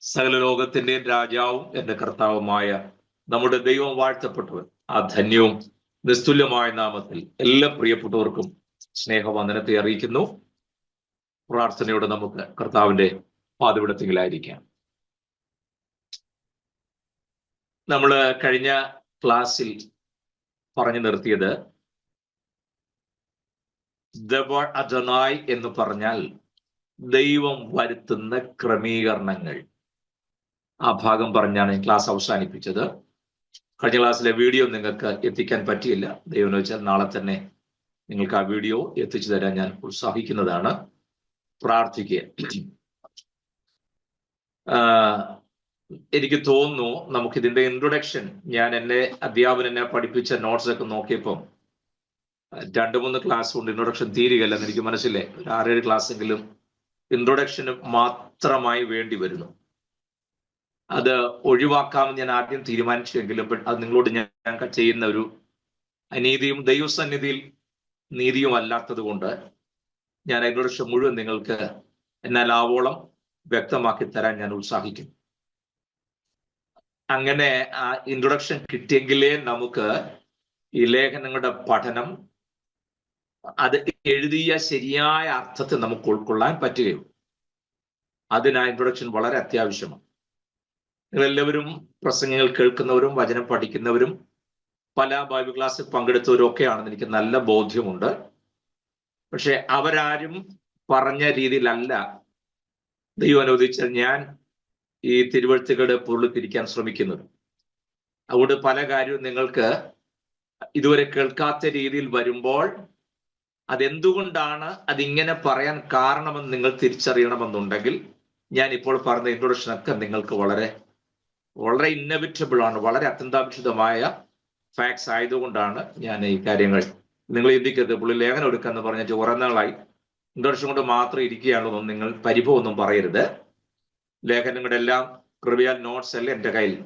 സകല ലോകത്തിന്റെയും രാജാവും എന്റെ കർത്താവുമായ നമ്മുടെ ദൈവം വാഴ്ത്തപ്പെട്ടവൻ ആ ധന്യവും നിസ്തുല്യമായ നാമത്തിൽ എല്ലാ പ്രിയപ്പെട്ടവർക്കും സ്നേഹവന്ദനത്തെ അറിയിക്കുന്നു. പ്രാർത്ഥനയോടെ നമുക്ക് കർത്താവിന്റെ പാദപീഠത്തിലായിരിക്കാം. നമ്മൾ കഴിഞ്ഞ ക്ലാസ്സിൽ പറഞ്ഞു നിർത്തിയത് ദബർ അദനായ് എന്ന് പറഞ്ഞാൽ ദൈവം വരുത്തുന്ന ക്രമീകരണങ്ങൾ. ആ ഭാഗം പറഞ്ഞാണ് ക്ലാസ് അവസാനിപ്പിച്ചത്. കഴിഞ്ഞ ക്ലാസ്സിലെ വീഡിയോ നിങ്ങൾക്ക് എത്തിക്കാൻ പറ്റിയില്ല. ദൈവം വെച്ചാൽ നാളെ തന്നെ നിങ്ങൾക്ക് ആ വീഡിയോ എത്തിച്ചു തരാൻ ഞാൻ ഉത്സാഹിക്കുന്നതാണ്. പ്രാർത്ഥിക്കുക. എനിക്ക് തോന്നുന്നു നമുക്കിതിന്റെ ഇൻട്രൊഡക്ഷൻ, ഞാൻ അധ്യാപകൻ പഠിപ്പിച്ച നോട്ട്സ് ഒക്കെ നോക്കിയപ്പം 2-3 ക്ലാസ് കൊണ്ട് ഇൻട്രൊഡക്ഷൻ തീരുകയല്ലെന്ന് എനിക്ക് മനസ്സിലായി. 6-7 ക്ലാസ്സെങ്കിലും ഇൻട്രൊഡക്ഷന് മാത്രമായി വേണ്ടി വരുന്നു. അത് ഒഴിവാക്കാമെന്ന് ഞാൻ ആദ്യം തീരുമാനിച്ചുവെങ്കിലും അത് നിങ്ങളോട് ഞാൻ ചെയ്യുന്ന ഒരു അനീതിയും ദൈവസന്നിധിയിൽ നീതിയും അല്ലാത്തത് കൊണ്ട് ഞാൻ ഇൻട്രൊഡക്ഷൻ മുഴുവൻ നിങ്ങൾക്ക് എന്നാൽ ആവോളം വ്യക്തമാക്കി തരാൻ ഞാൻ ഉത്സാഹിക്കും. അങ്ങനെ ആ ഇൻട്രൊഡക്ഷൻ കിട്ടിയെങ്കിലേ നമുക്ക് ഈ ലേഖനങ്ങളുടെ പഠനം അത് എഴുതിയ ശരിയായ അർത്ഥത്തിൽ നമുക്ക് ഉൾക്കൊള്ളാൻ പറ്റുകയുള്ളൂ. അതിന് ആ ഇൻട്രൊഡക്ഷൻ വളരെ അത്യാവശ്യമാണ്. നിങ്ങളെല്ലാവരും പ്രസംഗങ്ങൾ കേൾക്കുന്നവരും വചനം പഠിക്കുന്നവരും പല ബൈബിൾ ക്ലാസ്സിൽ പങ്കെടുത്തവരും ഒക്കെയാണെന്ന് എനിക്ക് നല്ല ബോധ്യമുണ്ട്. പക്ഷെ അവരാരും പറഞ്ഞ രീതിയിലല്ല ദൈവം അനുവദിച്ചാൽ ഞാൻ ഈ തിരുവെഴുത്തുകളുടെ പൊരുൾ തിരിക്കാൻ ശ്രമിക്കുന്നത്. അതുകൊണ്ട് പല കാര്യവും നിങ്ങൾക്ക് ഇതുവരെ കേൾക്കാത്ത രീതിയിൽ വരുമ്പോൾ അതെന്തുകൊണ്ടാണ് അതിങ്ങനെ പറയാൻ കാരണമെന്ന് നിങ്ങൾ തിരിച്ചറിയണമെന്നുണ്ടെങ്കിൽ ഞാൻ ഇപ്പോൾ പറഞ്ഞ ഇൻട്രൊഡക്ഷനൊക്കെ നിങ്ങൾക്ക് വളരെ വളരെ ഇന്നവിറ്റബിൾ ആണ്, വളരെ അത്യന്താപേക്ഷിതമായ ഫാക്ട്സ് ആയതുകൊണ്ടാണ് ഞാൻ ഈ കാര്യങ്ങൾ നിങ്ങൾ ചിന്തിക്കരുത്. പുള്ളി ലേഖനം എടുക്കാന്ന് പറഞ്ഞിട്ട് കുറെ നാളായി ഇൻട്രൊഡക്ഷൻ കൊണ്ട് മാത്രം ഇരിക്കുകയാണെന്നും നിങ്ങൾ പരിഭവമൊന്നും പറയരുത്. ലേഖനങ്ങളുടെ എല്ലാം കൃപയാൽ നോട്ട്സ് എല്ലാം എൻ്റെ കയ്യിൽ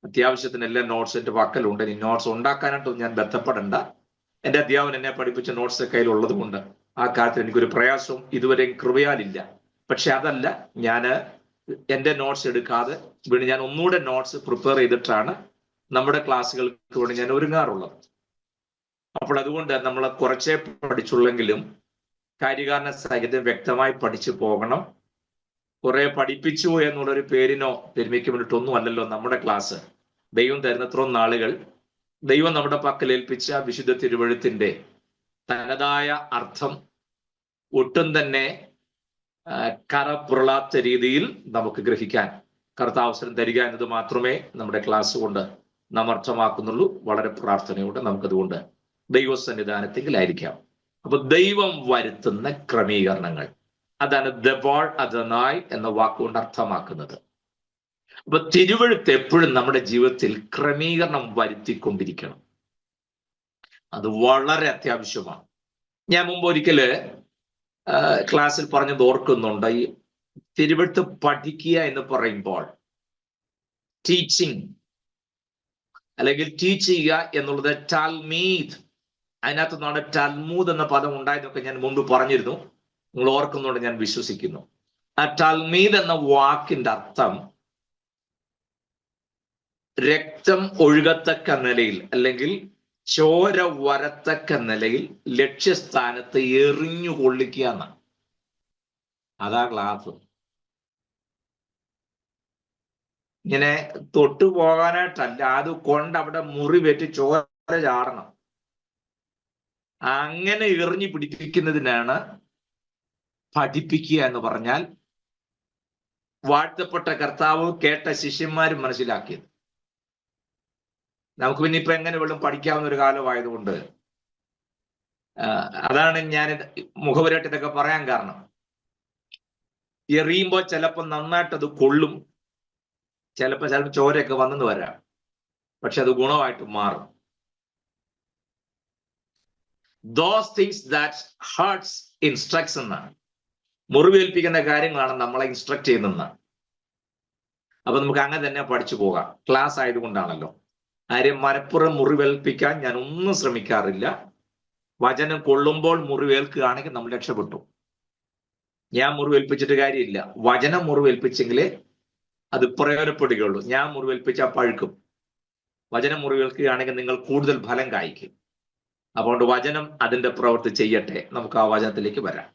അത്യാവശ്യത്തിന് എല്ലാ നോട്ട്സ് എൻ്റെ പക്കലുണ്ട്. ഇനി നോട്ട്സ് ഉണ്ടാക്കാനായിട്ടൊന്നും ഞാൻ ബന്ധപ്പെടണ്ട. എൻ്റെ അധ്യാപകൻ എന്നെ പഠിപ്പിച്ച നോട്ട്സ് കയ്യിലുള്ളത് കൊണ്ട് ആ കാര്യത്തിൽ എനിക്കൊരു പ്രയാസവും ഇതുവരെ കൃപയാലില്ല. പക്ഷെ അതല്ല, ഞാൻ എൻ്റെ നോട്ട്സ് എടുക്കാതെ വീണ്ടും ഞാൻ ഒന്നുകൂടെ നോട്ട്സ് പ്രിപ്പയർ ചെയ്തിട്ടാണ് നമ്മുടെ ക്ലാസ്സുകൾക്ക് വേണ്ടി ഞാൻ ഒരുങ്ങാറുള്ളത്. അപ്പോൾ അതുകൊണ്ട് നമ്മൾ കുറച്ചേ പഠിച്ചുള്ളെങ്കിലും കാര്യകാരണ സഹിതം വ്യക്തമായി പഠിച്ചു പോകണം. കുറെ പഠിപ്പിച്ചു എന്നുള്ളൊരു പേരിനോ പെരുമയ്ക്ക് വേണ്ടിയിട്ടൊന്നും അല്ലല്ലോ നമ്മുടെ ക്ലാസ്. ദൈവം തരുന്നത്രയും നാളുകൾ ദൈവം നമ്മുടെ പക്കൽ ഏൽപ്പിച്ച വിശുദ്ധ തിരുവെഴുത്തിന്റെ തനതായ അർത്ഥം ഒട്ടും തന്നെ കറപുരളാത്ത രീതിയിൽ നമുക്ക് ഗ്രഹിക്കാൻ കർത്താവസരം തരിക എന്നത് മാത്രമേ നമ്മുടെ ക്ലാസ് കൊണ്ട് നാം അർത്ഥമാക്കുന്നുള്ളൂ. വളരെ പ്രാർത്ഥനയോടെ നമുക്കതുകൊണ്ട് ദൈവസന്നിധാനത്തിലായിരിക്കാം. അപ്പൊ ദൈവം വരുത്തുന്ന ക്രമീകരണങ്ങൾ, അതാണ് ദബാർ അദനായ് എന്ന വാക്കുകൊണ്ട് അർത്ഥമാക്കുന്നത്. അപ്പൊ തിരുവെഴുത്ത് എപ്പോഴും നമ്മുടെ ജീവിതത്തിൽ ക്രമീകരണം വരുത്തിക്കൊണ്ടിരിക്കണം. അത് വളരെ അത്യാവശ്യമാണ്. ഞാൻ മുമ്പ് ഒരിക്കല് ക്ലാസ്സിൽ പറഞ്ഞത് ഓർക്കുന്നുണ്ട്. ഈ തിരുവെഴുത്ത് പഠിക്കുക എന്ന് പറയുമ്പോൾ ടീച്ചിങ് അല്ലെങ്കിൽ ടീച്ച് ചെയ്യുക എന്നുള്ളത് ടാൽമീദ്, അതിനകത്ത് നിന്നാണ് ടാൽമൂദ് എന്ന പദം ഉണ്ടായതൊക്കെ ഞാൻ മുമ്പ് പറഞ്ഞിരുന്നു. നിങ്ങൾ ഓർക്കുന്നുണ്ട് ഞാൻ വിശ്വസിക്കുന്നു. ആ ടാൽമീദ് എന്ന വാക്കിന്റെ അർത്ഥം രക്തം ഒഴുകത്തക്ക നിലയിൽ അല്ലെങ്കിൽ ചോര വരത്തക്ക നിലയിൽ ലക്ഷ്യസ്ഥാനത്ത് എറിഞ്ഞു കൊള്ളിക്കുക എന്നാണ്. അതാ ക്ലാസ്. ഇങ്ങനെ തൊട്ടു പോകാനായിട്ടല്ല, അത് കൊണ്ട് അവിടെ മുറിവേറ്റ് ചോര ചാടണം. അങ്ങനെ എറിഞ്ഞു പിടിപ്പിക്കുന്നതിനാണ് പഠിപ്പിക്കുക എന്ന് പറഞ്ഞാൽ വാഴ്ത്തപ്പെട്ട കർത്താവ് കേട്ട ശിഷ്യന്മാരും മനസ്സിലാക്കിയത്. നമുക്ക് പിന്നെ ഇപ്പൊ എങ്ങനെ വെള്ളം പഠിക്കാവുന്ന ഒരു കാലമായതുകൊണ്ട് അതാണ് ഞാൻ മുഖവരായിട്ട് ഇതൊക്കെ പറയാൻ കാരണം. എറിയുമ്പോൾ ചിലപ്പോൾ നന്നായിട്ട് അത് കൊള്ളും, ചിലപ്പോൾ ചോരയൊക്കെ വന്നെന്ന് വരാം, പക്ഷെ അത് ഗുണമായിട്ട് മാറും. Those things that hurts instructs എന്നാണ്. മുറിവേൽപ്പിക്കുന്ന കാര്യങ്ങളാണ് നമ്മളെ ഇൻസ്ട്രക്ട് ചെയ്യുന്നതെന്നാണ്. അപ്പൊ നമുക്ക് അങ്ങനെ തന്നെ പഠിച്ചു പോകാം. ക്ലാസ് ആയതുകൊണ്ടാണല്ലോ. ആരെയും മനപ്പുറം മുറിവേൽപ്പിക്കാൻ ഞാൻ ഒന്നും ശ്രമിക്കാറില്ല. വചനം കൊള്ളുമ്പോൾ മുറിവേൽക്കുകയാണെങ്കിൽ നമ്മൾ രക്ഷപ്പെട്ടു. ഞാൻ മുറിവേൽപ്പിച്ചിട്ട് കാര്യമില്ല. വചനം മുറിവേൽപ്പിച്ചെങ്കിലേ അത് പ്രയോജനപ്പെടുകയുള്ളൂ. ഞാൻ മുറിവേൽപ്പിച്ചാൽ പഴുക്കും. വചനം മുറിവേൽക്കുകയാണെങ്കിൽ നിങ്ങൾ കൂടുതൽ ഫലം കായ്ക്കും. അതുകൊണ്ട് വചനം അതിന്റെ പ്രവൃത്തി ചെയ്യട്ടെ. നമുക്ക് ആ വചനത്തിലേക്ക് വരാം.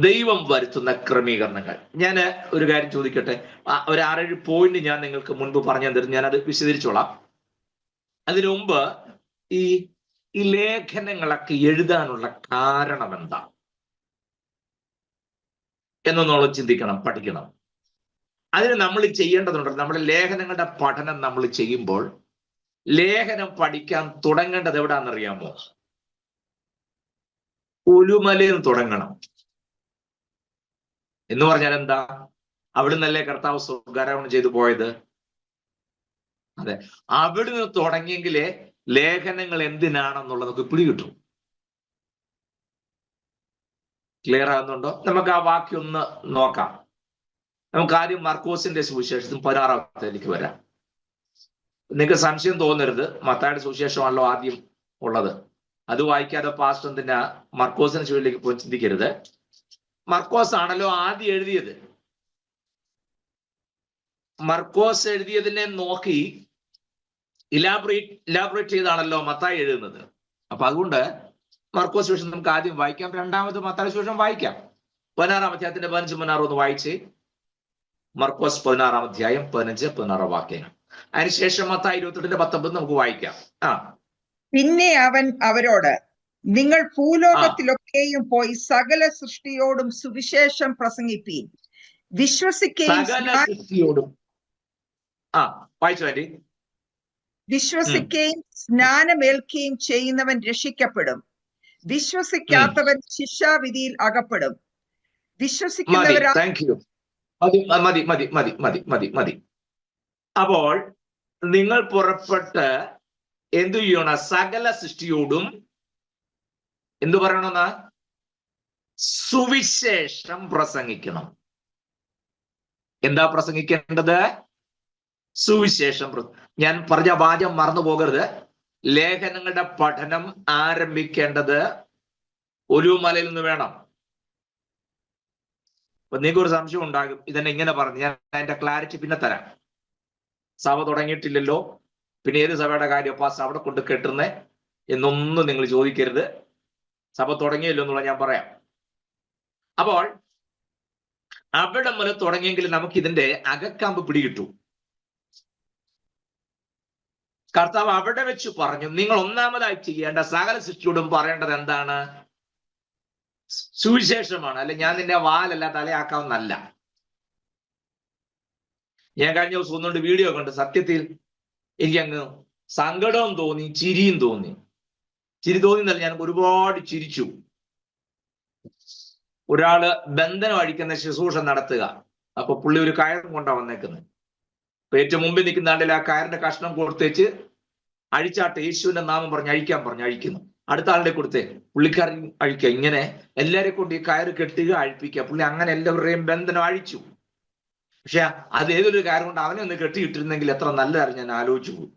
ദൈവം വരുത്തുന്ന ക്രമീകരണങ്ങൾ. ഞാൻ ഒരു കാര്യം ചോദിക്കട്ടെ. ഒരു 6-7 പോയിന്റ് ഞാൻ നിങ്ങൾക്ക് മുൻപ് പറഞ്ഞു തന്നിരുന്നു. ഞാനത് വിശദീകരിച്ചോളാം. അതിനു മുമ്പ് ഈ ലേഖനങ്ങളൊക്കെ എഴുതാനുള്ള കാരണം എന്താ എന്നൊന്നോളം ചിന്തിക്കണം, പഠിക്കണം. അതിന് നമ്മൾ ചെയ്യേണ്ടതുണ്ട്. നമ്മുടെ ലേഖനങ്ങളുടെ പഠനം നമ്മൾ ചെയ്യുമ്പോൾ ലേഖനം പഠിക്കാൻ തുടങ്ങേണ്ടത് എവിടാന്നറിയാമോ? ഒലുമലയിൽ നിന്ന് തുടങ്ങണം. എന്ന് പറഞ്ഞാൽ എന്താ? അവിടുന്നല്ലേ കർത്താവ് സ്വർഗ്ഗാരോഹണം ചെയ്തു പോയത്? അതെ, അവിടുന്ന് തുടങ്ങിയെങ്കിലേ ലേഖനങ്ങൾ എന്തിനാണെന്നുള്ളത് നമുക്ക് പിടികിട്ടും. ക്ലിയർ ആകുന്നുണ്ടോ? നമുക്ക് ആ വാക്യം ഒന്ന് നോക്കാം. നമുക്ക് ആദ്യം മർക്കോസിന്റെ സുവിശേഷത്തിൽ 16-ാം അധ്യായത്തിലേക്ക് വരാം. നിങ്ങൾക്ക് സംശയം തോന്നരുത്, മത്തായിയുടെ സുവിശേഷമാണല്ലോ ആദ്യം ഉള്ളത്. അത് വായിക്കാതെ പാസ്റ്റർ എന്തിനാ മർക്കോസിന്റെ സുവിശേഷത്തിലേക്ക് പോയി ചിന്തിക്കരുത്. മർക്കോസ് ആണല്ലോ ആദ്യം എഴുതിയത്. മർക്കോസ് എഴുതിയതിനെ നോക്കി ഇലാബറേറ്റ് ചെയ്താണല്ലോ മത്തായി എഴുതുന്നത്. അപ്പൊ അതുകൊണ്ട് മർക്കോസ് സുവിശേഷം നമുക്ക് ആദ്യം വായിക്കാം, രണ്ടാമത് മത്തായി സുവിശേഷം വായിക്കാം. 16-ാം അധ്യായത്തിന്റെ 15-16 ഒന്ന് വായിച്ച്. മർക്കോസ് 16-ാം അധ്യായം 15-16 വാക്യങ്ങൾ. അതിനുശേഷം മത്തായി 28-19 നമുക്ക് വായിക്കാം. പിന്നെ അവൻ അവരോട്, നിങ്ങൾ ഭൂലോകത്തിലൊക്കെയും പോയി സകല സൃഷ്ടിയോടും സുവിശേഷം പ്രസംഗിപ്പീൻ. വിശ്വസിക്കുകയും സ്നാനമേൽക്കുകയും ചെയ്യുന്നവൻ രക്ഷിക്കപ്പെടും. വിശ്വസിക്കാത്തവൻ ശിക്ഷാവിധിയിൽ അകപ്പെടും. വിശ്വസിക്കുന്നവരാ മതി. അപ്പോൾ നിങ്ങൾ പുറപ്പെട്ട് എന്തു ചെയ്യണം? സകല സൃഷ്ടിയോടും എന്തു പറയണമെന്ന്? സുവിശേഷം പ്രസംഗിക്കണം. എന്താ പ്രസംഗിക്കേണ്ടത്? സുവിശേഷം. ഞാൻ പറഞ്ഞ വാചകം മറന്നു പോകരുത്. ലേഖനങ്ങളുടെ പഠനം ആരംഭിക്കേണ്ടത് ഒലുമലയിൽ നിന്ന് വേണം. അപ്പൊ നിങ്ങൾക്ക് ഒരു സംശയം ഉണ്ടാകും, ഇതെന്നെ ഇങ്ങനെ പറഞ്ഞു. ഞാൻ അതിന്റെ ക്ലാരിറ്റി പിന്നെ തരാം. സഭ തുടങ്ങിയിട്ടില്ലല്ലോ, പിന്നെ ഏത് സഭയുടെ കാര്യം പാസ് അവിടെ കൊണ്ട് കെട്ടുന്നേ എന്നൊന്നും നിങ്ങൾ ചോദിക്കരുത്. സഭ തുടങ്ങിയല്ലോ എന്നുള്ള ഞാൻ പറയാം. അപ്പോൾ അവിടെ മുതൽ തുടങ്ങിയെങ്കിൽ നമുക്ക് ഇതിന്റെ അകക്കാമ്പ് പിടികിട്ടു. കർത്താവ് അവിടെ വെച്ച് പറഞ്ഞു, നിങ്ങൾ ഒന്നാമതായി ചെയ്യേണ്ട സകല സൃഷ്ടിയോടും പറയേണ്ടത് എന്താണ്? സുവിശേഷമാണ്. അല്ലെ ഞാൻ നിന്റെ വാലല്ല തലയാക്കാവുന്നല്ല. ഞാൻ കഴിഞ്ഞ ദിവസം ഒന്നുകൊണ്ട് വീഡിയോ കണ്ട്, സത്യത്തിൽ എനിക്കങ്ങ് സങ്കടവും തോന്നി, ചിരിയും തോന്നി. ചിരി തോന്നിയെന്നല്ല, ഞാൻ ഒരുപാട് ചിരിച്ചു. ഒരാള് ബന്ധനം അഴിക്കുന്ന ശുശ്രൂഷ നടത്തുക. അപ്പൊ പുള്ളി ഒരു കയറും കൊണ്ടാ വന്നേക്കുന്നത്. അപ്പൊ ഏറ്റവും മുമ്പിൽ നിൽക്കുന്ന ആണ്ടിൽ ആ കയറിന്റെ കഷ്ണം കൊടുത്തേച്ച് അഴിച്ചാട്ടെ, യേശുവിന്റെ നാമം പറഞ്ഞ് അഴിക്കാൻ പറഞ്ഞു. അഴിക്കുന്നു. അടുത്ത ആളുടെ കൊടുത്തേ, പുള്ളിക്കാരൻ അഴിക്കുക. ഇങ്ങനെ എല്ലാവരെ കൊണ്ട് ഈ കയറ് കെട്ടുക, അഴിപ്പിക്കുക. പുള്ളി അങ്ങനെ എല്ലാവരുടെയും ബന്ധനം അഴിച്ചു. പക്ഷെ അത് ഏതൊരു കാര്യം കൊണ്ട് അവനെ ഒന്ന് കെട്ടിയിട്ടിരുന്നെങ്കിൽ എത്ര നല്ലതായിരുന്നു. ഞാൻ ആലോചിച്ചു പോകും.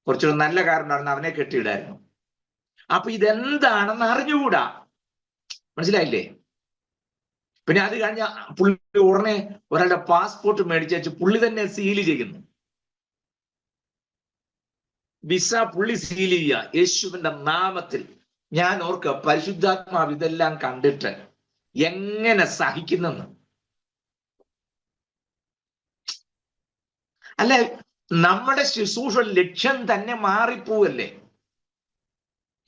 കുറച്ചുകൂടെ നല്ല കാരണമായിരുന്നു അവനെ കെട്ടിയിടായിരുന്നു. അപ്പൊ ഇതെന്താണെന്ന് അറിഞ്ഞുകൂടാ. മനസ്സിലായില്ലേ? പിന്നെ അത് കഴിഞ്ഞ പുള്ളി ഉടനെ ഒരാളുടെ പാസ്പോർട്ട് മേടിച്ചു പുള്ളി തന്നെ സീൽ ചെയ്യുന്നു. വിസ പുള്ളി സീൽ ചെയ്യുക യേശുവിന്റെ നാമത്തിൽ. ഞാൻ ഓർക്കുക, പരിശുദ്ധാത്മാവ് ഇതെല്ലാം കണ്ടിട്ട് എങ്ങനെ സഹിക്കുന്നെന്ന്. അല്ലെ, നമ്മുടെ ശുശ്രൂഷ ലക്ഷ്യം തന്നെ മാറിപ്പോവല്ലേ?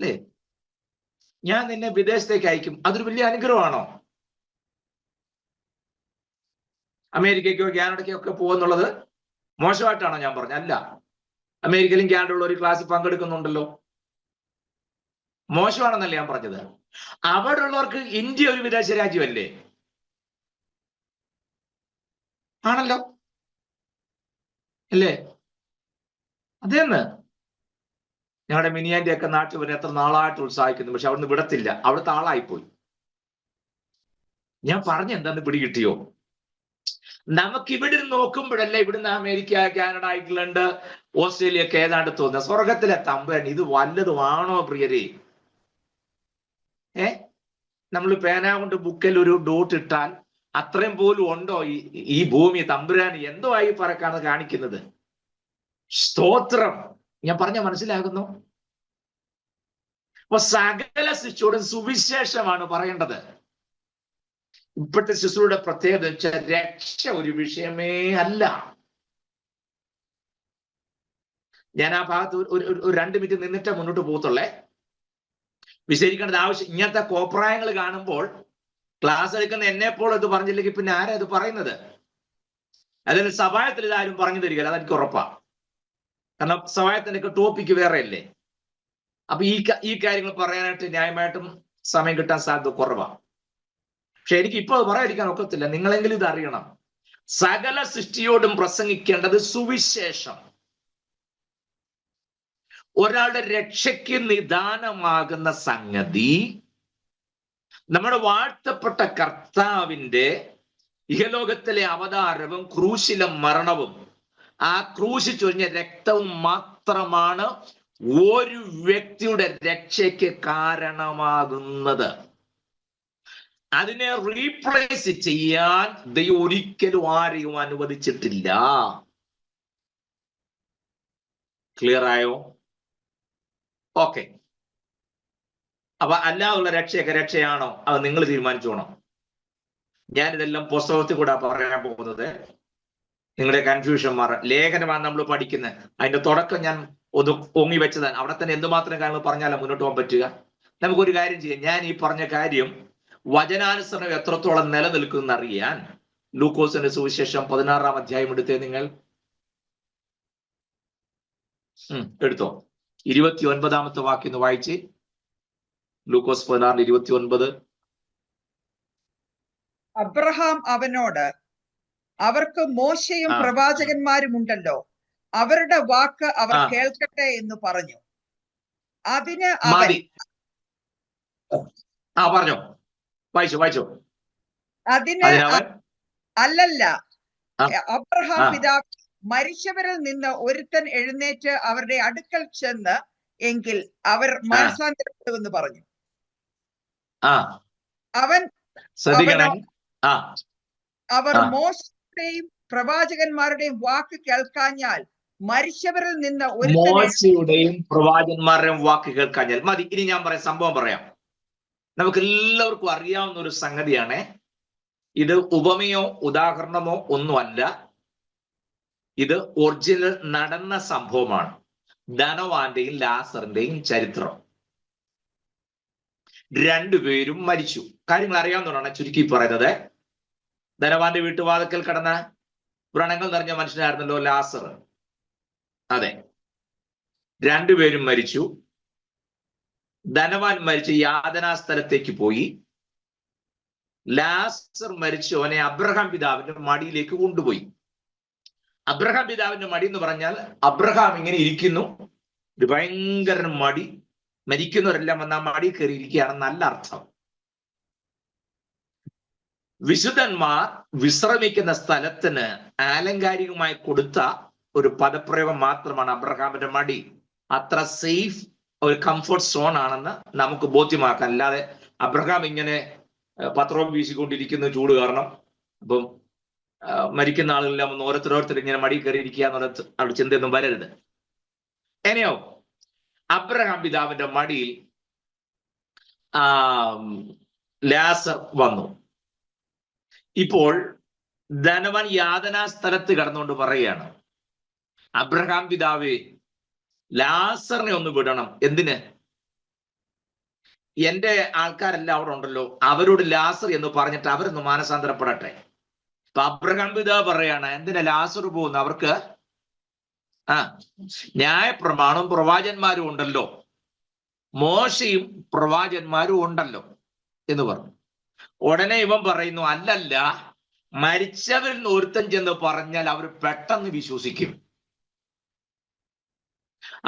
അല്ലേ? ഞാൻ നിന്നെ വിദേശത്തേക്ക് അയക്കും, അതൊരു വലിയ അനുഗ്രഹമാണോ? അമേരിക്കയ്ക്കോ കാനഡയ്ക്കോ ഒക്കെ പോകുന്നുള്ളത് മോശമായിട്ടാണോ ഞാൻ പറഞ്ഞത്? അല്ല. അമേരിക്കയിലും കാനഡയുള്ള ഒരു ക്ലാസ്സിൽ പങ്കെടുക്കുന്നുണ്ടല്ലോ. മോശമാണെന്നല്ല ഞാൻ പറഞ്ഞത്. അവിടെ ഉള്ളവർക്ക് ഇന്ത്യ ഒരു വിദേശ രാജ്യമല്ലേ? ആണല്ലോ, അല്ലേ? അതേന്ന് ഞങ്ങളുടെ മിനിയാന്റെ ഒക്കെ നാട്ടിൽ വരെ എത്ര നാളായിട്ട് ഉത്സാഹിക്കുന്നു. പക്ഷെ അവിടുന്ന് വിടത്തില്ല, അവിടുത്തെ ആളായിപ്പോയി. ഞാൻ പറഞ്ഞ എന്താന്ന് പിടികിട്ടിയോ? നമുക്ക് ഇവിടെ നോക്കുമ്പോഴല്ലേ ഇവിടുന്ന് അമേരിക്ക, കാനഡ, ഇംഗ്ലണ്ട്, ഓസ്ട്രേലിയ ഒക്കെ ഏതാണ്ട് തോന്നുക സ്വർഗത്തിലെ തമ്പൻ ഇത് വല്ലതുമാണോ പ്രിയരെ? നമ്മൾ പേന കൊണ്ട് ബുക്കിൽ ഒരു ഡോട്ട് ഇട്ടാൽ അത്രയും പോലും ഉണ്ടോ ഈ ഭൂമി? തമ്പുരാൻ എന്തോ ആയി പറക്കാണ് കാണിക്കുന്നത്? സ്തോത്രം. ഞാൻ പറഞ്ഞ മനസ്സിലാകുന്നു? അപ്പൊ സകല ശിശുവോടും സുവിശേഷമാണ് പറയേണ്ടത്. ഇപ്പോഴത്തെ ശിശുരുടെ പ്രത്യേകത വെച്ചാൽ രക്ഷ ഒരു വിഷയമേ അല്ല. ഞാൻ ആ ഭാഗത്ത് ഒരു 2 മിനിറ്റ് നിന്നിട്ടേ മുന്നോട്ട് പോകത്തുള്ളേ. വിശദീകരിക്കേണ്ടത് ആവശ്യം. ഇങ്ങനത്തെ കോപ്രായങ്ങൾ കാണുമ്പോൾ ക്ലാസ് എടുക്കുന്ന എന്നെപ്പോൾ ഇത് പറഞ്ഞില്ലെങ്കിൽ പിന്നെ ആരാ ഇത് പറയുന്നത്? അതിന് സഭായത്തിൽ ഇതാരും പറഞ്ഞു തരികയില്ല, അതെനിക്ക് ഉറപ്പാ. കാരണം സഭായത്തിന്റെ ഒക്കെ ടോപ്പിക്ക് വേറെ അല്ലേ. അപ്പൊ ഈ കാര്യങ്ങൾ പറയാനായിട്ട് ന്യായമായിട്ടും സമയം കിട്ടാൻ സാധ്യത കുറവാണ്. പക്ഷെ എനിക്ക് ഇപ്പോൾ പറയാതിരിക്കാൻ ഒക്കത്തില്ല. നിങ്ങളെങ്കിലും ഇത് അറിയണം. സകല സൃഷ്ടിയോടും പ്രസംഗിക്കേണ്ടത് സുവിശേഷം. ഒരാളുടെ രക്ഷയ്ക്ക് നിദാനമാകുന്ന സംഗതി നമ്മുടെ വാഴ്ത്തപ്പെട്ട കർത്താവിന്റെ ഇഹലോകത്തിലെ അവതാരവും ക്രൂശിലെ മരണവും ആ ക്രൂശ് ചൊരിഞ്ഞ രക്തവും മാത്രമാണ് ഒരു വ്യക്തിയുടെ രക്ഷയ്ക്ക് കാരണമാകുന്നത്. അതിനെ റീപ്ലേസ് ചെയ്യാൻ ദൈവം ഒരിക്കലും ആരെയും അനുവദിച്ചിട്ടില്ല. ക്ലിയർ ആയോ? ഓക്കെ. അപ്പൊ അല്ലാതുള്ള രക്ഷയൊക്കെ രക്ഷയാണോ? അത് നിങ്ങൾ തീരുമാനിച്ചോണം. ഞാനിതെല്ലാം പുസ്തകത്തിൽ കൂടെ പറയാൻ പോകുന്നത്. നിങ്ങളുടെ കൺഫ്യൂഷൻ മാറാം. ലേഖനമാണ് നമ്മൾ പഠിക്കുന്നത്. അതിന്റെ തുടക്കം ഞാൻ ഒന്ന് ഓങ്ങി വെച്ചതാണ്. അവിടെ തന്നെ എന്തുമാത്രം കാര്യങ്ങൾ പറഞ്ഞാലും മുന്നോട്ട് പോകാൻ പറ്റുക. നമുക്കൊരു കാര്യം ചെയ്യാം. ഞാൻ ഈ പറഞ്ഞ കാര്യം വചനാനുസരണം എത്രത്തോളം നിലനിൽക്കുമെന്ന് അറിയാൻ ലൂക്കോസിന്റെ സുവിശേഷം 16-ാം അധ്യായം എടുത്തേ നിങ്ങൾ. എടുത്തോ. 29-ാമത്തെ വാക്യം ഒന്ന് വായിച്ച്. ലൂക്കോസ് 16:29. അബ്രഹാം അവനോട്, അവർക്ക് മോശയും പ്രവാചകന്മാരും ഉണ്ടല്ലോ, അവരുടെ വാക്ക് അവർ കേൾക്കട്ടെ എന്ന് പറഞ്ഞു. അതിന് അവൻ പറഞ്ഞോ, വായിച്ചോ. അതിന് അല്ലല്ല, അബ്രഹാം പിതാവ്, മരിച്ചവരിൽ നിന്ന് ഒരുത്തൻ എഴുന്നേറ്റ് അവരുടെ അടുക്കൽ ചെന്ന് എങ്കിൽ അവർ മനസ്സാന്തരപ്പെടുമെന്ന് പറഞ്ഞു. അവർ മോശയുടെയും പ്രവാചകന്മാരുടെയും വാക്ക് കേൾക്കാഞ്ഞാൽ മരിച്ചവരിൽ നിന്ന് മോശയുടെയും പ്രവാചകന്മാരുടെയും വാക്ക് കേൾക്കാഞ്ഞാൽ മതി. ഇനി ഞാൻ പറയാം, സംഭവം പറയാം. നമുക്ക് എല്ലാവർക്കും അറിയാവുന്ന ഒരു സംഗതിയാണ്. ഇത് ഉപമയോ ഉദാഹരണമോ ഒന്നുമല്ല. ഇത് ഒറിജിനൽ നടന്ന സംഭവമാണ്. ധനവാന്റെയും ലാസറിന്റെയും ചരിത്രം. രണ്ടുപേരും മരിച്ചു. കാര്യങ്ങൾ അറിയാവുന്നതാണ് ചുരുക്കി പറയുന്നത്. ധനവാന്റെ വീട്ടുവാതിക്കൽ കടന്ന വ്രണങ്ങൾ നിറഞ്ഞ മനുഷ്യനായിരുന്നല്ലോ ലാസർ. അതെ, രണ്ടുപേരും മരിച്ചു. ധനവാൻ മരിച്ച് യാതനാ സ്ഥലത്തേക്ക് പോയി. ലാസർ മരിച്ചവനെ അബ്രഹാം പിതാവിന്റെ മടിയിലേക്ക് കൊണ്ടുപോയി. അബ്രഹാം പിതാവിന്റെ മടി എന്ന് പറഞ്ഞാൽ അബ്രഹാം ഇങ്ങനെ ഇരിക്കുന്നു, ഒരു ഭയങ്കര മടി. മരിക്കുന്നവരെല്ലാം വന്ന മടി കയറി ഇരിക്കുകയാണ് നല്ല അർത്ഥം. വിശുദ്ധന്മാർ വിശ്രമിക്കുന്ന സ്ഥലത്തിന് ആലങ്കാരികമായി കൊടുത്ത ഒരു പദപ്രയോഗം മാത്രമാണ് അബ്രഹാമിന്റെ മടി. അത്ര സേഫ് ഒരു കംഫർട്ട് സോൺ ആണെന്ന് നമുക്ക് ബോധ്യമാക്കാൻ. അല്ലാതെ അബ്രഹാം ഇങ്ങനെ പത്രം വീശിക്കൊണ്ടിരിക്കുന്ന ചൂട് കാരണം അപ്പം മരിക്കുന്ന ആളുകളെല്ലാം ഒന്ന് ഓരോരുത്തരോരുത്തർ ഇങ്ങനെ മടി കയറിയിരിക്കുക എന്നുള്ള അവിടെ ചിന്തയൊന്നും വരരുത്. എനെയോ അബ്രഹാം പിതാവിന്റെ മടിയിൽ ലാസർ വന്നു. ഇപ്പോൾ ധനവാൻ യാതനാ സ്ഥലത്ത് കടന്നുകൊണ്ട് പറയുകയാണ്, അബ്രഹാം പിതാവേ, ലാസറിനെ ഒന്ന് വിടണം. എന്തിന്? എന്റെ ആൾക്കാരെല്ലാം അവിടെ ഉണ്ടല്ലോ, അവരോട് ലാസർ എന്ന് പറഞ്ഞിട്ട് അവരൊന്ന് മാനസാന്തരപ്പെടട്ടെ. അപ്പൊ അബ്രഹാം പിതാവ് പറയാണ്, എന്തിനാ ലാസർ പോകുന്നു? അവർക്ക് ന്യായപ്രമാണവും പ്രവാചകന്മാരും ഉണ്ടല്ലോ, മോശയും പ്രവാചകന്മാരും ഉണ്ടല്ലോ എന്ന് പറഞ്ഞു. ഉടനെ ഇവൻ പറയുന്നു, അല്ലല്ല, മരിച്ചവരിൽ നിന്ന് ഒരുത്തൻ ചെന്ന് പറഞ്ഞാൽ അവർ പെട്ടെന്ന് വിശ്വസിക്കും.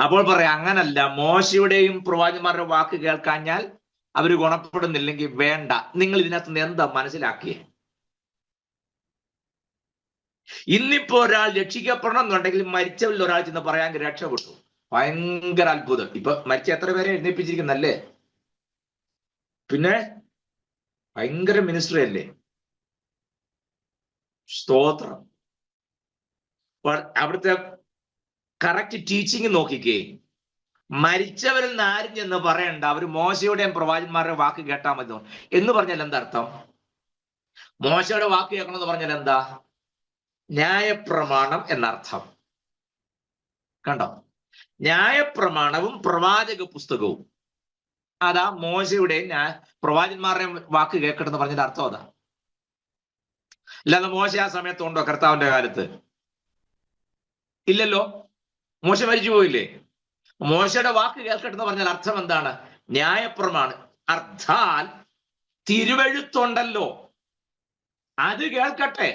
അപ്പോൾ പറയാം, അങ്ങനല്ല, മോശയുടെയും പ്രവാചകന്മാരുടെ വാക്ക് കേൾക്കാഞ്ഞാൽ അവർ ഗുണപ്പെടുന്നില്ലെങ്കിൽ വേണ്ട. നിങ്ങൾ ഇതിനകത്ത് നിന്ന് എന്താ മനസ്സിലാക്കിയേ? ഇന്നിപ്പോ ഒരാൾ രക്ഷിക്കപ്പെടണം എന്നുണ്ടെങ്കിൽ മരിച്ചവരിൽ ഒരാൾ ചെന്ന് പറയാൻ രക്ഷപ്പെട്ടു. ഭയങ്കര അത്ഭുതം. ഇപ്പൊ മരിച്ച എത്ര പേരെ എഴുന്നേപ്പിച്ചിരിക്കുന്നല്ലേ? പിന്നെ ഭയങ്കര മിനിസ്ട്രി അല്ലേ? സ്തോത്രം. അവിടുത്തെ കറക്റ്റ് ടീച്ചിങ് നോക്കിക്കേ. മരിച്ചവരിൽ നിന്ന് ആരും ചെന്ന് പറയണ്ട, അവർ മോശയുടെയും പ്രവാചകന്മാരുടെ വാക്ക് കേട്ടാൽ മതി എന്ന് പറഞ്ഞാൽ എന്താ അർത്ഥം? മോശയുടെ വാക്ക് കേൾക്കണമെന്ന് പറഞ്ഞാൽ എന്താ? ന്യായപ്രമാണം എന്നർത്ഥം. കണ്ടോ? ന്യായപ്രമാണവും പ്രവാചക പുസ്തകവും, അതാ മോശയുടെയും പ്രവാചകന്മാരുടെയും വാക്ക് കേൾക്കണമെന്ന് പറഞ്ഞതിന്റെ അർത്ഥം അതാ. അല്ലാതെ മോശ ആ സമയത്തുണ്ടോ കർത്താവിന്റെ കാലത്ത്? ഇല്ലല്ലോ. മോശ മരിച്ചു പോയില്ലേ? മോശയുടെ വാക്ക് കേൾക്കട്ടെന്ന് പറഞ്ഞാൽ അർത്ഥം എന്താണ്? ന്യായപ്രമാണം. അർത്ഥാൽ തിരുവെഴുത്തുണ്ടല്ലോ, അത് കേൾക്കട്ടെ.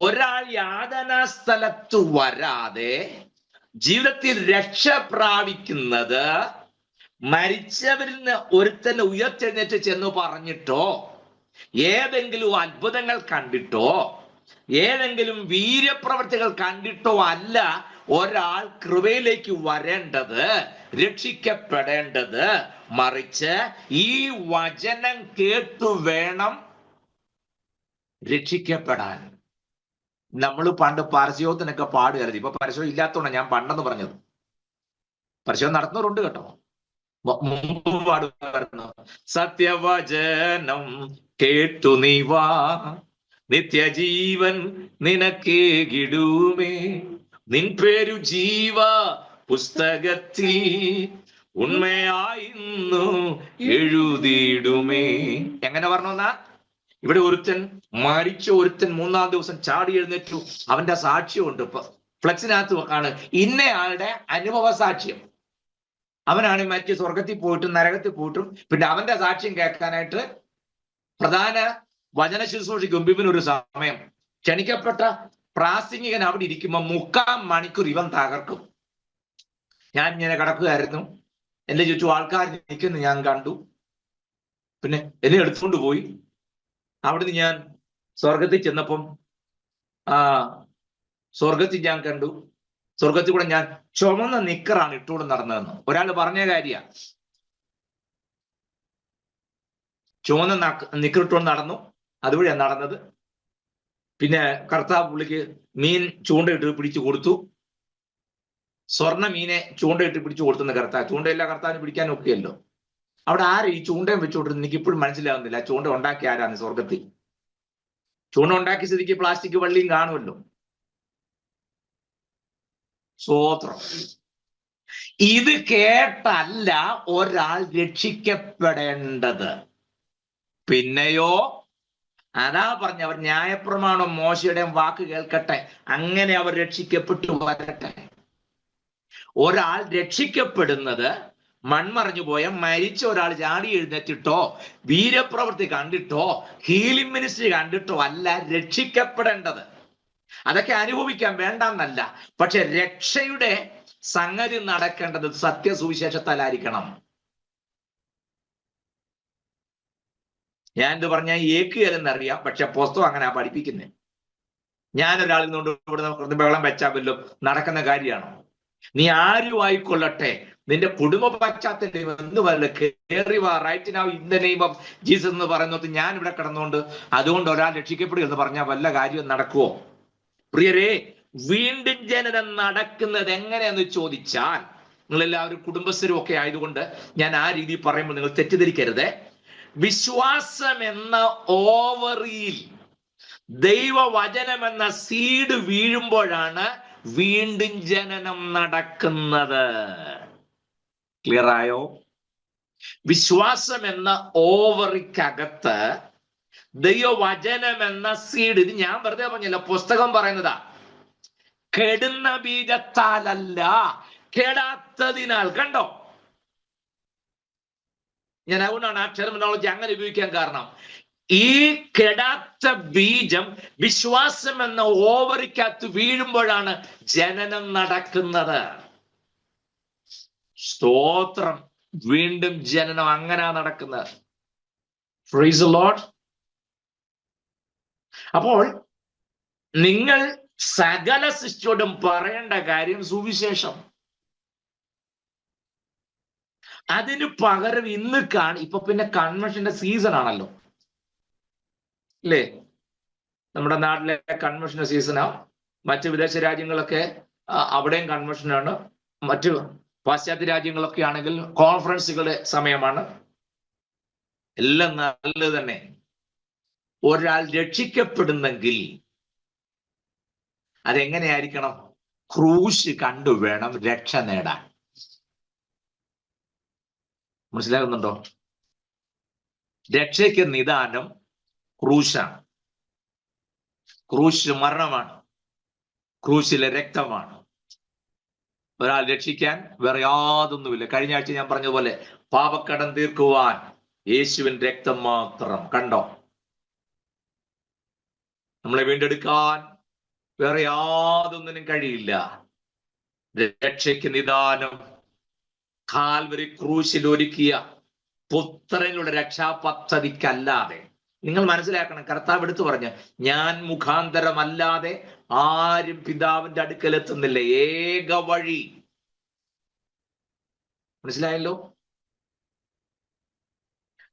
ഒരാൾ യാതനാ സ്ഥലത്ത് വരാതെ ജീവിതത്തിൽ രക്ഷ പ്രാപിക്കുന്നത് മരിച്ചവരിൽ നിന്ന് ഒരുത്തന്നെ ഉയർത്തെഴുന്നേറ്റ് ചെന്ന് പറഞ്ഞിട്ടോ, ഏതെങ്കിലും അത്ഭുതങ്ങൾ കണ്ടിട്ടോ, ഏതെങ്കിലും വീര്യപ്രവർത്തികൾ കണ്ടിട്ടോ അല്ല ഒരാൾ കൃപയിലേക്ക് വരേണ്ടത്, രക്ഷിക്കപ്പെടേണ്ടത്. മറിച്ച് ഈ വചനം കേട്ടു വേണം രക്ഷിക്കപ്പെടാൻ. നമ്മൾ പണ്ട് പരസ്യത്തിനൊക്കെ പാടുകയായിരുന്നു. ഇപ്പൊ പരസ്യം ഇല്ലാത്തതുകൊണ്ടാണ് ഞാൻ പണ്ടെന്ന് പറഞ്ഞത്. പരസ്യം നടത്തുന്നവരുണ്ട് കേട്ടോ. മുമ്പ് പാടുമായിരുന്നു, സത്യവചനം കേട്ടു നീ വാ, നിത്യജീവൻ നിനക്കേകിടുമേ, നിൻ പേരു ജീവ പുസ്തകത്തിൽ ഉണ്മയായിന്നു എഴുതിയിടുമേ. എങ്ങനെ പറഞ്ഞോന്നാ? ഇവിടെ ഒരുത്തൻ മരിച്ച ഒരുത്തൻ 3-ാം ദിവസം ചാടി എഴുന്നേറ്റു. അവന്റെ സാക്ഷ്യമുണ്ട്. ഫ്ലെക്സിനകത്ത് ആണ് ഇന്നയാളുടെ അനുഭവ സാക്ഷ്യം. അവനാണ് മറ്റ് സ്വർഗത്തിൽ പോയിട്ടും നരകത്തിൽ പോയിട്ടും. പിന്നെ അവന്റെ സാക്ഷ്യം കേൾക്കാനായിട്ട് പ്രധാന വചന ശുശ്രൂഷയ്ക്ക് മുമ്പിന് ഒരു സമയം ക്ഷണിക്കപ്പെട്ട പ്രാസംഗികൻ അവിടെ ഇരിക്കുമ്പോൾ 3/4 മണിക്കൂർ ഇവൻ തകർക്കും. ഞാൻ ഇങ്ങനെ കിടക്കുകയായിരുന്നു, എന്റെ ചുറ്റും ആൾക്കാർ നിൽക്കുന്നു ഞാൻ കണ്ടു. പിന്നെ എന്നെ എടുത്തുകൊണ്ട് പോയി. അവിടുന്ന് ഞാൻ സ്വർഗത്തിൽ ചെന്നപ്പം സ്വർഗത്തിൽ ഞാൻ കണ്ടു. സ്വർഗത്തിൽ കൂടെ ഞാൻ ചുമന്ന നിക്കറാണ് ഇട്ടുകൊണ്ട് നടന്നതെന്ന് ഒരാൾ പറഞ്ഞ കാര്യ. ചുവന്ന നിക്കറിട്ടുകൊണ്ട് നടന്നു, അതുവഴിയാണ് നടന്നത്. പിന്നെ കർത്താവ് പുള്ളിക്ക് മീൻ ചൂണ്ടയിട്ട് പിടിച്ചു കൊടുത്തു. സ്വർണ്ണ മീനെ ചൂണ്ടയിട്ട് പിടിച്ചു കൊടുത്തുന്ന കർത്താവ്. ചൂണ്ടയില്ല കർത്താവിന് പിടിക്കാൻ ഒക്കെയല്ലോ. അവിടെ ആര് ഈ ചൂണ്ടയും വെച്ചുകൊണ്ടിരുന്നത് എനിക്ക് ഇപ്പോഴും മനസ്സിലാവുന്നില്ല. ചൂണ്ട ഉണ്ടാക്കി ആരാണ് സ്വർഗത്തിൽ? ചൂണ്ട ഉണ്ടാക്കിയ സ്ഥിതിക്ക് പ്ലാസ്റ്റിക് വള്ളിയും കാണുമല്ലോ. സ്തോത്രം. ഇത് കേട്ടല്ല ഒരാൾ രക്ഷിക്കപ്പെടേണ്ടത്. പിന്നെയോ അതാ പറഞ്ഞ, അവർ ന്യായപ്രമാണം മോശയുടെയും വാക്ക് കേൾക്കട്ടെ, അങ്ങനെ അവർ രക്ഷിക്കപ്പെട്ടു വരട്ടെ. ഒരാൾ രക്ഷിക്കപ്പെടുന്നത് മൺമറഞ്ഞു പോയ മരിച്ച ഒരാൾ ചാടി എഴുന്നേറ്റിട്ടോ, വീരപ്രവൃത്തി കണ്ടിട്ടോ, ഹീലിംഗ് മിനിസ്ട്രി കണ്ടിട്ടോ അല്ല രക്ഷിക്കപ്പെടേണ്ടത്. അതൊക്കെ അനുഭവിക്കാൻ വേണ്ടെന്നല്ല, പക്ഷെ രക്ഷയുടെ സംഗതി നടക്കേണ്ടത് സത്യസുവിശേഷത്താലായിരിക്കണം. ഞാൻ എന്ത് പറഞ്ഞാൽ ഏക്കുകയെന്നറിയാം, പക്ഷെ പുസ്തകം അങ്ങനെ പഠിപ്പിക്കുന്നേ. ഞാനൊരാളിൽ നിന്നുകൊണ്ട് ഇവിടെ ബഹളം വെച്ചാൽ നടക്കുന്ന കാര്യമാണോ? നീ ആരും ആയിക്കൊള്ളട്ടെ, നിന്റെ കുടുംബ പശ്ചാത്തലം എന്ന് പറയില്ല, കേറി വാ right now in the name of Jesus എന്ന് പറയുന്നത്. ഞാൻ ഇവിടെ കിടന്നുകൊണ്ട് അതുകൊണ്ട് ഒരാൾ രക്ഷിക്കപ്പെടുക എന്ന് പറഞ്ഞാൽ വല്ല കാര്യവും നടക്കുവോ? പ്രിയരെ, വീണ്ടും ജനനം നടക്കുന്നത് എങ്ങനെയെന്ന് ചോദിച്ചാൽ, നിങ്ങളെല്ലാവരും കുടുംബസ്ഥരും ഒക്കെ ആയതുകൊണ്ട് ഞാൻ ആ രീതിയിൽ പറയുമ്പോൾ നിങ്ങൾ തെറ്റിദ്ധരിക്കരുത്. വിശ്വാസം എന്ന ഓവറിയിൽ ദൈവവചനം എന്ന സീഡ് വീഴുമ്പോഴാണ് വീണ്ടും ജനനം നടക്കുന്നത്. ക്ലിയർ ആയോ? വിശ്വാസം എന്ന ഓവറിക്കകത്ത് ദൈവവചനം എന്ന സീഡ്, ഇത് ഞാൻ വെറുതെ പറഞ്ഞില്ല, പുസ്തകം പറയുന്നതാ. കെടുന്ന ബീജത്താലല്ല, കെടാത്തതിനാൽ. കണ്ടോ? ഞാൻ അതുകൊണ്ടാണ് ആ ടെർമിനോളജി അങ്ങനെ ഉപയോഗിക്കാൻ കാരണം. ഈ കെടാത്ത ബീജം വിശ്വാസം എന്ന ഓവറിക്കകത്ത് വീഴുമ്പോഴാണ് ജനനം നടക്കുന്നത്. സ്തോത്രം. വീണ്ടും ജനനം അങ്ങനെ നടക്കുന്നത്. Praise the Lord. അപ്പോൾ നിങ്ങൾ സകല ശിഷ്യോടും പറയേണ്ട കാര്യം സുവിശേഷം. അതിന് പകരം ഇന്ന് ഇപ്പൊ പിന്നെ കൺവെൻഷന്റെ സീസൺ ആണല്ലോ, അല്ലേ? നമ്മുടെ നാട്ടിലെ കൺവെൻഷൻ സീസണാ. മറ്റ് വിദേശ രാജ്യങ്ങളൊക്കെ അവിടെയും കൺവെൻഷനാണ്. മറ്റു പാശ്ചാത്യ രാജ്യങ്ങളൊക്കെ ആണെങ്കിൽ കോൺഫറൻസുകളുടെ സമയമാണ്. എല്ലാം നല്ലത് തന്നെ. ഒരാൾ രക്ഷിക്കപ്പെടുന്നെങ്കിൽ അതെങ്ങനെയായിരിക്കണം? ക്രൂശ് കണ്ടു വേണം രക്ഷ നേടാൻ. മനസ്സിലാകുന്നുണ്ടോ? രക്ഷയ്ക്ക് നിദാനം ക്രൂശാണ്. ക്രൂശ് മരണമാണ്, ക്രൂശിലെ രക്തമാണ്. ഒരാൾ രക്ഷിക്കാൻ വേറെ യാതൊന്നുമില്ല. കഴിഞ്ഞ ആഴ്ച ഞാൻ പറഞ്ഞതുപോലെ പാപക്കടം തീർക്കുവാൻ യേശുവിൻ രക്തം മാത്രം. കണ്ടോ? നമ്മളെ വീണ്ടെടുക്കാൻ വേറെ യാതൊന്നിനും കഴിയില്ല. രക്ഷയ്ക്ക് നിദാനം കാൽവരി ക്രൂശിൽ ഒരുക്കിയ പുത്രനുള്ള രക്ഷാപദ്ധതിക്കല്ലാതെ. നിങ്ങൾ മനസ്സിലാക്കണം, കർത്താവ് എടുത്തു പറഞ്ഞ, ഞാൻ മുഖാന്തരമല്ലാതെ ആരും പിതാവിന്റെ അടുക്കൽ എത്തുന്നില്ല, ഏക വഴി. മനസ്സിലായല്ലോ?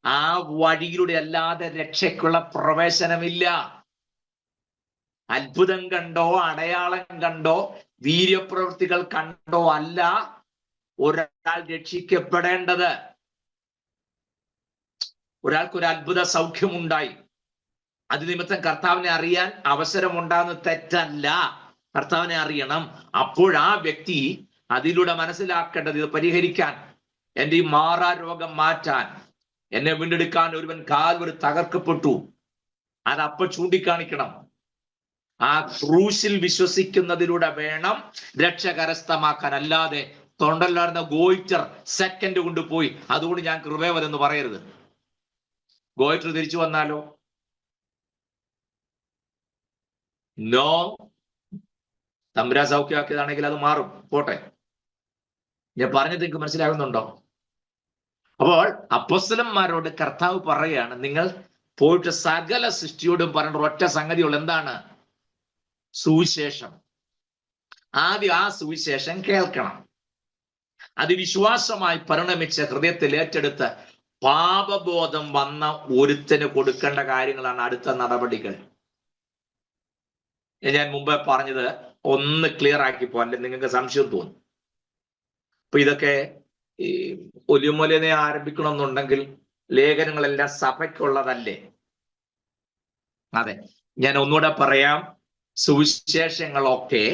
ആ വഴിയിലൂടെ അല്ലാതെ രക്ഷയ്ക്കുള്ള പ്രവേശനമില്ല. അത്ഭുതം കണ്ടോ, അടയാളം കണ്ടോ, വീര്യപ്രവൃത്തികൾ കണ്ടോ അല്ല ഒരാൾ രക്ഷിക്കപ്പെടേണ്ടത്. ഒരാൾക്കൊരു അത്ഭുത സൗഖ്യമുണ്ടായി, അത് നിമിത്തം കർത്താവിനെ അറിയാൻ അവസരമുണ്ടാകുന്ന തെറ്റല്ല. കർത്താവിനെ അറിയണം. അപ്പോഴാ വ്യക്തി അതിലൂടെ മനസ്സിലാക്കേണ്ടത്, ഇത് പരിഹരിക്കാൻ, എൻ്റെ ഈ മാറാ രോഗം മാറ്റാൻ, എന്നെ വീണ്ടെടുക്കാൻ ഒരുവൻ കാൽവരി തകർക്കപ്പെട്ടു, അതപ്പൊ ചൂണ്ടിക്കാണിക്കണം. ആ ക്രൂശിൽ വിശ്വസിക്കുന്നതിലൂടെ വേണം രക്ഷ കരസ്ഥമാക്കാൻ. അല്ലാതെ തൊണ്ടല്ലായിരുന്ന ഗോയിറ്റർ സെക്കൻഡ് കൊണ്ടുപോയി അതുകൊണ്ട് ഞാൻ കൃപവരെന്ന് പറയരുത്. ഗോയിറ്റർ തിരിച്ചു വന്നാലോ? നോ. തമ്പുരാൻ സൗഖ്യമാക്കിയതാണെങ്കിൽ അത് മാറും, പോട്ടെ. ഞാൻ പറഞ്ഞത് നിങ്ങൾക്ക് മനസ്സിലാകുന്നുണ്ടോ? അപ്പോൾ അപ്പോസ്തലന്മാരോട് കർത്താവ് പറയാണ്, നിങ്ങൾ പോയിട്ട് സകല സൃഷ്ടിയോടും പറഞ്ഞ ഒറ്റ സംഗതിയുള്ള എന്താണ്? സുവിശേഷം. ആദ്യം ആ സുവിശേഷം കേൾക്കണം. അത് വിശ്വാസമായി പരിണമിച്ച് ഹൃദയത്തിൽ ഏറ്റെടുത്ത് പാപബോധം വന്ന ഒരുത്തന് കൊടുക്കേണ്ട കാര്യങ്ങളാണ് അടുത്ത നടപടികൾ. ഞാൻ മുമ്പേ പറഞ്ഞത് ഒന്ന് ക്ലിയർ ആക്കിപ്പോ, അല്ലെങ്കിൽ നിങ്ങൾക്ക് സംശയം തോന്നും. അപ്പൊ ഇതൊക്കെ ഈ ഒലിമൊലിനെ ആരംഭിക്കണമെന്നുണ്ടെങ്കിൽ ലേഖനങ്ങളെല്ലാം സഭയ്ക്കുള്ളതല്ലേ? അതെ, ഞാൻ ഒന്നുകൂടെ പറയാം. സുവിശേഷങ്ങളൊക്കെ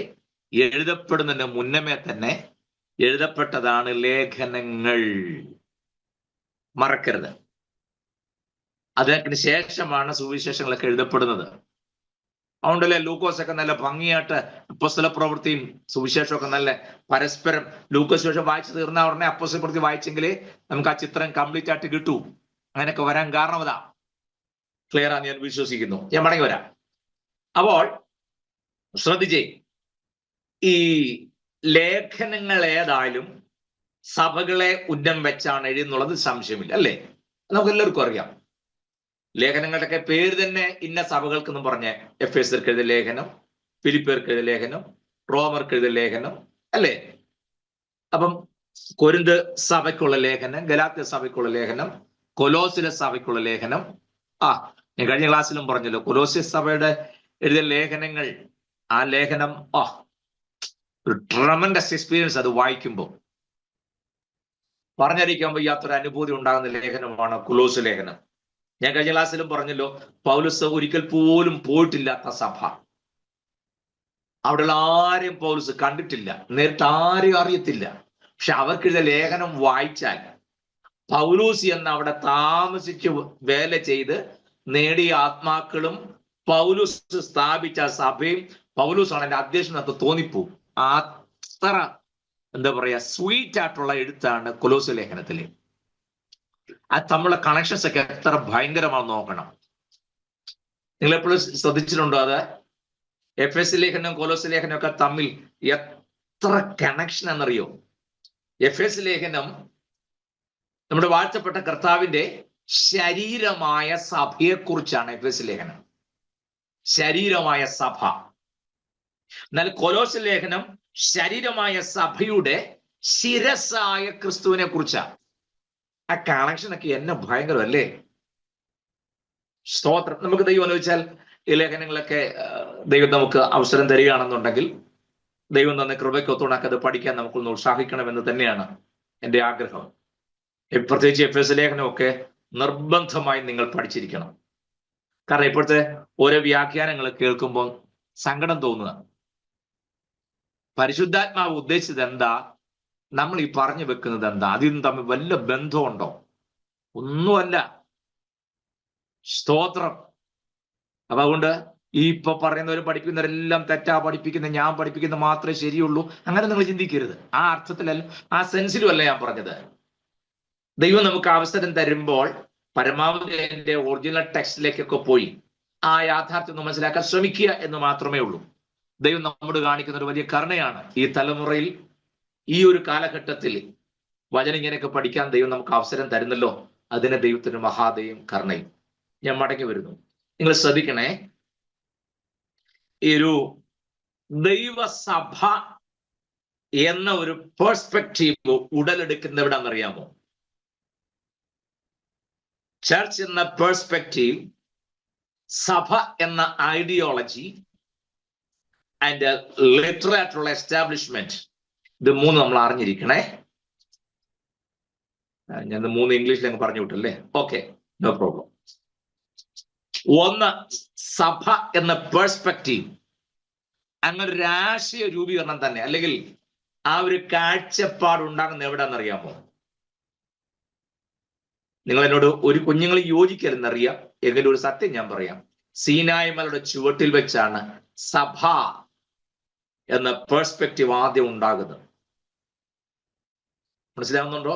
എഴുതപ്പെടുന്നതിന് മുന്നമേ തന്നെ എഴുതപ്പെട്ടതാണ് ലേഖനങ്ങൾ. മറക്കരുത്. അതിന് ശേഷമാണ് സുവിശേഷങ്ങളൊക്കെ എഴുതപ്പെടുന്നത്. അതുകൊണ്ടല്ലേ ലൂക്കോസൊക്കെ നല്ല ഭംഗിയായിട്ട് അപ്പോസ്തല പ്രവൃത്തിയും സുവിശേഷമൊക്കെ നല്ല പരസ്പരം, ലൂക്കോസ് ശേഷം വായിച്ചു തീർന്ന ഉടനെ അപ്പോസ്തല പ്രവൃത്തി വായിച്ചെങ്കിലേ നമുക്ക് ആ ചിത്രം കംപ്ലീറ്റ് ആയിട്ട് കിട്ടൂ. അങ്ങനെയൊക്കെ വരാൻ കാരണം അതാ. ക്ലിയർ ആണെന്ന് ഞാൻ വിശ്വസിക്കുന്നു. ഞാൻ മടങ്ങി വരാം. അപ്പോൾ ശ്രദ്ധിച്ചേ, ഈ ലേഖനങ്ങൾ ഏതായാലും സഭകളെ ഉന്നം വെച്ചാണ് എഴുതുന്നുള്ളത് സംശയമില്ല, അല്ലേ? നമുക്ക് എല്ലാവർക്കും അറിയാം. ലേഖനങ്ങളുടെയൊക്കെ പേര് തന്നെ ഇന്ന സഭകൾക്കെന്ന് പറഞ്ഞ, എഫേസ്യർക്ക് എഴുതിയ ലേഖനം, ഫിലിപ്പിയർക്ക് എഴുതിയ ലേഖനം, റോമർക്ക് എഴുതിയ ലേഖനം, അല്ലേ? അപ്പം കൊരിന്ത് സഭയ്ക്കുള്ള ലേഖനം, ഗലാത്യ സഭയ്ക്കുള്ള ലേഖനം, കൊലോസിലെ സഭയ്ക്കുള്ള ലേഖനം. ഞാൻ കഴിഞ്ഞ ക്ലാസ്സിലും പറഞ്ഞല്ലോ, കൊലോസ്യ സഭയുടെ എഴുതിയ ലേഖനങ്ങൾ, ആ ലേഖനം ഒരു ട്രമൻഡസ് എക്സ്പീരിയൻസ്. അത് വായിക്കുമ്പോൾ പറഞ്ഞറിയിക്കാൻ വയ്യാത്തൊരു അനുഭൂതി ഉണ്ടാകുന്ന ലേഖനമാണ് കൊലോസ് ലേഖനം. ഞാൻ കഴിഞ്ഞ ക്ലാസ്സിലും പറഞ്ഞല്ലോ, പൗലോസ് ഒരിക്കൽ പോലും പോയിട്ടില്ലാത്ത സഭ. അവിടെയുള്ള ആരെയും പൗലോസ് കണ്ടിട്ടില്ല, നേരിട്ട് ആരെയും അറിയത്തില്ല. പക്ഷെ അവർക്കെഴുതിയ ലേഖനം വായിച്ചാൽ പൗലോസ് എന്ന് അവിടെ താമസിച്ച് വേല ചെയ്ത് നേടിയ ആത്മാക്കളും പൗലോസ് സ്ഥാപിച്ച സഭയും പൗലോസാണ് എൻ്റെ അധ്യക്ഷൻ എന്ന് തോന്നിപ്പോവും. അത്ര എന്താ പറയാ, സ്വീറ്റ് ആയിട്ടുള്ള എഴുത്താണ് കൊലോസ് ലേഖനത്തില്. അത് തമ്മിലുള്ള കണക്ഷൻസ് ഒക്കെ എത്ര ഭയങ്കരമാണെന്ന് നോക്കണം. നിങ്ങൾ എപ്പോഴും ശ്രദ്ധിച്ചിട്ടുണ്ടോ? അത് എഫേസ്യ ലേഖനവും കൊലോസ് ലേഖനവും ഒക്കെ തമ്മിൽ എത്ര കണക്ഷൻ എന്നറിയോ? എഫേസ്യ ലേഖനം നമ്മുടെ വാഴ്ത്തപ്പെട്ട കർത്താവിന്റെ ശരീരമായ സഭയെക്കുറിച്ചാണ്. എഫേസ്യ ലേഖനം ശരീരമായ സഭ. എന്നാൽ കൊലോസ് ലേഖനം ശരീരമായ സഭയുടെ ശിരസായ ക്രിസ്തുവിനെ കുറിച്ചാണ്. ആ കണക്ഷൻ ഒക്കെ എന്നെ ഭയങ്കരം, അല്ലേ? സ്തോത്രം. നമുക്ക് ദൈവം അനുവദിച്ചാൽ ഈ ലേഖനങ്ങളൊക്കെ ദൈവം നമുക്ക് അവസരം തരികയാണെന്നുണ്ടെങ്കിൽ ദൈവം തന്ന കൃപയ്ക്കൊത്തുണക്ക് അത് പഠിക്കാൻ നമുക്കൊന്ന് ഉത്സാഹിക്കണമെന്ന് തന്നെയാണ് എൻ്റെ ആഗ്രഹം. പ്രത്യേകിച്ച് എഫേസ്യ ലേഖനമൊക്കെ നിർബന്ധമായി നിങ്ങൾ പഠിച്ചിരിക്കണം. കാരണം ഇപ്പോഴത്തെ ഓരോ വ്യാഖ്യാനങ്ങൾ കേൾക്കുമ്പോൾ സങ്കടം തോന്നുക. പരിശുദ്ധാത്മാവ് ഉദ്ദേശിച്ചത് എന്താ, നമ്മൾ ഈ പറഞ്ഞു വെക്കുന്നത് എന്താ, അതിന് തമ്മിൽ വല്ല ബന്ധമുണ്ടോ? ഒന്നുമല്ല. സ്തോത്രം. അപ്പൊ അതുകൊണ്ട് ഈ ഇപ്പൊ പറയുന്നവർ പഠിക്കുന്നവരെല്ലാം തെറ്റാ പഠിപ്പിക്കുന്ന, ഞാൻ പഠിപ്പിക്കുന്ന മാത്രമേ ശരിയുള്ളൂ, അങ്ങനെ നിങ്ങൾ ചിന്തിക്കരുത്. ആ അർത്ഥത്തിലല്ല, ആ സെൻസിലും അല്ല ഞാൻ പറഞ്ഞത്. ദൈവം നമുക്ക് അവസരം തരുമ്പോൾ പരമാവധി എൻ്റെ ഒറിജിനൽ ടെക്സ്റ്റിലേക്കൊക്കെ പോയി ആ യാഥാർത്ഥ്യം മനസ്സിലാക്കാൻ ശ്രമിക്കുക എന്ന് മാത്രമേ ഉള്ളൂ. ദൈവം നമ്മോട് കാണിക്കുന്ന ഒരു വലിയ കരുണയാണ്. ഈ തലമുറയിൽ, ഈ ഒരു കാലഘട്ടത്തിൽ വചനം ഇങ്ങനെയൊക്കെ പഠിക്കാൻ ദൈവം നമുക്ക് അവസരം തരുന്നല്ലോ. അതിന് ദൈവത്തിന് മഹാദയും കരുണയും. ഞാൻ മടങ്ങി വരുന്നു. നിങ്ങൾ ശ്രദ്ധിക്കണേ, ഈ ഒരു ദൈവസഭ എന്ന ഒരു പെർസ്പെക്റ്റീവ് ഉടലെടുക്കുന്ന എവിടാന്നറിയാമോ? ചർച്ച് എന്ന പെർസ്പെക്റ്റീവ്, സഭ എന്ന ഐഡിയോളജി ആൻഡ് ലിറ്ററേച്ചർ എസ്റ്റാബ്ലിഷ്മെന്റ്, ഇത് മൂന്ന് നമ്മൾ അറിഞ്ഞിരിക്കണേ. ഞാൻ 3 ഇംഗ്ലീഷിൽ അങ്ങ് പറഞ്ഞു വിട്ടല്ലേ? Okay, no problem. ഒന്ന്, സഭ എന്ന പെർസ്പെക്റ്റീവ്, അങ്ങനെ ഒരു ആശയ രൂപീകരണം തന്നെ, അല്ലെങ്കിൽ ആ ഒരു കാഴ്ചപ്പാട് ഉണ്ടാകുന്ന എവിടാന്നറിയാമോ? നിങ്ങൾ എന്നോട് ഒരു കുഞ്ഞുങ്ങൾ യോജിക്കലെന്നറിയാം, എങ്കിലും ഒരു സത്യം ഞാൻ പറയാം. സീനായ് മലയുടെ ചുവട്ടിൽ വെച്ചാണ് സഭ എന്ന പെർസ്പെക്റ്റീവ് ആദ്യം ഉണ്ടാകുന്നത്. മനസ്സിലാവുന്നുണ്ടോ?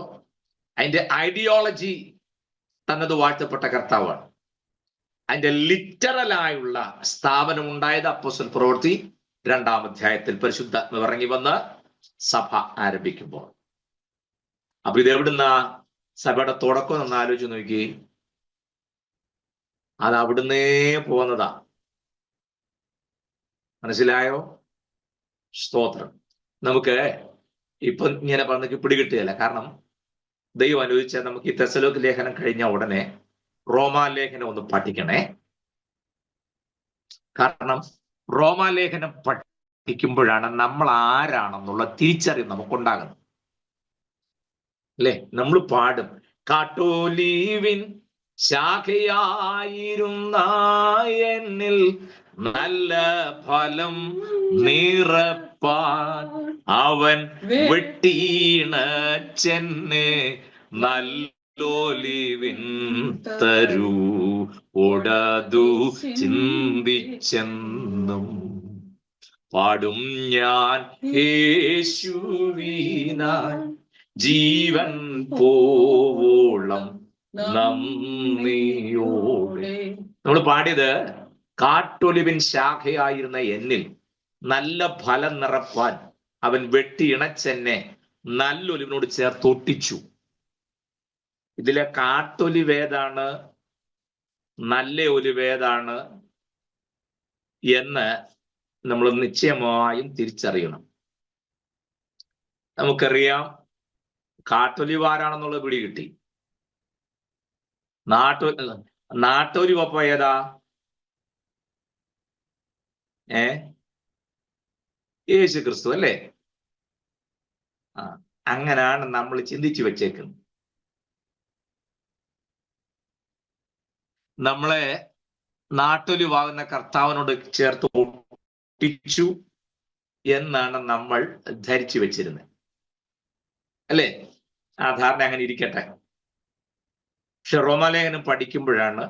അതിന്റെ ഐഡിയോളജി തന്നത് വാഴ്ത്തപ്പെട്ട കർത്താവാണ്. അതിന്റെ ലിറ്ററലായുള്ള സ്ഥാപനം ഉണ്ടായത് അപ്പോസ്തല പ്രവൃത്തി 2-ാം അധ്യായത്തിൽ പരിശുദ്ധാത്മാവ് ഇറങ്ങി വന്ന് സഭ ആരംഭിക്കുമ്പോൾ. അപ്പൊ ഇത് എവിടുന്ന സഭയുടെ തുടക്കം എന്ന് ആലോചിച്ച് നോക്കി. അത് അവിടുന്നേ പോകുന്നതാ. മനസ്സിലായോ? സ്തോത്രം. നമുക്ക് ഇപ്പൊ ഇങ്ങനെ പറഞ്ഞ് പിടികിട്ടുകയല്ല. കാരണം ദൈവം അനുവദിച്ചാൽ നമുക്ക് ഈ തെസ്സലോനിക്ക ലേഖനം കഴിഞ്ഞ ഉടനെ റോമാലേഖനം ഒന്ന് പഠിക്കണേ. കാരണം റോമാലേഖനം പഠിക്കുമ്പോഴാണ് നമ്മൾ ആരാണെന്നുള്ള തിരിച്ചറിവ് നമുക്കുണ്ടാകുന്നത്. അല്ലെ? നമ്മൾ പാടും, കാട്ടോലീവിൻ ശാഖയായിരുന്ന എന്നിൽ നല്ല ഫലം നിറപ്പാൻ അവൻ വെട്ടീണച്ചെന്നെ നല്ലോലിവിൻ തരൂ ഒടതു ചിന്തിച്ചെന്നും പാടും ഞാൻ യേശുവിനായി ജീവൻ പോവോളം നന്ദിയോടെ. നമ്മൾ പാടിയത്, കാട്ടൊലിവിൻ ശാഖയായിരുന്ന എന്നിൽ നല്ല ഫലം നിറപ്പാൻ അവൻ വെട്ടി ഇണച്ചെന്നെ നല്ലൊലിവിനോട് ചേർത്തൊട്ടിച്ചു. ഇതിലെ കാട്ടൊലിവേതാണ്, നല്ല ഒലിവേതാണ് എന്ന് നമ്മൾ നിശ്ചയമായും തിരിച്ചറിയണം. നമുക്കറിയാം കാട്ടൊലിവാരാണെന്നുള്ള പിടി കിട്ടി. നാട്ടൊലിവപ്പ ഏതാ? യേശു ക്രിസ്തു അല്ലേ? അങ്ങനാണ് നമ്മൾ ചിന്തിച്ചു വെച്ചേക്കുന്നത്. നമ്മളെ നാട്ടൊലിവാകുന്ന കർത്താവിനോട് ചേർത്ത് ഒട്ടിച്ചു എന്നാണ് നമ്മൾ ധരിച്ചു വെച്ചിരുന്നത്, അല്ലേ? ആ ധാരണ അങ്ങനെ ഇരിക്കട്ടെ. പക്ഷെ റോമാലേഖനം പഠിക്കുമ്പോഴാണ്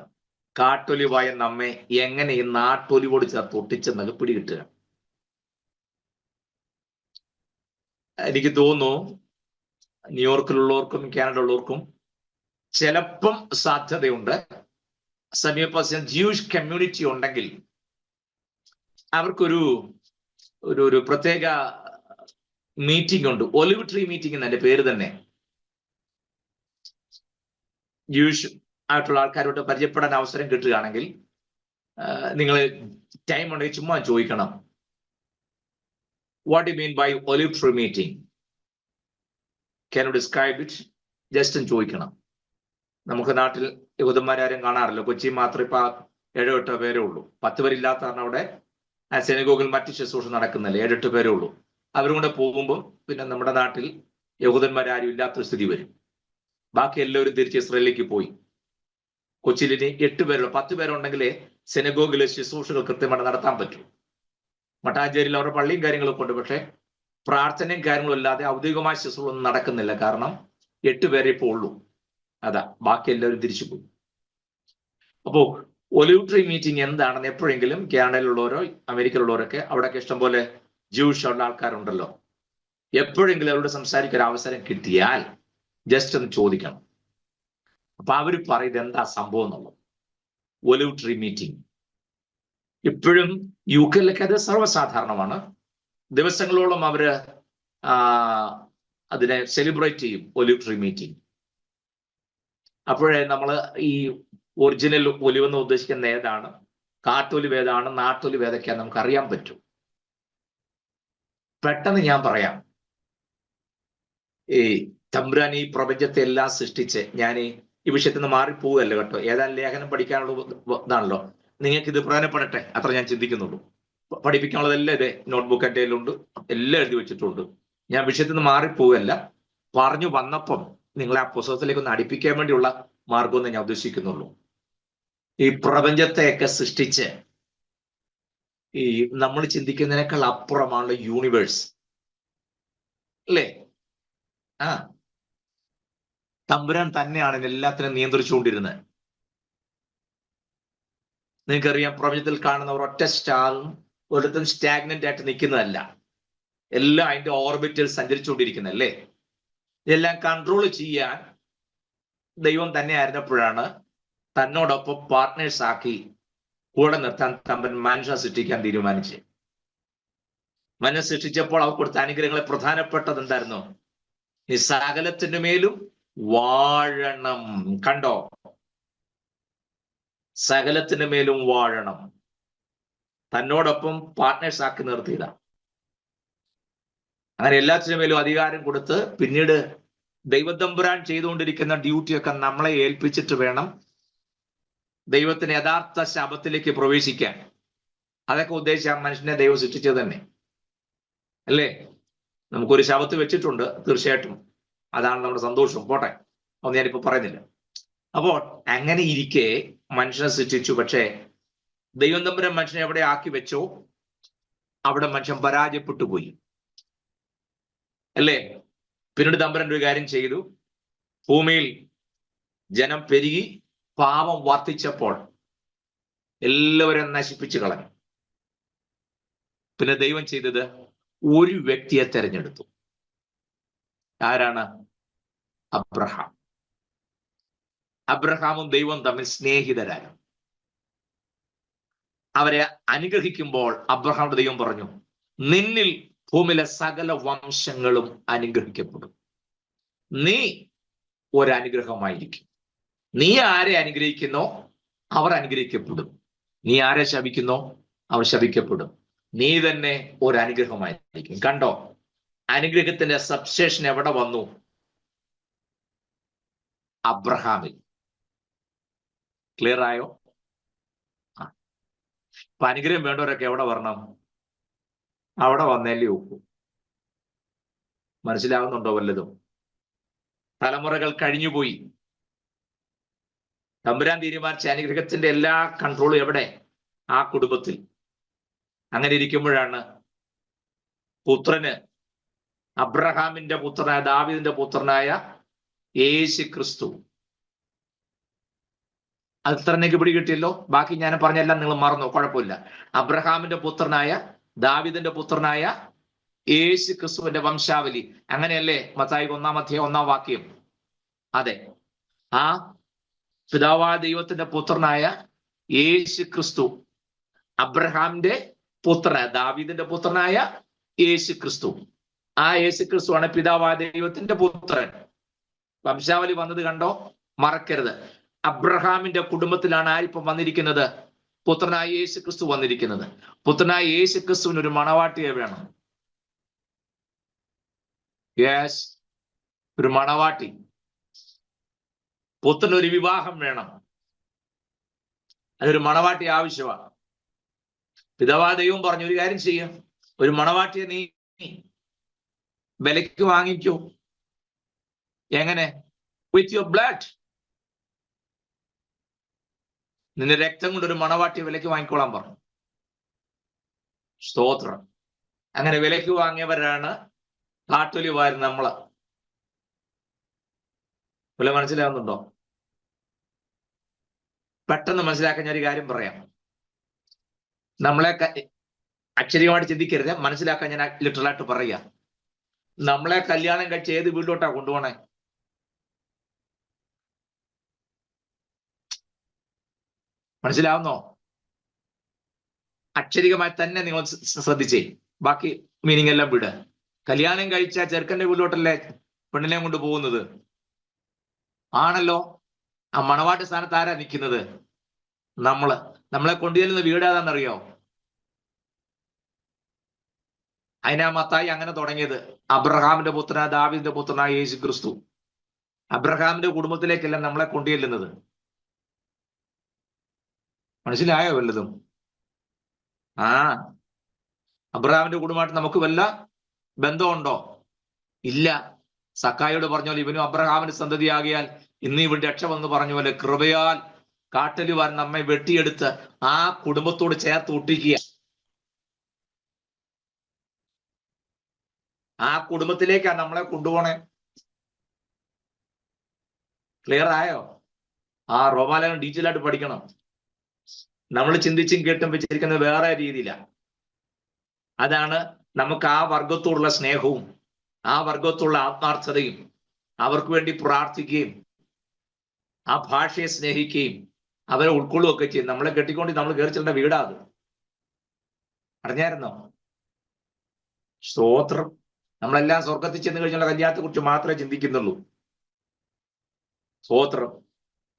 കാട്ടൊലിവായ നമ്മെ എങ്ങനെ ഈ നാട്ടൊലിവോട് ചേർത്ത് ഒട്ടിച്ചെന്നൊക്കെ പിടികിട്ടുക. എനിക്ക് തോന്നുന്നു ന്യൂയോർക്കിലുള്ളവർക്കും കാനഡ ഉള്ളവർക്കും ചിലപ്പം സാധ്യതയുണ്ട്. സമീപം ജ്യൂഷ് കമ്മ്യൂണിറ്റി ഉണ്ടെങ്കിൽ അവർക്കൊരു ഒരു പ്രത്യേക മീറ്റിംഗ് ഉണ്ട്, ഒലിവ് ട്രീ മീറ്റിംഗ് എന്നതിന്റെ പേര് തന്നെ. ജ്യൂഷ് ആയിട്ടുള്ള ആൾക്കാരോട് പരിചയപ്പെടാൻ അവസരം കിട്ടുകയാണെങ്കിൽ നിങ്ങൾ ടൈം ഉണ്ടെങ്കിൽ ചുമ്മാ ചോദിക്കണം, what you mean by olive tree meeting, can you describe it? Just ചോദിക്കണം. നമുക്ക് നാട്ടിൽ യഹൂദന്മാരാരും കാണാറില്ല, കൊച്ചി മാത്രം ഇപ്പൊ 7-8 പേരേ ഉള്ളൂ. 10 പേരില്ലാത്ത കാരണം അവിടെ സെനഗോഗിൽ മറ്റ് ശുശ്രൂഷ നടക്കുന്നില്ല. 7-8 പേരേ ഉള്ളൂ. അവരും കൂടെ പോകുമ്പോൾ പിന്നെ നമ്മുടെ നാട്ടിൽ യഹൂദന്മാരാരും ഇല്ലാത്തൊരു സ്ഥിതി വരും. ബാക്കി എല്ലാവരും തിരിച്ച് ഇസ്രയേലിലേക്ക് പോയി. കൊച്ചിയിൽ ഇനി 8 പേരുള്ളൂ. 10 പേരുണ്ടെങ്കിലേ സെനഗോഗിലെ ശുശ്രൂഷകൾ കൃത്യമായിട്ട് നടത്താൻ പറ്റും. മട്ടാഞ്ചേരിയിൽ അവരുടെ പള്ളിയും കാര്യങ്ങളൊക്കെ ഉണ്ട്. പക്ഷെ പ്രാർത്ഥനയും കാര്യങ്ങളും അല്ലാതെ ഔദ്യോഗികമായ ശുശ്രൂഷ ഒന്നും നടക്കുന്നില്ല. കാരണം 8 പേരെ ഇപ്പോൾ ഉള്ളൂ. അതാ, ബാക്കി എല്ലാവരും തിരിച്ചു പോയി. അപ്പോ ഒലിവ് ട്രീ മീറ്റിംഗ് എന്താണെന്ന് എപ്പോഴെങ്കിലും കാനഡയിലുള്ളവരോ അമേരിക്കയിലുള്ളവരൊക്കെ അവിടെയൊക്കെ ഇഷ്ടംപോലെ ജൂഷ് ഉള്ള ആൾക്കാരുണ്ടല്ലോ, എപ്പോഴെങ്കിലും അവരോട് സംസാരിക്കാൻ അവസരം കിട്ടിയാൽ ജസ്റ്റ് ഒന്ന് ചോദിക്കണം. അപ്പൊ അവർ പറയുന്നത് എന്താ സംഭവം എന്നുള്ളത്. ഒലിവ് ട്രീ മീറ്റിംഗ് ഇപ്പോഴും UK-യിലൊക്കെ അത് സർവ്വസാധാരണമാണ്. ദിവസങ്ങളോളം അവര് അതിനെ സെലിബ്രേറ്റ് ചെയ്യും, ഒലിവ് ട്രീ മീറ്റിംഗ്. അപ്പോഴേ നമ്മൾ ഈ ഒറിജിനൽ ഒലിവ് എന്ന് ഉദ്ദേശിക്കുന്ന ഏതാണ്, കാട്ടൊലിവ് ഏതാണ്, നാട്ടൊലിവ് ഏതൊക്കെയാന്ന് നമുക്ക് അറിയാൻ പറ്റും. പെട്ടെന്ന് ഞാൻ പറയാം, ഈ തമ്പുരാൻ ഈ പ്രപഞ്ചത്തെ എല്ലാം സൃഷ്ടിച്ച്, ഞാൻ ഈ വിഷയത്തിൽ നിന്ന് മാറിപ്പോവുകയല്ല കേട്ടോ, ഏതാനും ലേഖനം പഠിക്കാനുള്ള ഇതാണല്ലോ, നിങ്ങൾക്ക് ഇത് പ്രയോജനപ്പെടട്ടെ അത്ര ഞാൻ ചിന്തിക്കുന്നുള്ളൂ. പഠിപ്പിക്കാനുള്ളതെല്ലാം ഇതേ നോട്ട്ബുക്ക് എൻ്റെ കയ്യിലുണ്ട്, എല്ലാം എഴുതി വെച്ചിട്ടുണ്ട്. ഞാൻ വിഷയത്തിൽ നിന്ന് മാറിപ്പോവുകയല്ല, പറഞ്ഞു വന്നപ്പം നിങ്ങളെ ആ പുസ്തകത്തിലേക്ക് ഒന്ന് അടുപ്പിക്കാൻ വേണ്ടിയുള്ള മാർഗമെന്ന് ഞാൻ ഉദ്ദേശിക്കുന്നുള്ളൂ. ഈ പ്രപഞ്ചത്തെയൊക്കെ സൃഷ്ടിച്ച് ഈ നമ്മൾ ചിന്തിക്കുന്നതിനേക്കാൾ അപ്പുറമാണ് യൂണിവേഴ്സ് അല്ലേ? തമ്പുരാൻ തന്നെയാണ് എല്ലാത്തിനും നിയന്ത്രിച്ചുകൊണ്ടിരുന്നത്. നിങ്ങൾക്കറിയാം, പ്രപഞ്ചത്തിൽ കാണുന്ന ഒരൊറ്റ സ്റ്റാറും ഒരിടത്തും സ്റ്റാഗ്നന്റ് ആയിട്ട് നിൽക്കുന്നതല്ല, എല്ലാം അതിന്റെ ഓർബിറ്റിൽ സഞ്ചരിച്ചുകൊണ്ടിരിക്കുന്നല്ലേ. ഇതെല്ലാം കൺട്രോൾ ചെയ്യാൻ ദൈവം തന്നെ ആയിരുന്നപ്പോഴാണ് തന്നോടൊപ്പം പാർട്ട്നേഴ്സ് ആക്കി കൂടെ നിർത്താൻ തമ്പൻ മനുഷ്യ സൃഷ്ടിക്കാൻ തീരുമാനിച്ചു. മനുഷ്യ സൃഷ്ടിച്ചപ്പോൾ അവർ കൊടുത്ത അനുഗ്രഹങ്ങളെ പ്രധാനപ്പെട്ടത് എന്തായിരുന്നു? ഈ സകലത്തിന്റെ മേലും വാഴണം. കണ്ടോ? സകലത്തിന് മേലും വാഴണം. തന്നോടൊപ്പം പാർട്ട്നേഴ്സ് ആക്കി നിർത്തിയതാ. അങ്ങനെ എല്ലാത്തിനു മേലും അധികാരം കൊടുത്ത് പിന്നീട് ദൈവതമ്പുരാൻ ചെയ്തുകൊണ്ടിരിക്കുന്ന ഡ്യൂട്ടിയൊക്കെ നമ്മളെ ഏൽപ്പിച്ചിട്ട് വേണം ദൈവത്തിന് യഥാർത്ഥ ശബത്തിലേക്ക് പ്രവേശിക്കാൻ. അതൊക്കെ ഉദ്ദേശിച്ച മനുഷ്യനെ ദൈവം സൃഷ്ടിച്ചത് തന്നെ അല്ലേ? നമുക്കൊരു ശബത്ത് വെച്ചിട്ടുണ്ട്, തീർച്ചയായിട്ടും അതാണ് നമ്മുടെ സന്തോഷം. പോട്ടെ, ഒന്നും ഞാനിപ്പോ പറയുന്നില്ല. അപ്പോൾ അങ്ങനെ ഇരിക്കെ മനുഷ്യനെ സൃഷ്ടിച്ചു. പക്ഷേ ദൈവം തമ്പുരാൻ മനുഷ്യനെ എവിടെ ആക്കി വെച്ചോ അവിടെ മനുഷ്യൻ പരാജയപ്പെട്ടു പോയി അല്ലേ? പിന്നീട് തമ്പുരാൻ ഒരു കാര്യം ചെയ്തു. ഭൂമിയിൽ ജനം പെരുകി പാപം വർദ്ധിച്ചപ്പോൾ എല്ലാവരും നശിപ്പിച്ചു കളഞ്ഞു. പിന്നെ ദൈവം ചെയ്തത് ഒരു വ്യക്തിയെ തെരഞ്ഞെടുത്തു. ആരാണ്? അബ്രഹാം. അബ്രഹാമും ദൈവം തമ്മിൽ സ്നേഹിതരായിരുന്നു. അവരെ അനുഗ്രഹിക്കുമ്പോൾ അബ്രഹാമിന്റെ ദൈവം പറഞ്ഞു, നിന്നിൽ ഭൂമിയിലെ സകല വംശങ്ങളും അനുഗ്രഹിക്കപ്പെടും. നീ ഒരനുഗ്രഹമായിരിക്കും. നീ ആരെ അനുഗ്രഹിക്കുന്നോ അവർ അനുഗ്രഹിക്കപ്പെടും. നീ ആരെ ശപിക്കുന്നോ അവർ ശപിക്കപ്പെടും. നീ തന്നെ ഒരനുഗ്രഹമായിരിക്കും. കണ്ടോ, അനുഗ്രഹത്തിന്റെ സബ്സ്റ്റേഷൻ എവിടെ വന്നു? അബ്രഹാമിൽ. ക്ലിയർ ആയോ? അപ്പൊ അനുഗ്രഹം വേണ്ടവരൊക്കെ എവിടെ വരണം? അവിടെ വന്നേലേ ഒക്കൂ. മനസ്സിലാവുന്നുണ്ടോ വല്ലതും? തലമുറകൾ കഴിഞ്ഞുപോയി. തമ്പുരാൻ തീരുമാനിച്ച അനുഗ്രഹത്തിന്റെ എല്ലാ കൺട്രോളും എവിടെ? ആ കുടുംബത്തിൽ. അങ്ങനെ ഇരിക്കുമ്പോഴാണ് പുത്രന്, അബ്രഹാമിന്റെ പുത്രനായ ദാവീദിന്റെ പുത്രനായ യേശു ക്രിസ്തു. അത് ഇത്രനേക്ക് പിടി കിട്ടിയല്ലോ. ബാക്കി ഞാൻ പറഞ്ഞെല്ലാം നിങ്ങൾ മറന്നോ, കുഴപ്പമില്ല. അബ്രഹാമിന്റെ പുത്രനായ ദാവീദിന്റെ പുത്രനായ യേശു ക്രിസ്തുവിന്റെ വംശാവലി. അങ്ങനെയല്ലേ മത്തായി 1-ാം വാക്യം? അതെ, ആ പിതാവായ ദൈവത്തിന്റെ പുത്രനായ യേശു ക്രിസ്തു, അബ്രഹാമിന്റെ പുത്രനായ ദാവീദിന്റെ പുത്രനായ യേശു ക്രിസ്തു. ആ യേശു ക്രിസ്തുവാണ് പിതാവായ ദൈവത്തിന്റെ പുത്രൻ. വംശാവലി വന്നത് കണ്ടോ, മറക്കരുത്. അബ്രഹാമിന്റെ കുടുംബത്തിലാണ് ആരിപ്പം വന്നിരിക്കുന്നത്? പുത്രനായ യേശു ക്രിസ്തു വന്നിരിക്കുന്നത്. പുത്രനായ യേശു ക്രിസ്തുവിന് ഒരു മണവാട്ടിയെ വേണം. യെസ്, ഒരു മണവാട്ടി. പുത്രനൊരു വിവാഹം വേണം. അതൊരു മണവാട്ടി ആവശ്യമാണ്. പിതാവായ ദൈവം പറഞ്ഞു, ഒരു കാര്യം ചെയ്യും, ഒരു മണവാട്ടിയെ നീ വിലയ്ക്ക് വാങ്ങിക്കൂ. എങ്ങനെ? With your blood. നിന്റെ രക്തം കൊണ്ട് ഒരു മണവാട്ടിയെ വിലയ്ക്ക് വാങ്ങിക്കോളാൻ പറഞ്ഞു. സ്തോത്രം. അങ്ങനെ വിലയ്ക്ക് വാങ്ങിയവരാണ് കാട്ടൊലിവാർ നമ്മള്. വല്ല മനസ്സിലാവുന്നുണ്ടോ? പെട്ടെന്ന് മനസ്സിലാക്കാൻ ഞാൻ ഒരു കാര്യം പറയാം. നമ്മളെ അക്ഷരികമായിട്ട് ചിന്തിക്കരുത്, മനസ്സിലാക്കാൻ ഞാൻ ലിറ്ററലായിട്ട് പറയാ. നമ്മളെ കല്യാണം കഴിച്ച് ഏത് വീട്ടിലോട്ടാ കൊണ്ടുപോണേ? മനസ്സിലാവുന്നോ? അക്ഷരികമായി തന്നെ നിങ്ങൾ ശ്രദ്ധിച്ചേ, ബാക്കി മീനിങ് എല്ലാം വിട്. കല്യാണം കഴിച്ച ചെറുക്കന്റെ വീട്ടിലോട്ടല്ലേ പെണ്ണിനെ കൊണ്ട് പോകുന്നത്? ആണല്ലോ. ആ മണവാട്ടി സ്ഥാനത്ത് ആരാ നിൽക്കുന്നത്? നമ്മളെ കൊണ്ടുചെല്ലുന്ന വീട് ഏതാണെന്നറിയോ? അതിനാ മത്തായി അങ്ങനെ തുടങ്ങിയത്. അബ്രഹാമിന്റെ പുത്രനായ ദാവീദിന്റെ പുത്രനായ യേശു ക്രിസ്തു. അബ്രഹാമിന്റെ കുടുംബത്തിലേക്കല്ല നമ്മളെ കൊണ്ടുചെല്ലുന്നത്. മനസ്സിലായോ വല്ലതും? അബ്രഹാമിന്റെ കുടുംബമായിട്ട് നമുക്ക് വല്ല ബന്ധമുണ്ടോ? ഇല്ല. സക്കായോട് പറഞ്ഞ പോലെ ഇവനും അബ്രഹാമിന്റെ സന്തതിയാകിയാൽ ഇന്ന് ഇവിടെ രക്ഷ വന്ന് പറഞ്ഞ പോലെ കൃപയാൽ കാട്ടലുവാൻ നമ്മെ വെട്ടിയെടുത്ത് ആ കുടുംബത്തോട് ചേർത്ത് ഒട്ടിക്കുക. ആ കുടുംബത്തിലേക്കാണ് നമ്മളെ കൊണ്ടുപോണേ. ക്ലിയർ ആയോ? ആ റോമാലേഖനം ഡീറ്റെയിൽ ആയിട്ട് പഠിക്കണം. നമ്മൾ ചിന്തിച്ചും കേട്ടും വെച്ചിരിക്കുന്നത് വേറെ രീതിയിലാണ്. അതാണ് നമുക്ക് ആ വർഗത്തോടുള്ള സ്നേഹവും ആ വർഗത്തോടുള്ള ആത്മാർത്ഥതയും, അവർക്ക് വേണ്ടി പ്രാർത്ഥിക്കുകയും ആ ഭാഷയെ സ്നേഹിക്കുകയും അവരെ ഉൾക്കൊള്ളുകയൊക്കെ ചെയ്യും. നമ്മളെ കെട്ടിക്കൊണ്ട് നമ്മൾ കയറി ചെല്ലേണ്ട വീടാ അത്. അറിഞ്ഞായിരുന്നോ? സ്തോത്രം. നമ്മളെല്ലാം സ്വർഗത്തിൽ ചെന്ന് കഴിഞ്ഞുള്ള കല്യാണത്തെ കുറിച്ച് മാത്രമേ ചിന്തിക്കുന്നുള്ളൂ. സ്തോത്രം.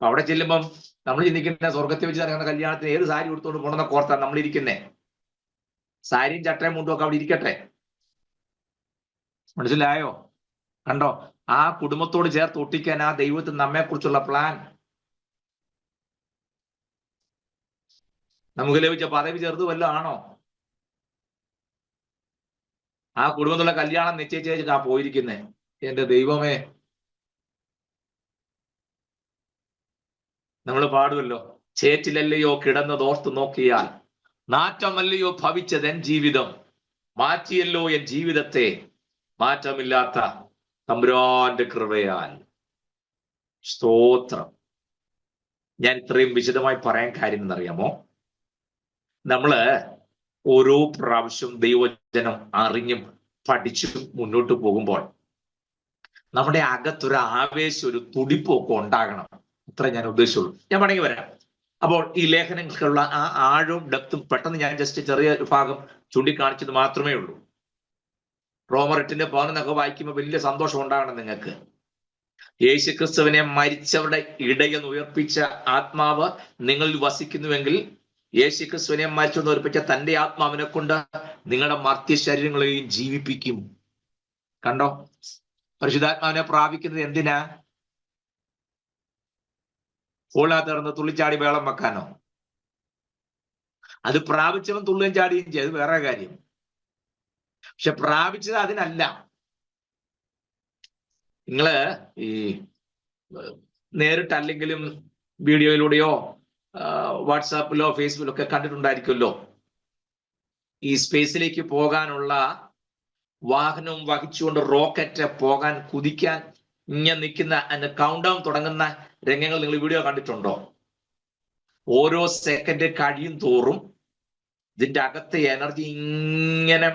അവിടെ ചെല്ലുമ്പം നമ്മൾ ചിന്തിക്കുന്ന സ്വർഗത്തിൽ വെച്ച് നടക്കുന്ന കല്യാണത്തിന് ഏത് സാരി കൊടുത്തുകൊണ്ട് പോകണമെന്ന കോർത്താണ് നമ്മൾ ഇരിക്കുന്നേ. സാരിയും ചട്ടയും മുണ്ടും ഒക്കെ അവിടെ ഇരിക്കട്ടെ. മനസ്സിലായോ? കണ്ടോ? ആ കുടുംബത്തോട് ചേർത്ത് ഒട്ടിക്കാൻ ആ ദൈവത്തിന് നമ്മെക്കുറിച്ചുള്ള പ്ലാൻ. നമുക്ക് ലഭിച്ച പദവി ചെറുത് വല്ലതും ആണോ? ആ കുടുംബത്തിലുള്ള കല്യാണം നിശ്ചയിച്ചാ പോയിരിക്കുന്നേ. എന്റെ ദൈവമേ, നമ്മൾ പാടുമല്ലോ, ചേറ്റിലല്ലയോ കിടന്നതോർത്ത് നോക്കിയാൽ നാറ്റമല്ലയോ ഭവിച്ചത് എൻ ജീവിതം, മാറ്റിയല്ലോ എൻ ജീവിതത്തെ മാറ്റമില്ലാത്ത തമ്പുരാന്റെ കൃപയാൽ. സ്തോത്രം. ഞാൻ ഇത്രയും വിശദമായി പറയാൻ കാര്യം എന്നറിയാമോ? നമ്മള് ഓരോ പ്രാവശ്യം ദൈവജനം അറിഞ്ഞും പഠിച്ചും മുന്നോട്ട് പോകുമ്പോൾ നമ്മുടെ അകത്തൊരു ആവേശം, ഒരു തുടിപ്പൊക്കെ ഉണ്ടാകണം. അത്ര ഞാൻ ഉദ്ദേശിച്ചുള്ളൂ. ഞാൻ വേണമെങ്കിൽ വരാം. അപ്പോൾ ഈ ലേഖനങ്ങൾക്കുള്ള ആ ആഴവും ഡെപ്തും പെട്ടെന്ന് ഞാൻ ജസ്റ്റ് ചെറിയ ഭാഗം ചൂണ്ടിക്കാണിച്ചത് മാത്രമേ ഉള്ളൂ. റോമർ 8:11 വായിക്കുമ്പോൾ വലിയ സന്തോഷം ഉണ്ടാകണം നിങ്ങൾക്ക്. യേശുക്രിസ്തുവിനെ മരിച്ചവരുടെ ഇടയിൽ ഉയർപ്പിച്ച ആത്മാവ് നിങ്ങളിൽ വസിക്കുന്നുവെങ്കിൽ യേശുക്രിസ്തുവിനെ മരിച്ചെന്ന് ഉയർപ്പിച്ച തന്റെ ആത്മാവിനെ കൊണ്ട് നിങ്ങളുടെ മർത്യ ശരീരങ്ങളെയും ജീവിപ്പിക്കും. കണ്ടോ? പരിശുദ്ധാത്മാവിനെ പ്രാപിക്കുന്നത് എന്തിനാ? ഹോളിനകത്ത് കിടന്ന് തുള്ളിച്ചാടി വേളം വെക്കാനോ? അത് പ്രാപിച്ചവൻ തുള്ളുകയും ചാടുകയും ചെയ്യും, അത് വേറെ കാര്യം. പക്ഷെ പ്രാപിച്ചത് അതിനല്ല. നിങ്ങള് ഈ നേരിട്ടല്ലെങ്കിലും വീഡിയോയിലൂടെയോ വാട്സാപ്പിലോ ഫേസ്ബുക്കിലോ ഒക്കെ കണ്ടിട്ടുണ്ടായിരിക്കുമല്ലോ, ഈ സ്പേസിലേക്ക് പോകാനുള്ള വാഹനവും വഹിച്ചുകൊണ്ട് റോക്കറ്റ് പോകാൻ കുതിക്കാൻ ഇങ്ങനെ നിൽക്കുന്ന അതിന്റെ കൗണ്ട് ഡൗൺ തുടങ്ങുന്ന രംഗങ്ങൾ നിങ്ങൾ വീഡിയോ കണ്ടിട്ടുണ്ടോ? ഓരോ സെക്കൻഡ് കഴിയും തോറും ഇതിന്റെ അകത്തെ എനർജി ഇങ്ങനെ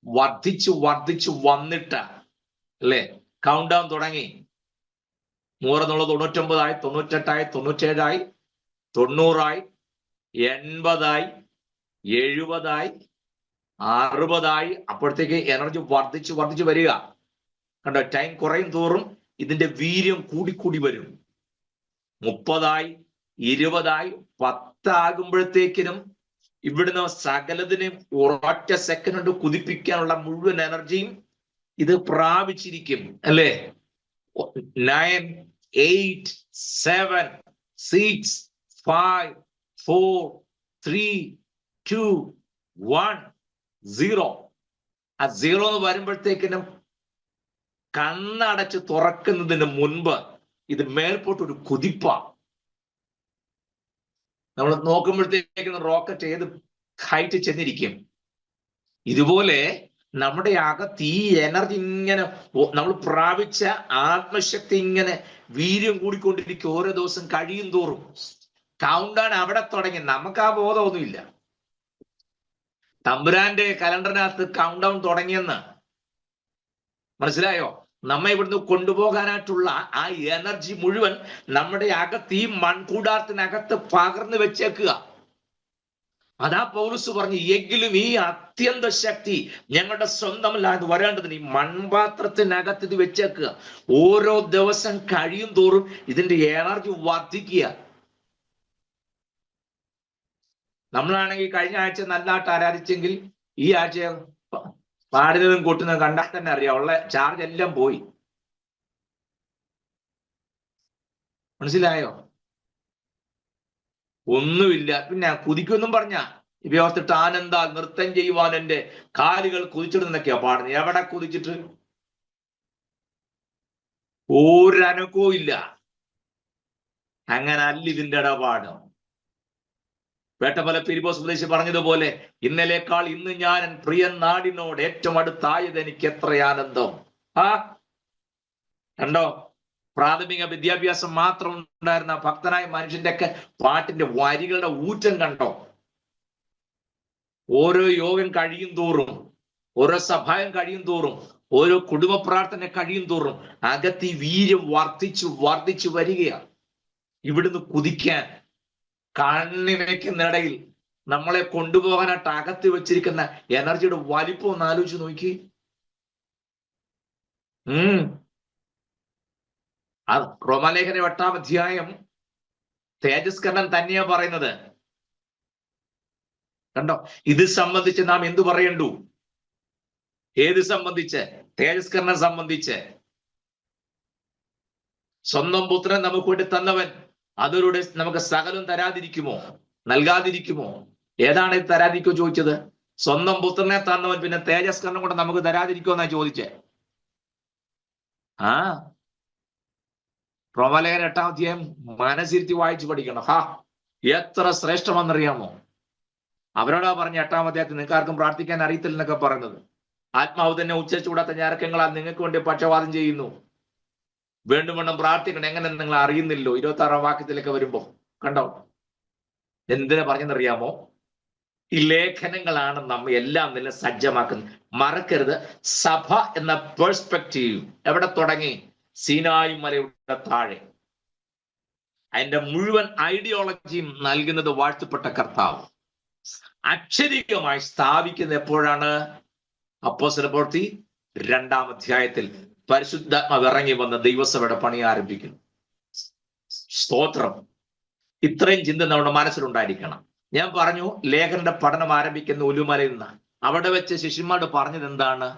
വർദ്ധിച്ചു വർദ്ധിച്ചു വന്നിട്ട് അല്ലേ കൗണ്ട് ഡൗൺ തുടങ്ങി. 100 99 98 97 90 80 70 60 അപ്പോഴത്തേക്ക് എനർജി വർദ്ധിച്ചു വർദ്ധിച്ചു വരിക. കണ്ടോ? ടൈം കുറയും തോറും ഇതിന്റെ വീര്യം കൂടിക്കൂടി വരും. 30 20 10 ആകുമ്പോഴത്തേക്കിനും ഇവിടുന്ന് സകലതിനും ഒരൊറ്റ സെക്കൻഡ് കൊണ്ട് കുതിപ്പിക്കാനുള്ള മുഴുവൻ എനർജിയും ഇത് പ്രാപിച്ചിരിക്കും. അല്ലേ? 9 8 7 6 5 4, 3, 2, 1, 0. ആ 0 എന്ന് വരുമ്പോഴത്തേക്കിനും കണ്ണടച്ച് തുറക്കുന്നതിന് മുൻപ് ഇത് മേൽപോട്ടൊരു കുതിപ്പ. നമ്മൾ നോക്കുമ്പോഴത്തേക്കിനും റോക്കറ്റ് ഏത് ഹൈറ്റ് ചെന്നിരിക്കും. ഇതുപോലെ നമ്മുടെ അകത്ത് ഈ എനർജി ഇങ്ങനെ നമ്മൾ പ്രാപിച്ച ആത്മശക്തി ഇങ്ങനെ വീര്യം കൂടിക്കൊണ്ടിരിക്കും. ഓരോ ദിവസം കഴിയും തോറും കൗണ്ട് ഡൗൺ അവിടെ തുടങ്ങി. നമുക്ക് ആ ബോധമൊന്നുമില്ല. തമ്പുരാന്റെ കലണ്ടറിനകത്ത് കൗണ്ട് ഡൗൺ തുടങ്ങിയെന്ന് മനസ്സിലായോ? നമ്മെ ഇവിടുന്ന് കൊണ്ടുപോകാനായിട്ടുള്ള ആ എനർജി മുഴുവൻ നമ്മുടെ അകത്ത് ഈ മൺകൂടാരത്തിനകത്ത് പകർന്നു വെച്ചേക്കുക. അതാ പൗലോസ് പറഞ്ഞു, എങ്കിലും ഈ അത്യന്ത ശക്തി ഞങ്ങളുടെ സ്വന്തമല്ല, ഇത് വരേണ്ടതിന് ഈ മൺപാത്രത്തിനകത്ത് ഇത് വെച്ചേക്കുക. ഓരോ ദിവസം കഴിയും തോറും ഇതിന്റെ എനർജി വർദ്ധിക്കുക. നമ്മളാണെങ്കിൽ കഴിഞ്ഞ ആഴ്ച നല്ലതായിട്ട് ആരാധിച്ചെങ്കിൽ ഈ ആഴ്ച പാടുന്നതും കൊട്ടുന്നതും കണ്ടാൽ തന്നെ അറിയാം, ഉള്ള ചാർജ് എല്ലാം പോയി. മനസ്സിലായോ? ഒന്നുമില്ല. പിന്നെ കുതിക്കൊന്നും പറഞ്ഞ വ്യവസ്ഥിട്ട് ആനന്ദ നൃത്തം ചെയ്യുവാൻ എന്റെ കാലുകൾ കുതിച്ചിടുന്നൊക്കെയാ പാടുന്നത്. എവിടെ കുതിച്ചിട്ട്? ഒരനക്കവും ഇല്ല. അങ്ങനെ അല്ല ഇതിന്റെ ഇടപാട്. വേട്ടപ്പല ഫിലിപ്പോസ് ഉപദേശി പറഞ്ഞതുപോലെ, ഇന്നലേക്കാൾ ഇന്ന് ഞാൻ പ്രിയ നാടിനോട് ഏറ്റവും അടുത്തായത് എനിക്ക് എത്ര ആനന്ദം. കണ്ടോ? പ്രാഥമിക വിദ്യാഭ്യാസം മാത്രം ഉണ്ടായിരുന്ന ഭക്തനായ മനുഷ്യന്റെ ഒക്കെ പാട്ടിന്റെ വരികളുടെ ഊറ്റം കണ്ടോ? ഓരോ യോഗം കഴിയും തോറും, ഓരോ സഭായം കഴിയും തോറും, ഓരോ കുടുംബ പ്രാർത്ഥന കഴിയും തോറും അകത്ത് ഈ വീര്യം വർദ്ധിച്ചു വർദ്ധിച്ചു വരികയാണ്. ഇവിടുന്ന് കുതിക്കാൻ കണ്ണിമയ്ക്കുന്നിടയിൽ നമ്മളെ കൊണ്ടുപോകാനായിട്ട് അകത്ത് വെച്ചിരിക്കുന്ന എനർജിയുടെ വലിപ്പം ഒന്ന് ആലോചിച്ച് നോക്കി. ആ റോമാലേഖന 8-ാം അധ്യായം തേജസ്കരൻ തന്നെയാ പറയുന്നത്. കണ്ടോ? ഇത് സംബന്ധിച്ച് നാം എന്തു പറയണ്ടു? ഏത് സംബന്ധിച്ച്? തേജസ്കരനെ സംബന്ധിച്ച്. സ്വന്തം പുത്രൻ നമുക്ക് വേണ്ടി തന്നവൻ അതിലൂടെ നമുക്ക് സകലം തരാതിരിക്കുമോ? നൽകാതിരിക്കുമോ? ഏതാണ് ഇത് തരാതിരിക്കോ ചോദിച്ചത്? സ്വന്തം പുത്രനെ തന്നവൻ പിന്നെ തേജസ്കരണം കൊണ്ട് നമുക്ക് തരാതിരിക്കുമോ എന്നാ ചോദിച്ചേ. റോമാലേഖന 8-ാം അധ്യായം മനസ്സിരുത്തി വായിച്ചു പഠിക്കണം. എത്ര ശ്രേഷ്ഠമെന്നറിയാമോ? അവരോടാ പറഞ്ഞ 8-ാം അധ്യായത്തിൽ നിങ്ങൾക്ക് ആർക്കും പ്രാർത്ഥിക്കാൻ അറിയത്തില്ലെന്നൊക്കെ പറയുന്നത്. ആത്മാവ് തന്നെ ഉച്ചച്ചുകൂടാത്ത ഞാരക്കങ്ങളാൽ നിങ്ങൾക്ക് വേണ്ടി പക്ഷവാദം ചെയ്യുന്നു. വേണ്ടുവണ്ണം പ്രാർത്ഥിക്കണം, എങ്ങനെ നിങ്ങൾ അറിയുന്നില്ലോ. 26-ാം വാക്യത്തിലൊക്കെ വരുമ്പോ കണ്ടോ എന്തിനാ പറഞ്ഞെന്നറിയാമോ? ഈ ലേഖനങ്ങളാണ് നമ്മെ എല്ലാം നില സജ്ജമാക്കുന്നത്. മറക്കരുത്, സഭ എന്ന പെർസ്പെക്റ്റീവ് എവിടെ തുടങ്ങി? സീനായി മലയുടെ താഴെ. അതിന്റെ മുഴുവൻ ഐഡിയോളജിയും നൽകുന്നത് വാഴ്ത്തപ്പെട്ട കർത്താവ്. അക്ഷരികമായി സ്ഥാപിക്കുന്നത് എപ്പോഴാണ്? അപ്പോസ്തല പ്രവൃത്തി 2-ാം അധ്യായത്തിൽ പരിശുദ്ധാത്മാവ് ഇറങ്ങി വന്ന ദൈവസഭയുടെ പണി ആരംഭിക്കുന്നു. സ്തോത്രം! ഇത്രയും ചിന്ത നമ്മുടെ മനസ്സിലുണ്ടായിരിക്കണം. ഞാൻ പറഞ്ഞു, ലേഖനന്റെ പഠനം ആരംഭിക്കുന്ന ഉലുമലയിൽ നിന്ന്. അവിടെ വെച്ച് ശിഷ്യന്മാരോട് പറഞ്ഞത് എന്താണ്?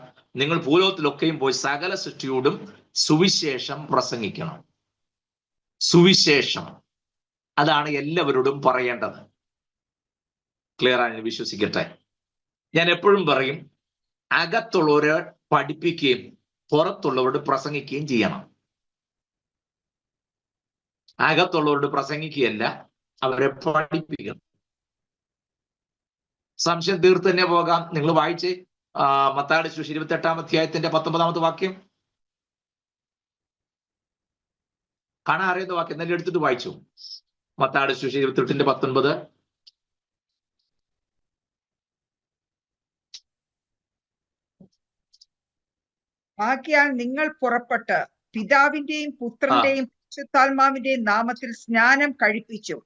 നിങ്ങൾ ഭൂലോകത്തിലൊക്കെയും പോയി സകല സൃഷ്ടിയോടും സുവിശേഷം പ്രസംഗിക്കണം. സുവിശേഷം അതാണ് എല്ലാവരോടും പറയേണ്ടത്. ക്ലിയർ ആണെന്ന് വിശ്വസിക്കട്ടെ. ഞാൻ എപ്പോഴും പറയും, അകത്തുള്ളവരെ പഠിപ്പിക്കുകയും പുറത്തുള്ളവരോട് പ്രസംഗിക്കുകയും ചെയ്യണം. അകത്തുള്ളവരോട് പ്രസംഗിക്കുകയല്ല, അവരെ പഠിപ്പിക്കണം. സംശയം തീർത്ത് തന്നെ പോകാം. നിങ്ങൾ വായിച്ച് മത്തായിയുടെ സുവിശേഷം 28-ാം അധ്യായത്തിന്റെ 19-ാമത്തെ വാക്യം കാണാൻ അറിയുന്ന വാക്യം എന്നാലും എടുത്തിട്ട് വായിച്ചു. മത്തായിയുടെ സുവിശേഷം 28-19. ആകയാൽ നിങ്ങൾ പുറപ്പെട്ട് പിതാവിന്റെയും പുത്രന്റെയും പരിശുദ്ധാത്മാവിന്റെയും നാമത്തിൽ സ്നാനം കഴിപ്പിച്ചു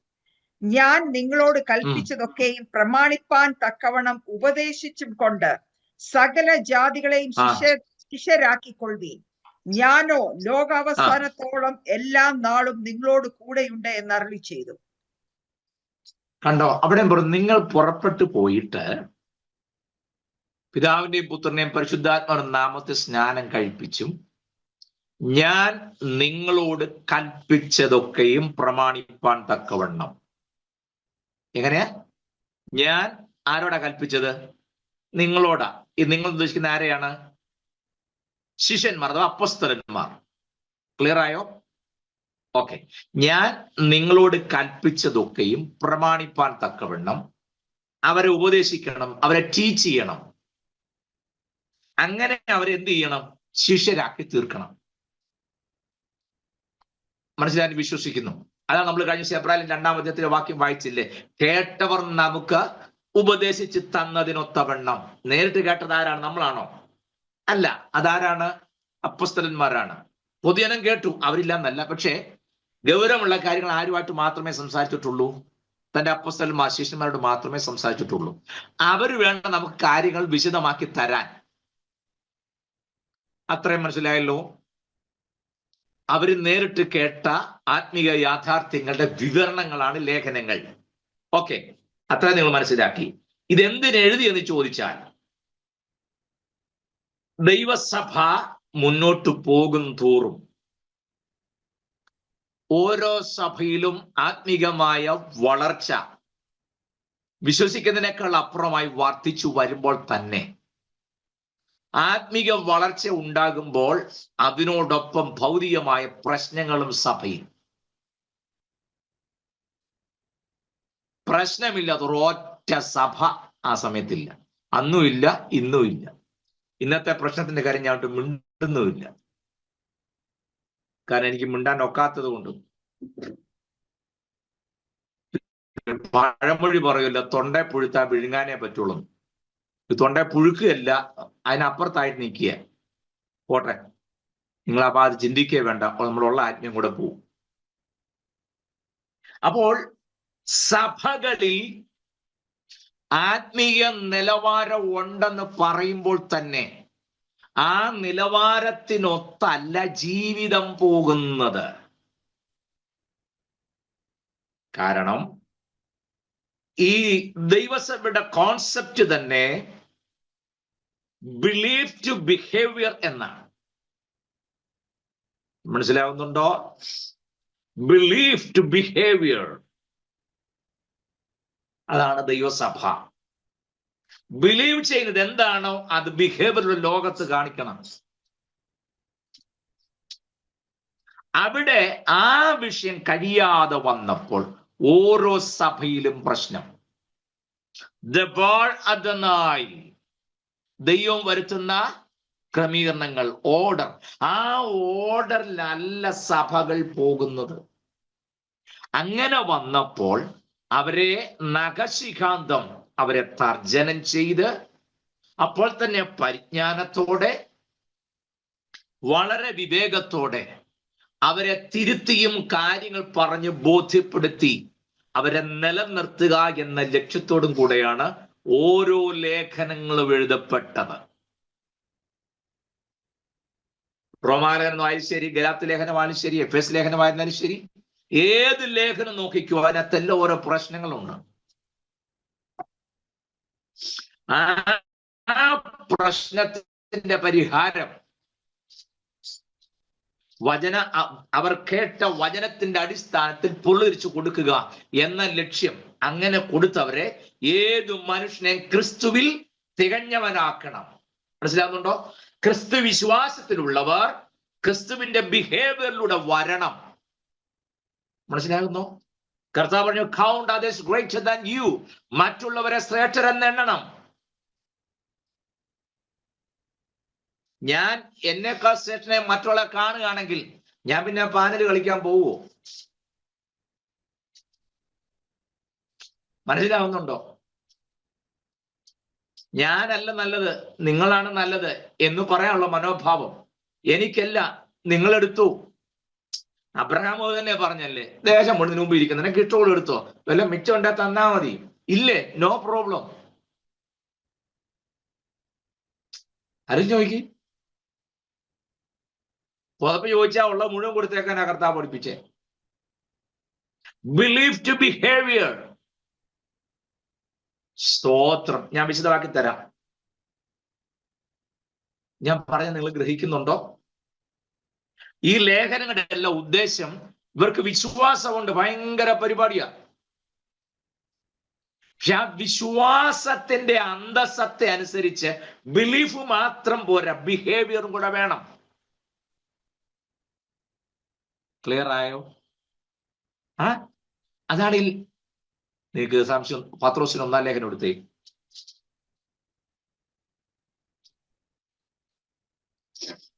ഞാൻ നിങ്ങളോട് കൽപ്പിച്ചതൊക്കെയും പ്രമാണിപ്പാൻ തക്കവണ്ണം ഉപദേശിച്ചും കൊണ്ട് സകല ജാതികളെയും ശിഷ്യരാക്കിക്കൊള്ളുവീൻ. ഞാനോ ലോകാവസാനത്തോളം എല്ലാ നാളും നിങ്ങളോട് കൂടെയുണ്ട് എന്നരുളി ചെയ്തു. കണ്ടോ? അവിടെ നിങ്ങൾ പുറപ്പെട്ടു പോയിട്ട് പിതാവിന്റെയും പുത്രനെയും പരിശുദ്ധാത്മാവിന്റെ നാമത്തിൽ സ്നാനം കഴിപ്പിച്ചും ഞാൻ നിങ്ങളോട് കൽപ്പിച്ചതൊക്കെയും പ്രമാണിപ്പാൻ തക്കവണ്ണം. എങ്ങനെയാ? ഞാൻ ആരോടാ കൽപ്പിച്ചത്? നിങ്ങളോടാ. ഈ നിങ്ങൾ ഉദ്ദേശിക്കുന്ന ആരെയാണ്? ശിഷ്യന്മാർ അഥവാ അപ്പോസ്തലന്മാർ. ക്ലിയർ ആയോ? ഓക്കെ. ഞാൻ നിങ്ങളോട് കൽപ്പിച്ചതൊക്കെയും പ്രമാണിപ്പാൻ തക്കവണ്ണം അവരെ ഉപദേശിക്കണം, അവരെ ടീച്ച് ചെയ്യണം. അങ്ങനെ അവരെ എന്ത് ചെയ്യണം? ശിഷ്യരാക്കി തീർക്കണം. മനസ്സിലാക്കി വിശ്വസിക്കുന്നു. അതാണ് നമ്മൾ കഴിഞ്ഞ എബ്രായർ 2-ാം അധ്യായത്തിലെ വാക്യം വായിച്ചില്ലേ? കേട്ടവർ നമുക്ക് ഉപദേശിച്ച് തന്നതിനൊത്തവണ്ണം. നേരിട്ട് കേട്ടത് ആരാണ്? നമ്മളാണോ? അല്ല. അതാരാണ്? അപ്പോസ്തലന്മാരാണ്. പൊതുജനം കേട്ടു, അവരില്ല എന്നല്ല. പക്ഷേ ഗൗരവമുള്ള കാര്യങ്ങൾ ആരുമായിട്ട് മാത്രമേ സംസാരിച്ചിട്ടുള്ളൂ? തന്റെ അപ്പോസ്തലന്മാർ ശിഷ്യന്മാരോട് മാത്രമേ സംസാരിച്ചിട്ടുള്ളൂ. അവർ വേണ്ട നമുക്ക് കാര്യങ്ങൾ വിശദമാക്കി തരാൻ. അത്രയും മനസ്സിലായല്ലോ? അവര് നേരിട്ട് കേട്ട ആത്മീയ യാഥാർത്ഥ്യങ്ങളുടെ വിവരണങ്ങളാണ് ലേഖനങ്ങൾ. ഓക്കെ, അത്ര നിങ്ങൾ മനസ്സിലാക്കി. ഇതെന്തിനെഴുതി എന്ന് ചോദിച്ചാൽ, ദൈവസഭ മുന്നോട്ട് പോകും തോറും ഓരോ സഭയിലും ആത്മീകമായ വളർച്ച വിശ്വസിക്കുന്നതിനേക്കാൾ അപ്പുറമായി വർദ്ധിച്ചു വരുമ്പോൾ തന്നെ, ആത്മീക വളർച്ച ഉണ്ടാകുമ്പോൾ അതിനോടൊപ്പം ഭൗതികമായ പ്രശ്നങ്ങളും സഭയിൽ. പ്രശ്നമില്ലാത്ത ഒരൊറ്റ സഭ ആ സമയത്തില്ല. അന്നും ഇല്ല, ഇന്നും ഇല്ല. ഇന്നത്തെ പ്രശ്നത്തിന്റെ കാര്യം ഞാൻ മിണ്ടുന്നുമില്ല. കാരണം എനിക്ക് മിണ്ടാൻ ഒക്കാത്തത് കൊണ്ടും. പഴമൊഴി പറയൂല, തൊണ്ടേ പുഴുത്താ വിഴുങ്ങാനേ പറ്റുള്ളൂ. തൊണ്ടേ പുഴുക്കുകയല്ല, അതിനപ്പുറത്തായിട്ട് നിൽക്കുക. പോട്ടെ, നിങ്ങളപ്പോ അത് ചിന്തിക്കേ വേണ്ട, നമ്മളുള്ള ആത്മീയം കൂടെ പോവും. അപ്പോൾ സഭകളിൽ ആത്മീയ നിലവാരം ഉണ്ടെന്ന് പറയുമ്പോൾ തന്നെ ആ നിലവാരത്തിനൊത്തല്ല ജീവിതം പോകുന്നത്. കാരണം ഈ ദൈവസഭയുടെ കോൺസെപ്റ്റ് തന്നെ ബിലീവ് ടു ബിഹേവിയർ എന്നാണ്. മനസ്സിലാവുന്നുണ്ടോ? ബിലീവ് ടു ബിഹേവിയർ, അതാണ് ദൈവസഭ. ബിലീവ് ചെയ്യുന്നത് എന്താണോ അത് ബിഹേവിയർ ലോകത്ത് കാണിക്കണം. അവിടെ ആ വിഷയം കഴിയാതെ വന്നപ്പോൾ ഓരോ സഭയിലും പ്രശ്നം. അതനായി ദൈവം വരുത്തുന്ന ക്രമീകരണങ്ങൾ, ഓർഡർ, ആ ഓർഡറിലല്ല സഭകൾ പോകുന്നത്. അങ്ങനെ വന്നപ്പോൾ അവരെ നഖശിഖാന്തം അവരെ തർജനം ചെയ്ത്, അപ്പോൾ തന്നെ പരിജ്ഞാനത്തോടെ വളരെ വിവേകത്തോടെ അവരെ തിരുത്തിയും കാര്യങ്ങൾ പറഞ്ഞ് ബോധ്യപ്പെടുത്തി അവരെ നിലനിർത്തുക എന്ന ലക്ഷ്യത്തോടും കൂടെയാണ് ഓരോ ലേഖനങ്ങളും എഴുതപ്പെട്ടത്. റോമാലേഖനമായാലും ശരി, ഗലാത്യ ലേഖനമായാലും ശരി, എഫേസ് ലേഖനമായിരുന്നാലും ശരി, ഏത് ലേഖനം നോക്കിക്കോ അതിനകത്തെല്ലാം ഓരോ പ്രശ്നങ്ങളുണ്ട്. ആ പ്രശ്നത്തിന്റെ പരിഹാരം അവർ കേട്ട വചനത്തിന്റെ അടിസ്ഥാനത്തിൽ പുറതിരിച്ചു കൊടുക്കുക എന്ന ലക്ഷ്യം. അങ്ങനെ കൊടുത്തവരെ ഏതു മനുഷ്യനെ ക്രിസ്തുവിൽ തികഞ്ഞവനാക്കണം. മനസ്സിലാവുന്നുണ്ടോ? ക്രിസ്തു വിശ്വാസത്തിലുള്ളവർ ക്രിസ്തുവിന്റെ ബിഹേവിയറിലൂടെ വരണം. മനസ്സിലാകുന്നു? കർത്താവ് പറഞ്ഞു, count others greater than you, മറ്റുള്ളവരെ ശ്രേഷ്ഠരെന്ന് എണ്ണണം. ഞാൻ എന്നെക്കാൾ ശ്രേഷ്ഠനെ മറ്റുള്ള കാണുകയാണെങ്കിൽ ഞാൻ പിന്നെ പാനൽ കളിക്കാൻ പോവുമോ? മനസ്സിലാവുന്നുണ്ടോ? ഞാനല്ല നല്ലത്, നിങ്ങളാണ് നല്ലത് എന്ന് പറയാനുള്ള മനോഭാവം എനിക്കല്ല. നിങ്ങളെടുത്തു. അബ്രഹാം തന്നെ പറഞ്ഞല്ലേ, ദേശം മുഴുവൻ മുമ്പ് ഇരിക്കുന്നതിനെ കിട്ടോളം എടുത്തോ, വല്ല മിച്ചം ഉണ്ടാ തന്നാ മതി. ഇല്ലേ, നോ പ്രോബ്ലം. അറിഞ്ഞു നോക്കി. പുതപ്പ് ചോദിച്ചാൽ ഉള്ള മുഴുവൻ കൊടുത്തേക്കാനാ കർത്താവ് പഠിപ്പിച്ചേ. Believe to behaviour. സ്തോത്രം. ഞാൻ വിശദമാക്കി തരാം. ഞാൻ പറഞ്ഞ നിങ്ങൾ ഗ്രഹിക്കുന്നുണ്ടോ? ഈ ലേഖനങ്ങളുടെ എല്ലാം ഉദ്ദേശം, ഇവർക്ക് വിശ്വാസം കൊണ്ട് ഭയങ്കര പരിപാടിയാ. പക്ഷെ ആ വിശ്വാസത്തിന്റെ അന്തസ്സത്തെ അനുസരിച്ച് ബിലീഫ് മാത്രം പോരാ, ബിഹേവിയറും കൂടെ വേണം. ക്ലിയർ ആയോ? അതാണ് നിങ്ങൾക്ക് സംശയം. പത്രോസിന് 1-ാം ലേഖനം എടുത്തേ.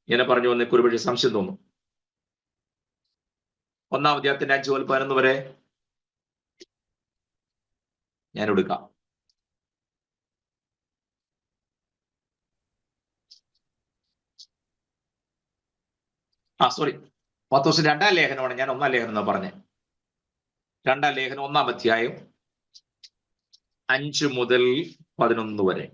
ഇങ്ങനെ പറഞ്ഞു വന്നേക്ക് ഒരുപക്ഷെ സംശയം തോന്നും. 1-ാം അധ്യായത്തിന്റെ 5 മുതൽ 11 വരെ ഞാൻ എടുക്കാം. സോറി, പത്രോസിന് 2-ാം ലേഖനമാണ്. ഞാൻ 1-ാം ലേഖനം എന്നാ പറഞ്ഞേ. 2-ാം ലേഖനം 1-ാം അധ്യായം 5 മുതൽ 11 വരെ.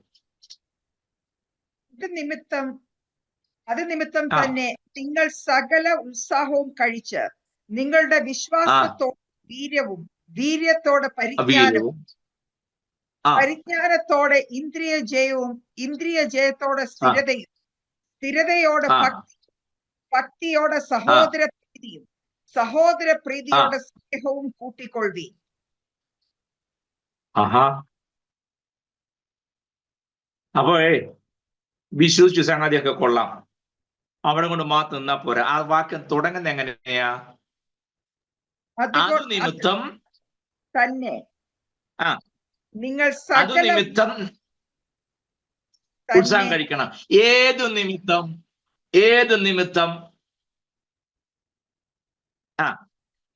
അത് നിമിത്തം തന്നെ നിങ്ങൾ സകല ഉത്സാഹവും കഴിച്ച് നിങ്ങളുടെ വിശ്വാസത്തോടെ വീര്യവും, വീര്യത്തോടെ പരിജ്ഞാനവും, പരിജ്ഞാനത്തോടെ ഇന്ദ്രിയജയവും, ഇന്ദ്രിയജയത്തോടെ സ്ഥിരതയും, സ്ഥിരതയോടെ ഭക്തിയോടെ സഹോദര പ്രീതിയും, സഹോദര പ്രീതിയോടെ സ്നേഹവും കൂട്ടിക്കൊള്ളുവീൻ. അപ്പോ വിശ്വസിച്ചു സംഗതിയൊക്കെ കൊള്ളാം, അവിടെ കൊണ്ട് മാത്രം നിന്നാ പോരാ. ആ വാക്യം തുടങ്ങുന്നത് എങ്ങനെയാ? അത് നിമിത്തം തന്നെ നിങ്ങൾ അത് നിമിത്തം ഉത്സാഹം കഴിക്കണം. ഏതു നിമിത്തം? ഏത് നിമിത്തം?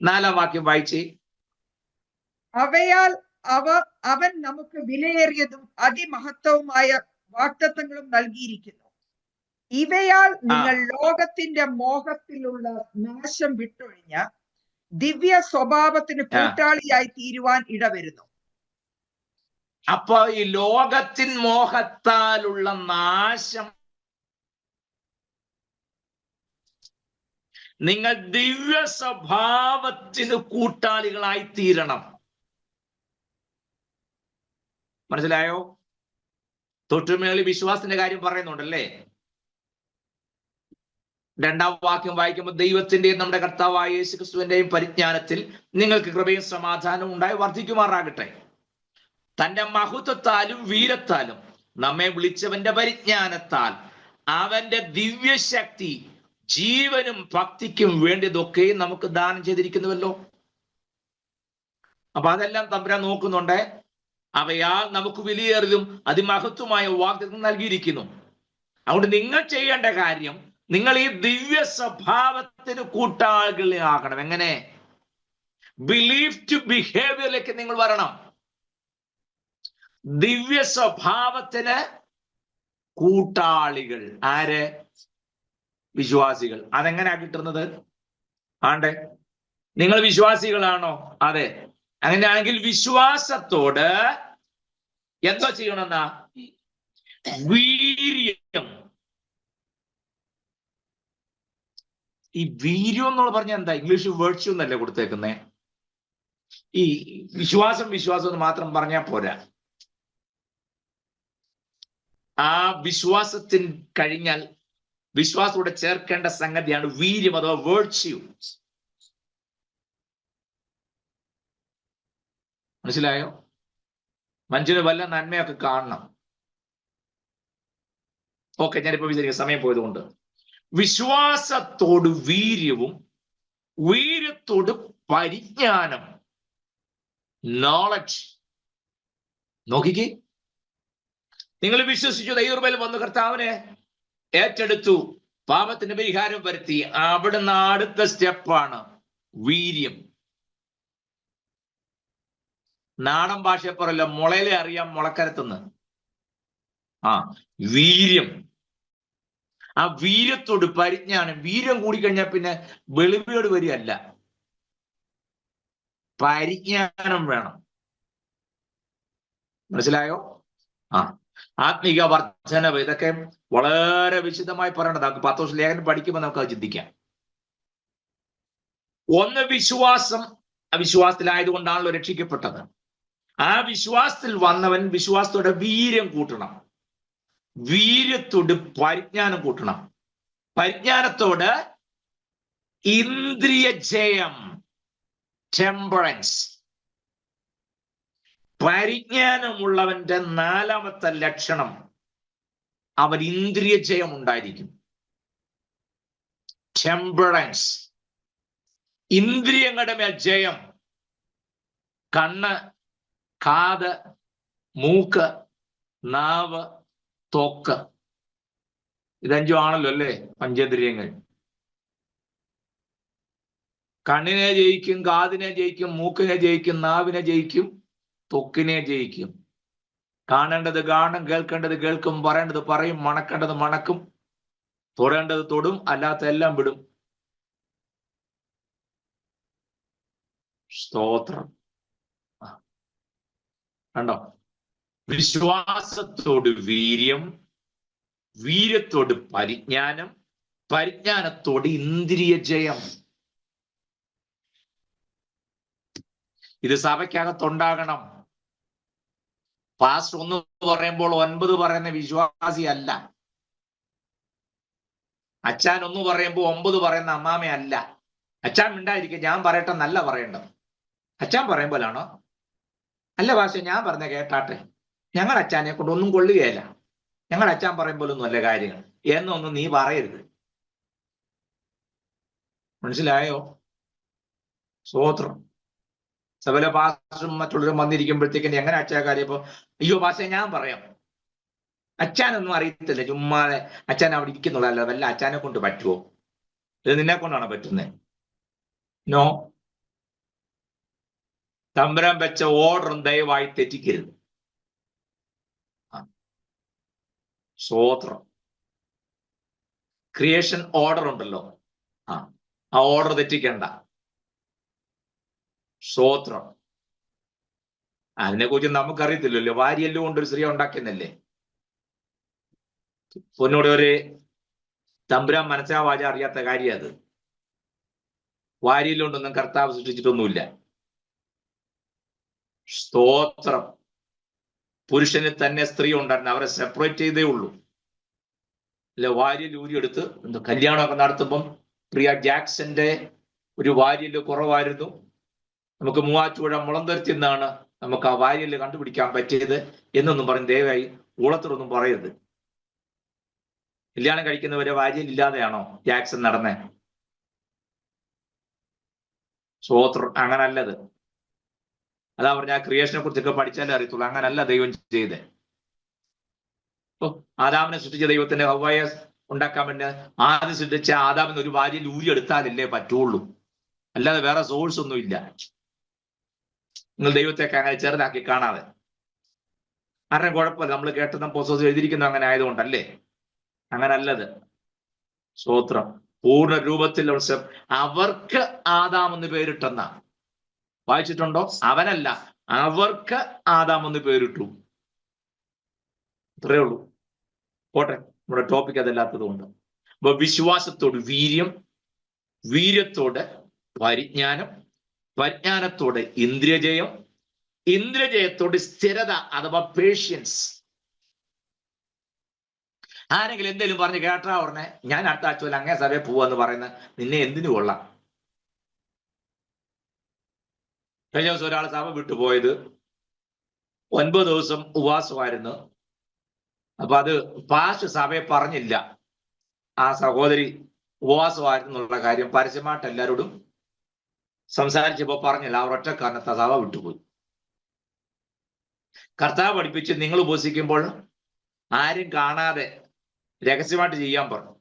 4-ാം വാക്യം വായിച്ചേ. അവയാൽ അവൻ നമുക്ക് വിലയേറിയതും അതിമഹത്വവുമായ വാഗ്ദത്തങ്ങളും നൽകിയിരിക്കുന്നു. ഇവയാൽ നിങ്ങൾ ലോകത്തിന്റെ മോഹത്തിലുള്ള നാശം വിട്ടൊഴിഞ്ഞ ദിവ്യ സ്വഭാവത്തിന് കൂട്ടാളിയായി തീരുവാൻ ഇടവരുന്നു. അപ്പൊ ഈ ലോകത്തിൻ മോഹത്താലുള്ള നാശം നിങ്ങൾ ദിവ്യ സ്വഭാവത്തിന് കൂട്ടാളികളായി തീരണം. മനസ്സിലായോ? തൊട്ടുമേളി വിശ്വാസത്തിന്റെ കാര്യം പറയുന്നുണ്ടല്ലേ. 2-ാം വാക്യം വായിക്കുമ്പോൾ ദൈവത്തിന്റെയും നമ്മുടെ കർത്താവായ യേശുക്രിസ്തുവിന്റെയും പരിജ്ഞാനത്തിൽ നിങ്ങൾക്ക് കൃപയും സമാധാനവും ഉണ്ടായി വർദ്ധിക്കുമാറാകട്ടെ. തന്റെ മഹത്വത്താലും വീരത്താലും നമ്മെ വിളിച്ചവന്റെ പരിജ്ഞാനത്താൽ അവന്റെ ദിവ്യശക്തി ജീവനും ഭക്തിക്കും വേണ്ടിയതൊക്കെ നമുക്ക് ദാനം ചെയ്തിരിക്കുന്നുവല്ലോ. അപ്പൊ അതെല്ലാം തമ്പുരാൻ നോക്കുന്നുണ്ട്. അവയാൽ നമുക്ക് വിലയേറിയതും അതിമഹത്വമായ വാഗ്ദത്തം നൽകിയിരിക്കുന്നു. അതുകൊണ്ട് നിങ്ങൾ ചെയ്യേണ്ട കാര്യം, നിങ്ങൾ ഈ ദിവ്യ സ്വഭാവത്തിന് കൂട്ടാളികളാകണം. എങ്ങനെ? ബിലീഫ് ടു ബിഹേവിയറിലേക്ക് നിങ്ങൾ വരണം. ദിവ്യ സ്വഭാവത്തിന് കൂട്ടാളികൾ. ആര്? വിശ്വാസികൾ. അതെങ്ങനെയാ കിട്ടുന്നത്? ആണ്ടേ, നിങ്ങൾ വിശ്വാസികളാണോ? അതെ. അങ്ങനെയാണെങ്കിൽ വിശ്വാസത്തോട് എന്തോ ചെയ്യണമെന്നാ? വീര്യം. ഈ വീര്യം എന്നുള്ള പറഞ്ഞ എന്താ? ഇംഗ്ലീഷ് വേർച്യൂ എന്നല്ലേ കൊടുത്തേക്കുന്നേ. ഈ വിശ്വാസം എന്ന് മാത്രം പറഞ്ഞാൽ പോരാ. ആ വിശ്വാസത്തിന് കഴിഞ്ഞാൽ വിശ്വാസത്തോടെ ചേർക്കേണ്ട സംഗതിയാണ് വീര്യം അഥവാ വേർച്യൂ. മനസ്സിലായോ? മനുഷ്യന് വല്ല നന്മയൊക്കെ കാണണം. ഓക്കെ, ഞാനിപ്പോ വിചാരിക്കുക സമയം പോയതുകൊണ്ട്. വിശ്വാസത്തോട് വീര്യവും, വീര്യത്തോട് പരിജ്ഞാനം, നോളജ്. നോക്കിക്കേ, നിങ്ങൾ വിശ്വസിച്ചു, ദൈവകൃപയിൽ വന്നു, കർത്താവിനെ ഏറ്റെടുത്തു, പാപത്തിന് പരിഹാരം വരുത്തി. അവിടുന്ന് അടുത്ത സ്റ്റെപ്പാണ് വീര്യം. നാടൻ ഭാഷ പറയല്ല, മുളയിലെ അറിയാം മുളക്കരത്തുനിന്ന്. വീര്യം. ആ വീര്യത്തോട് പരിജ്ഞാനം. വീര്യം കൂടിക്കഴിഞ്ഞാൽ പിന്നെ വെളിവേട് വരികയല്ല, പരിജ്ഞാനം വേണം. മനസ്സിലായോ? ആത്മീക വർധനവ്, ഇതൊക്കെ വളരെ വിശദമായി പറയേണ്ടത്. 10 ലേഖനം പഠിക്കുമ്പോൾ നമുക്ക് അത് ചിന്തിക്കാം. ഒന്ന്, വിശ്വാസം. അവിശ്വാസത്തിലായതുകൊണ്ടാണല്ലോ രക്ഷിക്കപ്പെട്ടത്. ആ വിശ്വാസത്തിൽ വന്നവൻ വിശ്വാസത്തോടെ വീര്യം കൂട്ടണം, വീര്യത്തോട് പരിജ്ഞാനം കൂട്ടണം, പരിജ്ഞാനത്തോട് ഇന്ദ്രിയ ജയം, ടെമ്പറൻസ്. പരിജ്ഞാനമുള്ളവന്റെ നാലാമത്തെ ലക്ഷണം, അവൻ ഇന്ദ്രിയ ജയം ഉണ്ടായിരിക്കും. ടെമ്പറൻസ്, ഇന്ദ്രിയങ്ങളുടെ മേൽ ജയം. കണ്ണ്, കാത്, മൂക്ക്, നാവ്, ത്വക്ക്, ഇതഞ്ചും ആണല്ലോ അല്ലേ പഞ്ചേന്ദ്രിയങ്ങൾ. കണ്ണിനെ ജയിക്കും, കാതിനെ ജയിക്കും, മൂക്കിനെ ജയിക്കും, നാവിനെ ജയിക്കും, ത്വക്കിനെ ജയിക്കും. കാണേണ്ടത് കാണും, കേൾക്കേണ്ടത് കേൾക്കും, പറയേണ്ടത് പറയും, മണക്കേണ്ടത് മണക്കും, തൊടേണ്ടത് തൊടും, അല്ലാത്ത എല്ലാം വിടും. സ്തോത്രം. കണ്ടോ? വിശ്വാസത്തോട് വീര്യം, വീര്യത്തോട് പരിജ്ഞാനം, പരിജ്ഞാനത്തോട് ഇന്ദ്രിയ ജയം. ഇത് സഭയ്ക്കകത്തുണ്ടാകണം. പാസ്റ്റർ 1 പറയുമ്പോൾ 9 പറയുന്ന വിശ്വാസി അല്ല. അച്ഛൻ 1 പറയുമ്പോൾ 9 പറയുന്ന അമ്മാമയല്ല. അച്ഛൻ മിണ്ടായിരിക്കും, ഞാൻ പറയട്ടെ നല്ല പറയേണ്ടത്. അച്ഛൻ പറയുമ്പോഴാണോ? അല്ല പാസ്റ്റർ, ഞാൻ പറഞ്ഞ കേട്ടാട്ടെ, ഞങ്ങളുടെ അച്ഛനെ കൊണ്ട് ഒന്നും കൊള്ളുകയല്ല, ഞങ്ങളുടെ അച്ഛൻ പറയുമ്പോഴൊന്നും അല്ല കാര്യങ്ങൾ എന്നൊന്നും നീ പറയരുത്. മനസ്സിലായോ? സ്തോത്രം. സഭയിലെ പാസ്റ്ററും മറ്റുള്ളവരും വന്നിരിക്കുമ്പോഴത്തേക്കും എങ്ങനെ അച്ഛാ കാര്യം? ഇപ്പൊ അയ്യോ പാസ്റ്റർ ഞാൻ പറയാം, അച്ഛനൊന്നും അറിയത്തില്ല, ചുമ്മാതെ അച്ഛൻ അവിടെ ഇരിക്കുന്നുള്ളതല്ല, വല്ല അച്ഛനെ കൊണ്ട് പറ്റുമോ? ഇത് നിന്നെ കൊണ്ടാണ് പറ്റുന്നത്? നോ. തമ്പുരാൻ വെച്ച ഓർഡറും ദയവായി തെറ്റിക്കരുത്. സ്തോത്രം. ക്രിയേഷൻ ഓർഡർ ഉണ്ടല്ലോ, ആ ഓർഡർ തെറ്റിക്കണ്ട. സ്തോത്രം. അതിനെക്കുറിച്ച് നമുക്കറിയത്തില്ലല്ലോ. വാരിയല്ലോ കൊണ്ടൊരു സ്ത്രീ ഉണ്ടാക്കിയെന്നല്ലേ. പൊന്നോട് ഒരു തമ്പുരാൻ മനസ്സാ വാച അറിയാത്ത കാര്യം അത്. വാരിയല്ലോണ്ടൊന്നും കർത്താവ് സൃഷ്ടിച്ചിട്ടൊന്നുമില്ല. സ്തോത്രം. പുരുഷന് തന്നെ സ്ത്രീ ഉണ്ടായിരുന്നു, അവരെ സെപ്പറേറ്റ് ചെയ്തേ ഉള്ളൂ. അല്ലെ വാരിയൽ ഊരിയെടുത്ത് കല്യാണമൊക്കെ നടത്തുമ്പം പ്രിയ ജാക്സന്റെ ഒരു വാരിയല് കുറവായിരുന്നു. നമുക്ക് മൂവാറ്റുപുഴ മുളന്തുരുത്തി നിന്നാണ് നമുക്ക് ആ വാരിയല് കണ്ടുപിടിക്കാൻ പറ്റിയത് എന്നൊന്നും പറഞ്ഞ് ദയവായി ഊളത്തോടൊന്നും പറയരുത്. കല്യാണം കഴിക്കുന്നവരെ വാരിയൽ ഇല്ലാതെയാണോ ജാക്സൺ നടന്നേ? സ്തോത്രം. അങ്ങനല്ലത്. അതാ പറഞ്ഞ ആ ക്രിയേഷനെ കുറിച്ചൊക്കെ പഠിച്ചാലേ അറിയത്തുള്ളൂ. അങ്ങനല്ല ദൈവം ചെയ്തേ. ആദാമിനെ സൃഷ്ടിച്ച ദൈവത്തിന്റെ ഹവ്വയെ ഉണ്ടാക്കാൻ വേണ്ടി ആദ്യം സൃഷ്ടിച്ച ആദാമിന് ഒരു വാരിയൽ ഊരിയെടുത്താലല്ലേ പറ്റുള്ളൂ, അല്ലാതെ വേറെ സോഴ്സ് ഒന്നും ഇല്ല. നിങ്ങൾ ദൈവത്തെയൊക്കെ അങ്ങനെ ചെറുതാക്കി കാണാതെ. കാരണം കുഴപ്പമില്ല, നമ്മൾ കേട്ടതും പുസ്തകത്തിൽ എഴുതിയിരിക്കുന്നത് അങ്ങനെ ആയതുകൊണ്ടല്ലേ. അങ്ങനല്ലത്. സ്തോത്രം. പൂർണ്ണ രൂപത്തിൽ അവർക്ക് ആദാം എന്ന് പേരിട്ടെന്ന വായിച്ചിട്ടുണ്ടോ? അവനല്ല, അവർക്ക് ആദാം എന്ന് പേരിട്ടു. അത്രയേ ഉള്ളൂ. പോട്ടെ, നമ്മുടെ ടോപ്പിക് അതല്ലാത്തത് കൊണ്ട്. അപ്പൊ വിശ്വാസത്തോട് വീര്യം, വീര്യത്തോട് പരിജ്ഞാനം, പരിജ്ഞാനത്തോട് ഇന്ദ്രിയജയം, ഇന്ദ്രിയജയത്തോട് സ്ഥിരത അഥവാ പേഷ്യൻസ്. ആരെങ്കിലും എന്തെങ്കിലും പറഞ്ഞ് കേട്ടാ ഉടനെ ഞാൻ അടുത്ത ആഴ്ച അങ്ങേ സഭയിൽ പോവാന്ന് പറയുന്ന നിന്നെ എന്തിനു കൊള്ളാം? കഴിഞ്ഞ ദിവസം ഒരാൾ സഭ വിട്ടുപോയത് 9 ദിവസം ഉപവാസമായിരുന്നു. അപ്പൊ അത് പാസ്റ്റർ സഭയെ പറഞ്ഞില്ല. ആ സഹോദരി ഉപവാസമായിരുന്നു എന്നുള്ള കാര്യം പരസ്യമായിട്ട് എല്ലാവരോടും സംസാരിച്ചപ്പോ പറഞ്ഞില്ല. അവർ ഒറ്റ കാരണത്തെ സഭ വിട്ടുപോയി. കർത്താവ് പഠിപ്പിച്ച് നിങ്ങൾ ഉപവസിക്കുമ്പോൾ ആരും കാണാതെ രഹസ്യമായിട്ട് ചെയ്യാൻ പറഞ്ഞു.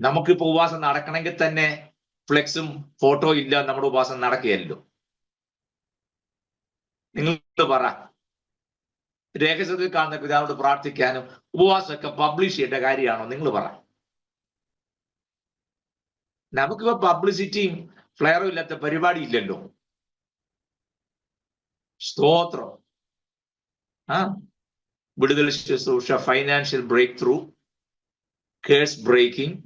നമുക്കിപ്പോ ഉപവാസം നടക്കണമെങ്കിൽ തന്നെ ഫ്ലെക്സും ഫോട്ടോ ഇല്ല, നമ്മുടെ ഉപവാസം നടക്കുകയല്ലോ. നിങ്ങൾ പറ, രഹസ്യത്തിൽ കാണുന്ന പിതാവിനോട് പ്രാർത്ഥിക്കാനും ഉപവാസമൊക്കെ പബ്ലിഷ് ചെയ്യേണ്ട കാര്യമാണോ? നിങ്ങൾ പറ. നമുക്കിപ്പോ പബ്ലിസിറ്റിയും ഫ്ലെയറും ഇല്ലാത്ത പരിപാടി ഇല്ലല്ലോ. സ്തോത്രം. വിടുതൽ ശുശ്രൂഷ, financial breakthrough, case breaking,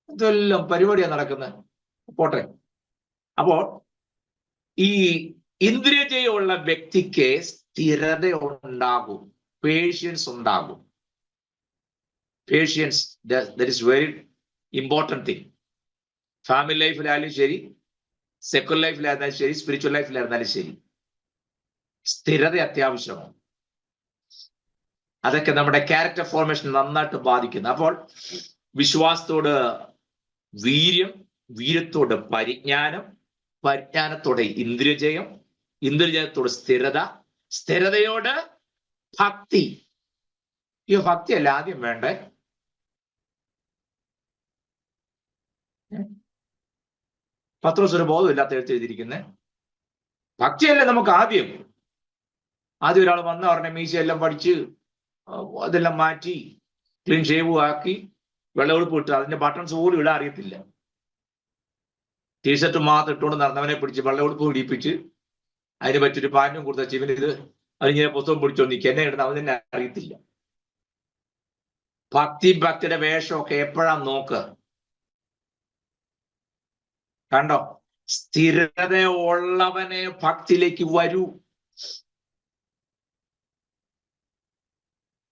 ഇതെല്ലാം പരിപാടിയാണ് നടക്കുന്നത്. പോട്ടെ. അപ്പോൾ ഈ ഇന്ദ്രിയജയമുള്ള വ്യക്തിക്ക് സ്ഥിരത ഉണ്ടാകും, പേഷ്യൻസ് ഉണ്ടാകും. Patience, that is very important thing. Family ലൈഫിലായാലും ശരി, സെക്കുലർ ലൈഫിലായിരുന്നാലും ശരി, സ്പിരിച്വൽ ലൈഫിലായിരുന്നാലും ശരി. സ്ഥിരത അത്യാവശ്യമാണ്. അതൊക്കെ നമ്മുടെ ക്യാരക്ടർ ഫോർമേഷൻ നന്നായിട്ട് ബാധിക്കുന്നു. അപ്പോൾ വിശ്വാസത്തോട് വീര്യം, വീര്യത്തോട് പരിജ്ഞാനം, പരിജ്ഞാനത്തോടെ ഇന്ദ്രിയജയം, ഇന്ദ്രിയജയത്തോട് സ്ഥിരത, സ്ഥിരതയോട് ഭക്തി. ഈ ഭക്തിയല്ല ആദ്യം വേണ്ടേ? പത്രോസ് ഒരു ബോധമില്ലാത്ത എഴുതിയിരിക്കുന്നത്. ഭക്തിയല്ലേ നമുക്ക് ആദ്യം. ആദ്യം ഒരാൾ വന്ന പറഞ്ഞ മീശയെല്ലാം പഠിച്ച് അതെല്ലാം മാറ്റി ക്ലീൻ ഷേവ് ആക്കി വെള്ളമെടുപ്പ് ഇട്ട് അതിന്റെ ബട്ടൺസ് പോലും ഇടാൻ അറിയത്തില്ല, ടീഷർട്ട് മാത്രം ഇട്ടുകൊണ്ട് നടന്നവനെ പിടിച്ച് വെള്ളമെടുപ്പ് പിടിപ്പിച്ച് അതിന് പറ്റിയൊരു പാന്റും കൊടുത്ത ഇവൻ ഇത് അതിങ്ങനെ പുസ്തകം പിടിച്ചോണ്ട് നിൽക്കുക, എന്നെ ഇടുന്ന അവൻ തന്നെ അറിയത്തില്ല. ഭക്തിയുടെ വേഷമൊക്കെ എപ്പോഴാ നോക്ക്. കണ്ടോ, സ്ഥിരത ഉള്ളവനെ ഭക്തിയിലേക്ക് വരൂ.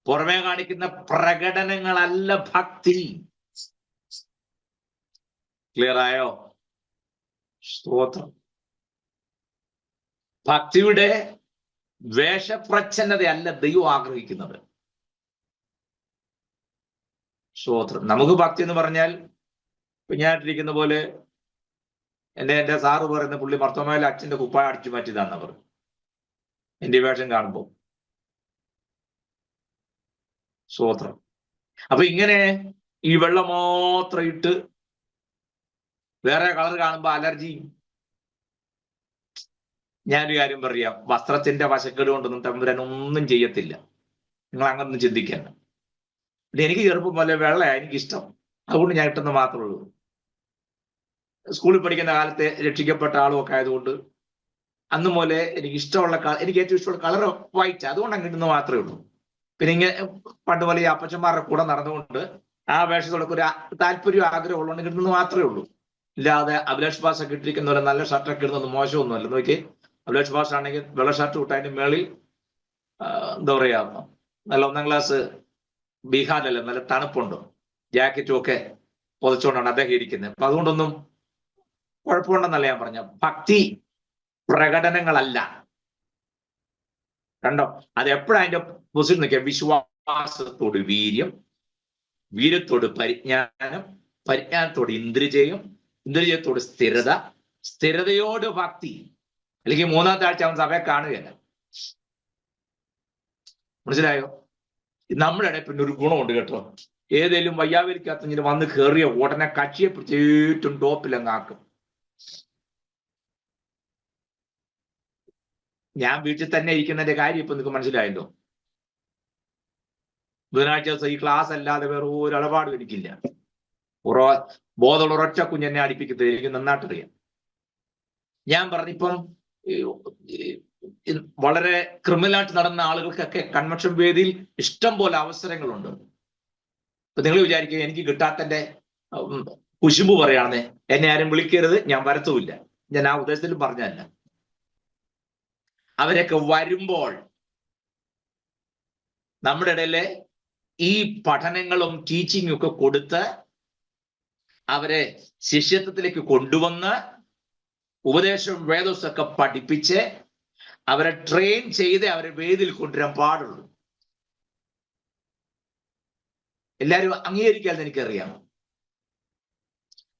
പുറമേ കാണിക്കുന്ന പ്രകടനങ്ങളല്ല ഭക്തി. ക്ലിയർ ആയോ? സ്തോത്രം. ഭക്തിയുടെ വേഷപ്രച്ഛന്നതയല്ല ദൈവം ആഗ്രഹിക്കുന്നത്. സ്തോത്രം. നമുക്ക് ഭക്തി എന്ന് പറഞ്ഞാൽ കുഞ്ഞായിട്ടിരിക്കുന്ന പോലെ എന്റെ സാറ് പറയുന്ന പുള്ളി മർത്തോമയിലെ അച്ഛന്റെ കുപ്പായ അടിച്ചു മാറ്റിയതാണെന്ന് പറഞ്ഞു എന്റെ വേഷം കാണുമ്പോൾ. സ്തോത്രം. അപ്പൊ ഇങ്ങനെ ഈ വെള്ളം മാത്രം ഇട്ട് വേറെ കളർ കാണുമ്പോ അലർജി. ഞാനൊരു കാര്യം പറയാം, വസ്ത്രത്തിന്റെ വശക്കേട് കൊണ്ടൊന്നും തമ്പുരാൻ ഒന്നും ചെയ്യത്തില്ല. നിങ്ങൾ അങ്ങനൊന്നും ചിന്തിക്കണ്ട. എനിക്ക് ചെറുപ്പം പോലെ വെള്ളയാണ് എനിക്കിഷ്ടം, അതുകൊണ്ട് ഞാൻ ഇട്ടെന്ന് മാത്രമേ ഉള്ളൂ. സ്കൂളിൽ പഠിക്കുന്ന കാലത്തെ രക്ഷിക്കപ്പെട്ട ആളും ഒക്കെ ആയതുകൊണ്ട് അന്ന് പോലെ എനിക്ക് ഏറ്റവും ഇഷ്ടമുള്ള കളർ വൈറ്റ്, അതുകൊണ്ട് അങ്ങ് ഇടുന്നത് മാത്രമേ ഉള്ളൂ. പിന്നെ ഇങ്ങനെ പണ്ട് പോലെ ഈ അപ്പച്ചന്മാരുടെ കൂടെ നടന്നുകൊണ്ട് ആ വേഷത്തോടൊക്കെ ഒരു താല്പര്യം ആഗ്രഹം ഉള്ളതുകൊണ്ട് ഇടുന്നത് മാത്രമേ ഉള്ളൂ. ഇല്ലാതെ അഭിലാഷ് ബാസ് ഒക്കെ ഇട്ടിരിക്കുന്ന പോലെ നല്ല ഷർട്ടൊക്കെ ഇടുന്നത് മോശമൊന്നുമല്ല. നോക്കി, അഭിലാഷ് ബാസ് ആണെങ്കിൽ വെള്ള ഷർട്ട് വിട്ട് അതിന്റെ മേളിൽ എന്താ പറയാ നല്ല 1ാം ക്ലാസ് ബീഹാറിലല്ല, നല്ല തണുപ്പുണ്ട്, ജാക്കറ്റും ഒക്കെ പൊതിച്ചുകൊണ്ടാണ് അദ്ദേഹം ഇരിക്കുന്നത്. അപ്പൊ അതുകൊണ്ടൊന്നും കുഴപ്പമുണ്ടെന്നല്ല ഞാൻ പറഞ്ഞ. ഭക്തി പ്രകടനങ്ങളല്ല. കണ്ടോ, അത് എപ്പോഴും അതിന്റെ പൊസിഷൻ നോക്കിയാൽ വിശ്വാസത്തോട് വീര്യം, വീര്യത്തോട് പരിജ്ഞാനം, പരിജ്ഞാനത്തോട് ഇന്ദ്രിയജയം, ഇന്ദ്രിയജയത്തോട് സ്ഥിരത, സ്ഥിരതയോട് ഭക്തി. അല്ലെങ്കിൽ 3-ാമത്തെ ആഴ്ച അവൻ സഭയെ കാണുകയല്ല. മനസ്സിലായോ? നമ്മുടെ ഇടയിൽ പിന്നെ ഒരു ഗുണമുണ്ട് കേട്ടോ. ഏതെങ്കിലും വയ്യാവലിക്കകത്ത് വന്ന് കയറിയ ഉടനെ കക്ഷിയെ പിടിച്ച് ഏറ്റവും ടോപ്പിലങ്ങാക്കും. ഞാൻ വീട്ടിൽ തന്നെ ഇരിക്കുന്നതിന്റെ കാര്യം ഇപ്പൊ നിങ്ങൾക്ക് മനസ്സിലായല്ലോ. ബുധനാഴ്ച ദിവസം ഈ ക്ലാസ് അല്ലാതെ വേറെ ഒരു ഇടപാടും എനിക്കില്ല. ബോധമുള്ള ഒരൊറ്റ കുഞ്ഞെന്നെ അടിപ്പിക്കത്തില്ല, എനിക്ക് നന്നായിട്ടറിയാം. ഞാൻ പറഞ്ഞിപ്പം വളരെ ക്രിമിനലായിട്ട് നടന്ന ആളുകൾക്കൊക്കെ കൺവെൻഷൻ വേദിയിൽ ഇഷ്ടം പോലെ അവസരങ്ങളുണ്ട്. ഇപ്പൊ നിങ്ങൾ വിചാരിക്കുക എനിക്ക് കിട്ടാത്തന്റെ കുശുമ്പ് പറയാണെന്നേ, എന്നെ ആരും വിളിക്കരുത്, ഞാൻ വരത്തുമില്ല. ഞാൻ ആ ഉദ്ദേശത്തിൽ പറഞ്ഞല്ല. അവരൊക്കെ വരുമ്പോൾ നമ്മുടെ ഇടയിലെ ഈ പഠനങ്ങളും ടീച്ചിങ്ങും ഒക്കെ കൊടുത്ത് അവരെ ശിഷ്യത്വത്തിലേക്ക് കൊണ്ടുവന്ന് ഉപദേശവും വേദോസൊക്കെ പഠിപ്പിച്ച് അവരെ ട്രെയിൻ ചെയ്ത് അവരെ വേദിയിൽ കൊണ്ടുവരാൻ പാടുള്ളൂ. എല്ലാവരും അംഗീകരിക്കാമെന്ന് എനിക്കറിയാം.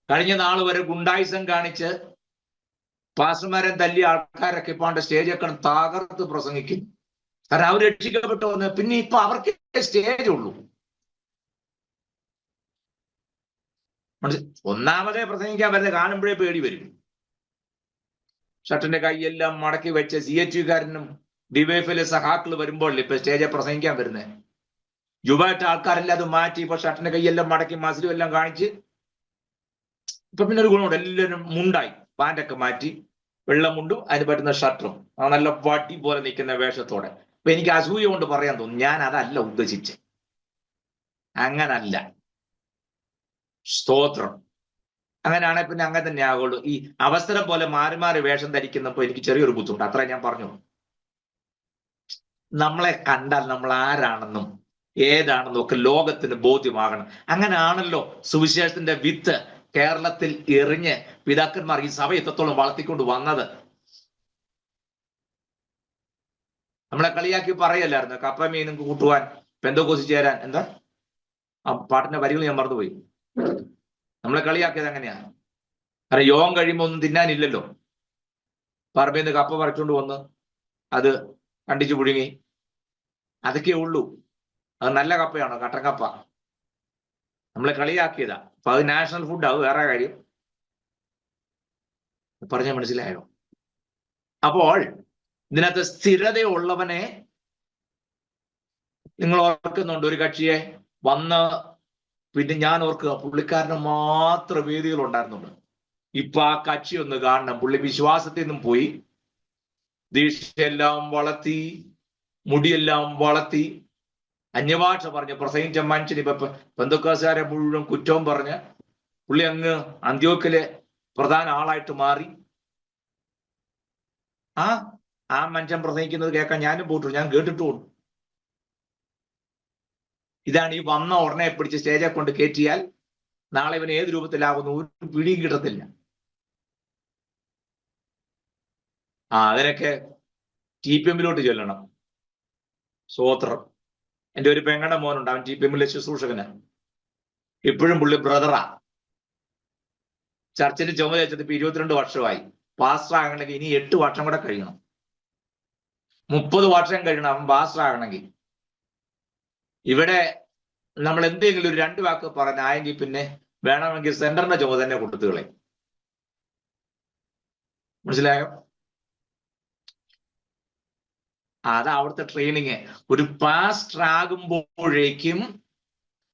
കഴിഞ്ഞ നാൾ വരെ ഗുണ്ടായിസം കാണിച്ച് പാസ്റ്റർമാരെ തല്ലിയ ആൾക്കാരൊക്കെ ഇപ്പാണ്ട് സ്റ്റേജൊക്കെ തകർത്ത് പ്രസംഗിക്കുന്നു. കാരണം അവർ രക്ഷിക്കപ്പെട്ടു വന്ന് പിന്നെ ഇപ്പൊ അവർക്ക് സ്റ്റേജ് ഉള്ളൂ. ഒന്നാമതേ പ്രസംഗിക്കാൻ വരുന്നത് കാണുമ്പോഴേ പേടി വരും. ഷർട്ടിന്റെ കൈയെല്ലാം മടക്കി വെച്ച CHU-കാരനും ഡിവൈഎഫിലെ സഹാക്കൾ വരുമ്പോൾ ഇപ്പൊ സ്റ്റേജിൽ പ്രസംഗിക്കാൻ വരുന്നത്. യുവായിട്ട് ആൾക്കാരെല്ലാം അത് മാറ്റി ഇപ്പൊ ഷർട്ടിന്റെ കൈയെല്ലാം മടക്കി മസിലും എല്ലാം കാണിച്ച് ഇപ്പൊ പിന്നെ ഒരു ഗുണമുണ്ട്, എല്ലാവരും മുണ്ടായി, പാൻറ്റൊക്കെ മാറ്റി വെള്ളമുണ്ടും അതിന് പറ്റുന്ന ഷർട്ടും ആ നല്ല വടി പോലെ നിൽക്കുന്ന വേഷത്തോടെ. അപ്പൊ എനിക്ക് അസൂയ കൊണ്ട് പറയാൻ തോന്നും, ഞാൻ അതല്ല ഉദ്ദേശിച്ച്, അങ്ങനല്ല. സ്തോത്രം. അങ്ങനെയാണെങ്കിൽ പിന്നെ അങ്ങനെ തന്നെ ആകുള്ളൂ. ഈ അവസരം പോലെ മാറി മാറി വേഷം ധരിക്കുന്നപ്പോൾ എനിക്ക് ചെറിയൊരു ബുദ്ധിമുട്ട്, അത്ര ഞാൻ പറഞ്ഞു. നമ്മളെ കണ്ടാൽ നമ്മൾ ആരാണെന്നും ഏതാണെന്നും ഒക്കെ ലോകത്തിന് ബോധ്യമാകണം. അങ്ങനെയാണല്ലോ സുവിശേഷത്തിന്റെ വിത്ത് കേരളത്തിൽ എറിഞ്ഞ് പിതാക്കന്മാർ ഈ സഭ എത്രത്തോളം വളർത്തിക്കൊണ്ട് വന്നത്. നമ്മളെ കളിയാക്കി പറയല്ലായിരുന്നു കപ്പ മീനും കൂട്ടുവാൻ പെന്തോക്കോസിൽ ചേരാൻ. എന്താ ആ പാട്ടിന്റെ വരികൾ ഞാൻ മറന്നുപോയി. നമ്മളെ കളിയാക്കിയത് എങ്ങനെയാ? കാരണം യോഗം കഴിയുമ്പോൾ ഒന്നും തിന്നാനില്ലല്ലോ. പറമ്പിൽ നിന്ന് കപ്പ പറിച്ചുകൊണ്ട് വന്ന് അത് കണ്ടിച്ചു പുഴുങ്ങി, അതൊക്കെ ഉള്ളൂ. അത് നല്ല കപ്പയാണോ? കട്ടൻ കപ്പ. നമ്മളെ കളിയാക്കിയതാ. അപ്പൊ അത് നാഷണൽ ഫുഡ്, അത് വേറെ കാര്യം. പറഞ്ഞ മനസ്സിലായോ? അപ്പോൾ ഇതിനകത്ത് സ്ഥിരതയുള്ളവനെ നിങ്ങൾ ഓർക്കുന്നുണ്ട്. ഒരു കക്ഷിയെ വന്ന് പിന്നെ ഞാൻ ഓർക്കുക, പുള്ളിക്കാരന് മാത്രം വേദികൾ ഉണ്ടായിരുന്നുള്ളൂ. ഇപ്പൊ ആ കക്ഷി ഒന്ന് കാണണം. പുള്ളി വിശ്വാസത്തിൽ നിന്നും പോയി, ദീക്ഷയെല്ലാം വളർത്തി, മുടിയെല്ലാം വളർത്തി, അന്യഭാഷ പറഞ്ഞ് പ്രസംഗിച്ച മനുഷ്യൻ ഇപ്പൊ പെന്തക്കോസ്തുകാരെ മുഴുവൻ കുറ്റവും പറഞ്ഞ് പുള്ളി അങ്ങ് അന്ത്യോക്കിലെ പ്രധാന ആളായിട്ട് മാറി. ആ മനുഷ്യൻ പ്രസംഗിക്കുന്നത് കേൾക്കാൻ ഞാനും പോയിട്ടു, ഞാൻ കേട്ടിട്ടുള്ളൂ. ഇതാണ് ഈ വന്ന ഉടനെ പിടിച്ച് സ്റ്റേജെ കൊണ്ട് കയറ്റിയാൽ നാളെ ഇവന് ഏത് രൂപത്തിലാകുന്നു ഒരു പിടിയും കിട്ടത്തില്ല. അതിനൊക്കെ TPM-ലോട്ട് ചെല്ലണം. സ്വോത്രം. എൻ്റെ ഒരു പെങ്ങളുടെ മോനുണ്ട്, അവൻ TPM-ലെ ശുശ്രൂഷകന്. ഇപ്പോഴും പുള്ളി ബ്രദറാ. ചർച്ചിന്റെ ചുമതല വെച്ചത് ഇപ്പൊ 22 വർഷമായി. പാസ്റ്റർ ആകണമെങ്കിൽ ഇനി 8 വർഷം കൂടെ കഴിയണം. 30 വർഷം കഴിയണം അവൻ പാസ്റ്റർ ആകണമെങ്കിൽ. ഇവിടെ നമ്മൾ എന്തെങ്കിലും ഒരു 2 വാക്ക് പറഞ്ഞായെങ്കിൽ പിന്നെ വേണമെങ്കിൽ സെന്ററിന്റെ ചുമതല തന്നെ കൊടുത്തുകളെ. മനസ്സിലായോ? അതാ അവിടുത്തെ ട്രെയിനിങ്. ഒരു പാസ്റ്റർ ആകുമ്പോഴേക്കും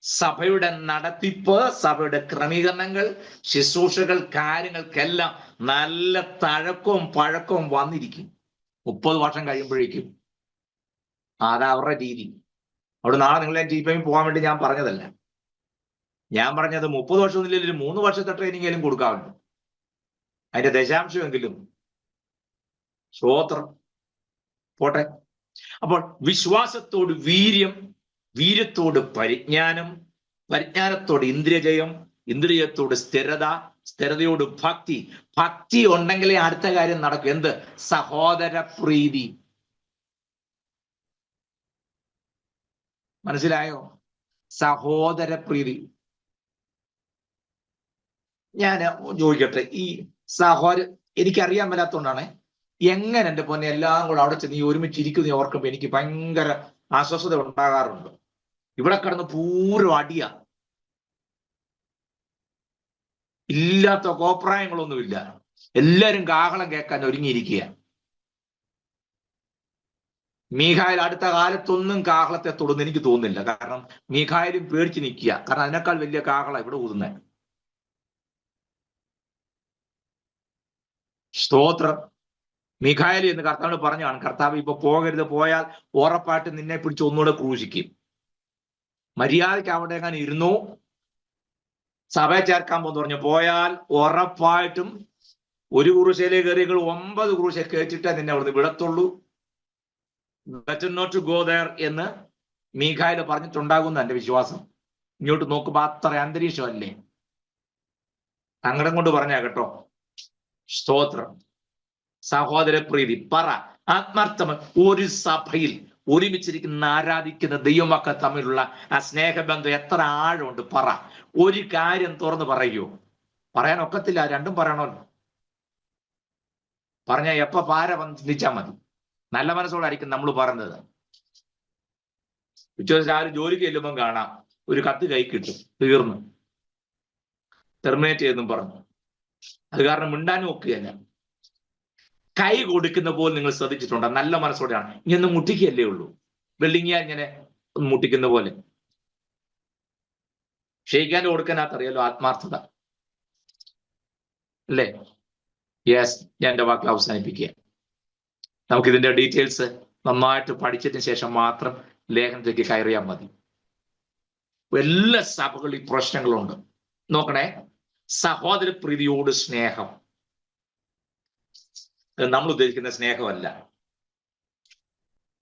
സഭയുടെ നടത്തിപ്പ്, സഭയുടെ ക്രമീകരണങ്ങൾ, ശുശ്രൂഷകൾ, കാര്യങ്ങൾക്കെല്ലാം നല്ല തഴക്കവും പഴക്കവും വന്നിരിക്കും. 30 വർഷം കഴിയുമ്പോഴേക്കും. അതാ അവരുടെ രീതി. അവിടെ നാളെ നിങ്ങളെ TPM പോകാൻ വേണ്ടി ഞാൻ പറഞ്ഞതല്ല. ഞാൻ പറഞ്ഞത് 30 വർഷമൊന്നുമില്ലെങ്കിൽ 3 വർഷത്തെ ട്രെയിനിങ്ങേലും കൊടുക്കാറുണ്ട്. അതിന്റെ ദശാംശമെങ്കിലും. സ്വോത്രം. പോട്ടെ. അപ്പോൾ വിശ്വാസത്തോട് വീര്യം, വീര്യത്തോട് പരിജ്ഞാനം, പരിജ്ഞാനത്തോട് ഇന്ദ്രിയജയം, ഇന്ദ്രിയത്തോട് സ്ഥിരത, സ്ഥിരതയോട് ഭക്തി. ഭക്തി ഉണ്ടെങ്കിലേ അടുത്ത കാര്യം നടക്കും. എന്ത്? സഹോദര പ്രീതി. മനസ്സിലായോ? സഹോദര പ്രീതി. ഞാൻ ചോദിക്കട്ടെ, ഈ എനിക്കറിയാൻ മേലാത്തോണ്ടാണ് എങ്ങനെ എൻ്റെ പൊന്നെ എല്ലാം കൂടെ അവിടെ ചെന്ന് ഈ ഒരുമിച്ചിരിക്കുന്ന ഓർക്കുമ്പോൾ എനിക്ക് ഭയങ്കര അസ്വസ്ഥത ഉണ്ടാകാറുണ്ട്. ഇവിടെ കിടന്ന് പൂരം അടിയ, ഇല്ലാത്ത കോപ്രായങ്ങളൊന്നുമില്ല. എല്ലാരും കാഹളം കേൾക്കാൻ ഒരുങ്ങിയിരിക്കുക. മീഖായൽ അടുത്ത കാലത്തൊന്നും കാഹളത്തെ തൊടുന്ന് എനിക്ക് തോന്നുന്നില്ല. കാരണം മീഖായലും പേടിച്ച് നിൽക്കുക. കാരണം അതിനേക്കാൾ വലിയ കാഹളം ഇവിടെ ഊതുന്നത്. സ്തോത്രം. മീഖായലി എന്ന് കർത്താവിന് പറഞ്ഞാണ്, കർത്താവ് ഇപ്പൊ പോകരുത്, പോയാൽ ഉറപ്പായിട്ട് നിന്നെ പിടിച്ച് ഒന്നുകൂടെ ക്രൂശിക്കും. മര്യാദയ്ക്ക് അവിടെ എങ്ങനെ ഇരുന്നു, സഭയെ ചേർക്കാൻ പോകുന്നു പറഞ്ഞു പോയാൽ ഉറപ്പായിട്ടും ഒരു ക്രൂശയിലേക്ക് കയറികൾ 9 ക്രൂശ കയറ്റിട്ടേ നിന്നെ അവിടുന്ന് വിടത്തുള്ളൂ. Better not to go there എന്ന് മീഖായൽ പറഞ്ഞിട്ടുണ്ടാകുന്ന എന്റെ വിശ്വാസം. ഇങ്ങോട്ട് നോക്കുമ്പോ അത്ര അന്തരീക്ഷമല്ലേ. സങ്കടം കൊണ്ട് പറഞ്ഞാ കേട്ടോ. സ്തോത്രം. സഹോദര പ്രീതി. പറ ആത്മാർത്ഥം. ഒരു സഭയിൽ ഒരുമിച്ചിരിക്കുന്ന ആരാധിക്കുന്ന ദൈവമക്കൾ തമ്മിലുള്ള ആ സ്നേഹബന്ധം എത്ര ആഴമുണ്ട്? പറ. ഒരു കാര്യം തുറന്ന് പറയൂ. പറയാൻ ഒക്കത്തില്ല, രണ്ടും പറയണമല്ലോ. പറഞ്ഞാൽ എപ്പ പാര ചിന്തിച്ചാൽ മതി. നല്ല മനസ്സോടായിരിക്കും നമ്മൾ പറഞ്ഞത്. ഉച്ചവശം ആരും ജോലിക്ക് ചെല്ലുമ്പം കാണാം ഒരു കത്ത് കൈ കിട്ടും, തീർന്നു, ടെർമിനേറ്റ് ചെയ്തെന്നും പറഞ്ഞു. അത് കാരണം മിണ്ടാനും ഒക്കുകയല്ല. കൈ കൊടുക്കുന്ന പോലെ നിങ്ങൾ ശ്രദ്ധിച്ചിട്ടുണ്ടോ? നല്ല മനസ്സോടെയാണ്. ഇങ്ങനെ മുട്ടിക്കുകയല്ലേ ഉള്ളൂ. വെള്ളിങ്ങിയ ഇങ്ങനെ മുട്ടിക്കുന്ന പോലെ. ക്ഷയിക്കാൻ കൊടുക്കാനകത്തറിയാലോ ആത്മാർത്ഥത അല്ലേ? യെസ്, ഞാൻ എൻ്റെ വാക്കിൽ അവസാനിപ്പിക്കുക. നമുക്കിതിന്റെ ഡീറ്റെയിൽസ് നന്നായിട്ട് പഠിച്ചതിന് ശേഷം മാത്രം ലേഖനത്തിലേക്ക് കയറിയാൽ മതി. എല്ലാ സഭകളിൽ ഈ പ്രശ്നങ്ങളുണ്ട്. നോക്കണേ, സഹോദര പ്രീതിയോട് സ്നേഹം. നമ്മൾ ഉദ്ദേശിക്കുന്ന സ്നേഹമല്ല.